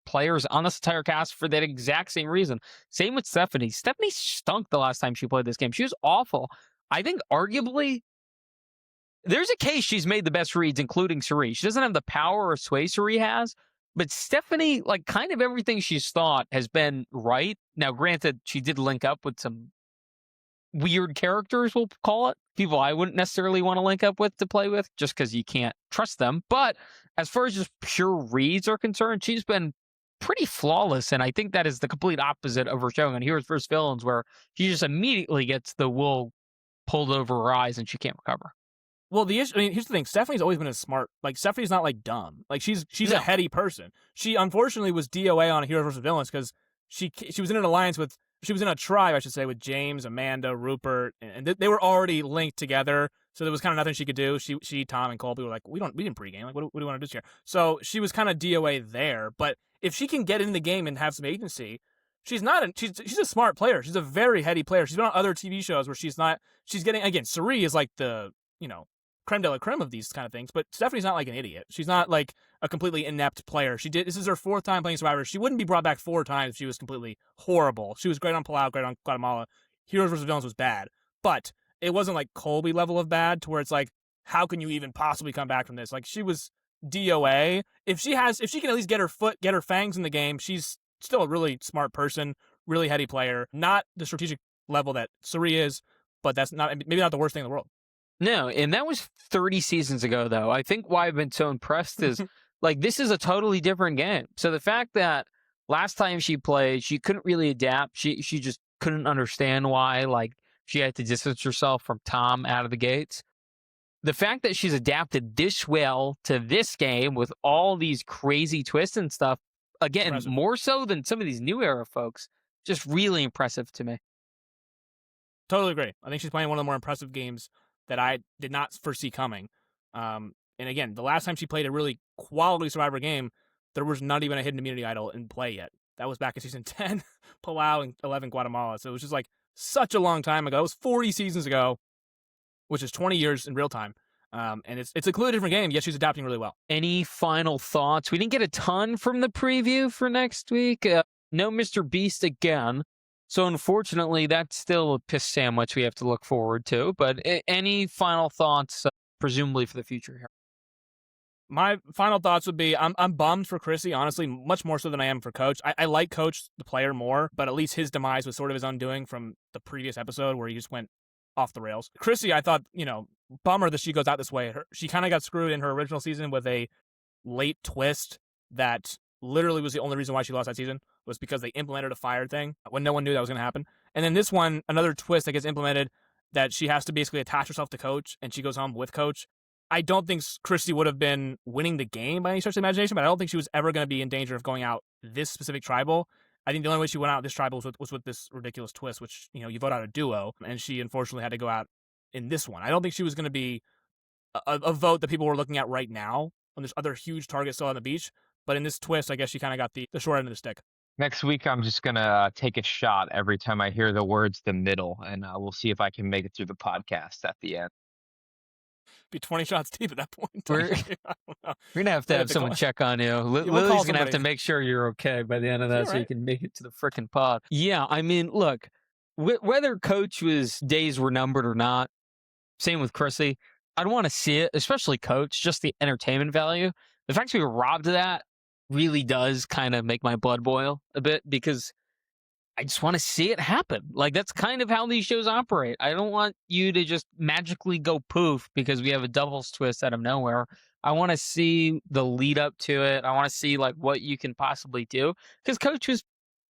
S1: players on this entire cast for that exact same reason. Same with Stephanie. Stephanie stunk the last time she played this game. She was awful. I think arguably there's a case she's made the best reads, including Suri. She doesn't have the power or sway Suri has, but Stephanie, like, kind of everything she's thought has been right. Now, granted, she did link up with some weird characters, we'll call it. people I wouldn't necessarily want to link up with to play with just because you can't trust them. But as far as just pure reads are concerned, she's been pretty flawless. And I think that is the complete opposite of her showing on Heroes vs. Villains, where she just immediately gets the wool pulled over her eyes and she can't recover.
S2: Well, the issue, I mean, here's the thing. Stephanie's always been a smart, like, Stephanie's not, like, dumb. Like, she's
S1: No.
S2: a heady person. She, unfortunately, was DOA on Heroes vs. Villains because she was in an alliance with, she was in a tribe, I should say, with James, Amanda, Rupert, and they were already linked together, so there was kind of nothing she could do. She, Tom, and Colby were like, we didn't pregame. Like, what do we want to do here? So she was kind of DOA there, but if she can get in the game and have some agency, she's a smart player. She's a very heady player. She's been on other TV shows where she's getting, again, Suri is like the, creme de la creme of these kind of things, but Stephanie's not like an idiot. She's not like a completely inept player. This is her 4th time playing Survivor. She wouldn't be brought back 4 times if she was completely horrible. She was great on Palau, great on Guatemala. Heroes vs. Villains was bad, but it wasn't like Colby level of bad to where it's like, how can you even possibly come back from this? Like, she was DOA. If she can at least get her fangs in the game, she's still a really smart person, really heady player. Not the strategic level that Suri is, but that's maybe not the worst thing in the world.
S1: No, and that was 30 seasons ago, though. I think why I've been so impressed is, like, this is a totally different game. So the fact that last time she played, she couldn't really adapt. She just couldn't understand why, like, she had to distance herself from Tom out of the gates. The fact that she's adapted this well to this game with all these crazy twists and stuff, again,
S2: Impressive.
S1: more so than some of these new era folks, just really impressive to me.
S2: Totally agree. I think she's playing one of the more impressive games that I did not foresee coming. And again, the last time she played a really quality Survivor game, there was not even a hidden immunity idol in play yet. That was back in season 10, Palau, and 11, Guatemala. So it was just like such a long time ago. It was 40 seasons ago, which is 20 years in real time. And it's a completely different game, yet she's adapting really well.
S1: Any final thoughts? We didn't get a ton from the preview for next week. No Mr. Beast again. So unfortunately, that's still a piss sandwich we have to look forward to. But any final thoughts, presumably for the future here?
S2: My final thoughts would be I'm bummed for Chrissy, honestly, much more so than I am for Coach. I like Coach, the player, more, but at least his demise was sort of his undoing from the previous episode where he just went off the rails. Chrissy, I thought, bummer that she goes out this way. She kind of got screwed in her original season with a late twist that literally was the only reason why she lost that season, was because they implemented a fire thing when no one knew that was going to happen. And then this one, another twist that gets implemented that she has to basically attach herself to Coach and she goes home with Coach. I don't think Christy would have been winning the game by any stretch of the imagination, but I don't think she was ever going to be in danger of going out this specific tribal. I think the only way she went out this tribal was with this ridiculous twist, which, you vote out a duo, and she unfortunately had to go out in this one. I don't think she was going to be a vote that people were looking at right now when there's other huge targets still on the beach. But in this twist, I guess she kind of got the short end of the stick.
S3: Next week, I'm just going to take a shot every time I hear the words "the middle," and we'll see if I can make it through the podcast at the end.
S2: Be 20 shots deep at that point.
S1: We're going to have someone check on you. Lily's going to have to make sure you're okay by the end of that so you can make it to the frickin' pod. Yeah, I mean, look, whether Coach's days were numbered or not, same with Chrissy, I'd want to see it, especially Coach, just the entertainment value. The fact we were robbed of that really does kind of make my blood boil a bit because I just want to see it happen. Like, that's kind of how these shows operate. I don't want you to just magically go poof because we have a doubles twist out of nowhere. I want to see the lead up to it. I want to see, like, what you can possibly do. Because Coach was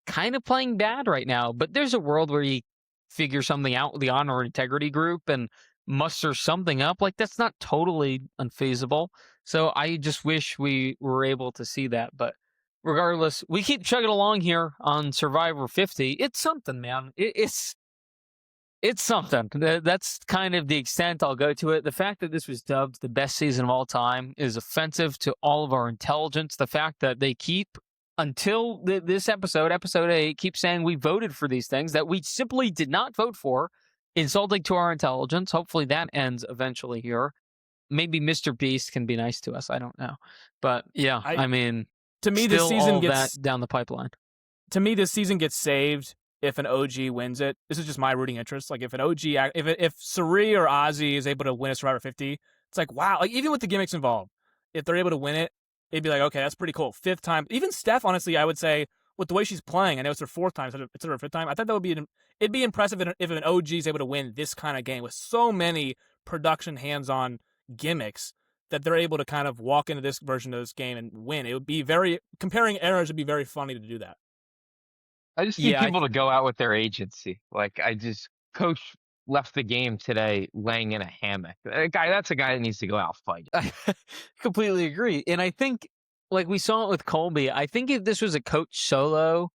S1: kind of playing bad right now, but there's a world where you figure something out with the honor integrity group and muster something up. Like, that's not totally unfeasible. So I just wish we were able to see that, but regardless, we keep chugging along here on Survivor 50. It's something, man. It's something. That's kind of the extent I'll go to it. The fact that this was dubbed the best season of all time is offensive to all of our intelligence. The fact that they keep, until this episode 8, keep saying we voted for these things that we simply did not vote for, insulting to our intelligence. Hopefully that ends eventually here. Maybe Mr. Beast can be nice to us. I don't know. But yeah, I mean,
S2: to me,
S1: still
S2: this season
S1: all
S2: gets
S1: that down the pipeline.
S2: To me, this season gets saved if an OG wins it. This is just my rooting interest. Like, if an OG, if Suri or Ozzy is able to win a Survivor 50, it's like, wow. Like, even with the gimmicks involved, if they're able to win it, it'd be like, okay, that's pretty cool. 5th time. Even Steph, honestly, I would say with the way she's playing, I know it's her fourth time instead of her fifth time. I thought that would be it'd be impressive if an OG is able to win this kind of game with so many production hands-on gimmicks that they're able to kind of walk into this version of this game and win. It would be comparing eras would be very funny to do that.
S3: I just need
S1: Yeah,
S3: people to go out with their agency. Like coach left the game today laying in a hammock. That's a guy that needs to go out fighting.
S1: I completely agree. And I think, like we saw it with Colby, I think if this was a coach solo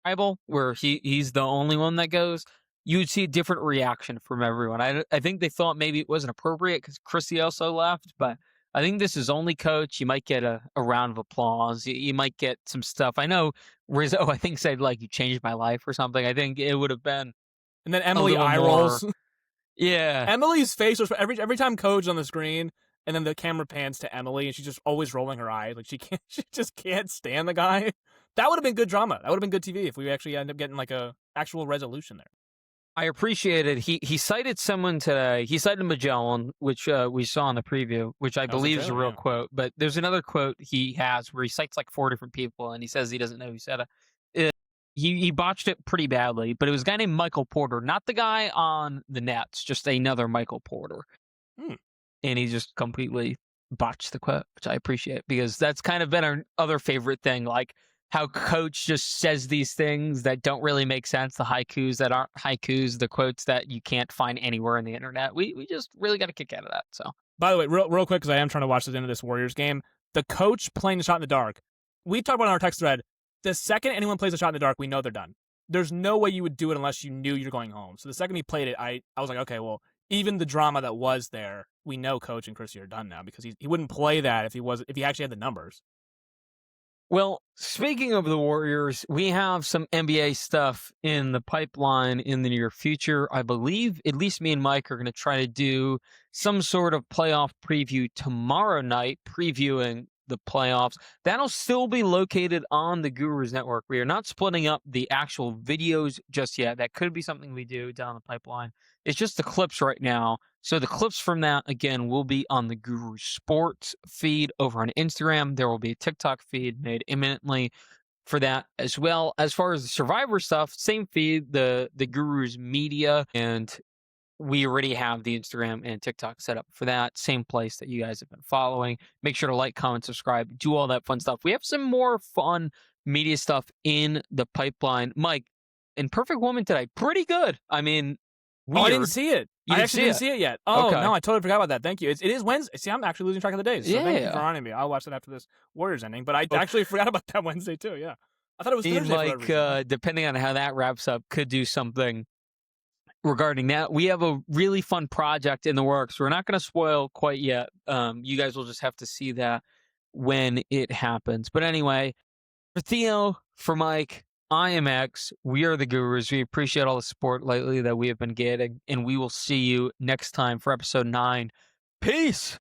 S1: tribal where he's the only one that goes, you would see a different reaction from everyone. I think they thought maybe it wasn't appropriate because Chrissy also left, but I think this is only coach. You might get a round of applause. You might get some stuff. I know Rizzo, I think, said, like, you changed my life or something. I think it would have been
S2: And then Emily
S1: little
S2: eye
S1: more-
S2: rolls.
S1: Yeah.
S2: Emily's face was every time Coach on the screen, and then the camera pans to Emily, and she's just always rolling her eyes, like she just can't stand the guy. That would have been good drama. That would have been good TV if we actually end up getting like a actual resolution there.
S1: I appreciate it. He cited someone today. He cited Magellan, which we saw in the preview, which I
S2: That was a
S1: believe is a
S2: trailer,
S1: real
S2: yeah.
S1: quote. But there's another quote he has where he cites like 4 different people, and he says he doesn't know who said it. He botched it pretty badly, but it was a guy named Michael Porter, not the guy on the Nets, just another Michael Porter. And he just completely botched the quote, which I appreciate because that's kind of been our other favorite thing, like how Coach just says these things that don't really make sense, the haikus that aren't haikus, the quotes that you can't find anywhere on the internet. We just really got a kick out of that. So,
S2: By the way, real quick, because I am trying to watch the end of this Warriors game, the coach playing the shot in the dark. We talked about it on our text thread. The second anyone plays a shot in the dark, we know they're done. There's no way you would do it unless you knew you're going home. So the second he played it, I was like, okay, well, even the drama that was there, we know Coach and Chrissy are done now because he wouldn't play that if he actually had the numbers.
S1: well, speaking of the Warriors, we have some NBA stuff in the pipeline in the near future. I believe at least me and Mike are going to try to do some sort of playoff preview tomorrow night, previewing the playoffs. That'll still be located on the Gurus Network. We are not splitting up the actual videos just yet. That could be something we do down the pipeline. It's just the clips right now. So the clips from that, again, will be on the Guru Sports feed over on Instagram. There will be a TikTok feed made imminently for that as well. As far as the Survivor stuff, same feed, the Gurus Media, and we already have the Instagram and TikTok set up for that. Same place that you guys have been following. Make sure to like, comment, subscribe, do all that fun stuff. We have some more fun media stuff in the pipeline. Mike, in Perfect Woman today, pretty good. I mean, weird.
S2: Oh, I didn't see it.
S1: You
S2: I
S1: didn't
S2: actually
S1: see
S2: didn't see it yet. Oh,
S1: Okay.
S2: no, I totally forgot about that. Thank you. It is Wednesday. See, I'm actually losing track of the days. So thank you
S1: Yeah.
S2: for reminding me. I'll watch that after this Warriors ending. But I actually forgot about that Wednesday, too. Yeah. I thought it was
S1: And
S2: Thursday. for whatever reason.
S1: depending on how that wraps up, could do something regarding that. We have a really fun project in the works. We're not going to spoil quite yet. You guys will just have to see that when it happens. But anyway, for Theo, for Mike, I am X. We are the Gurus. We appreciate all the support lately that we have been getting, and we will see you next time for episode 9. Peace.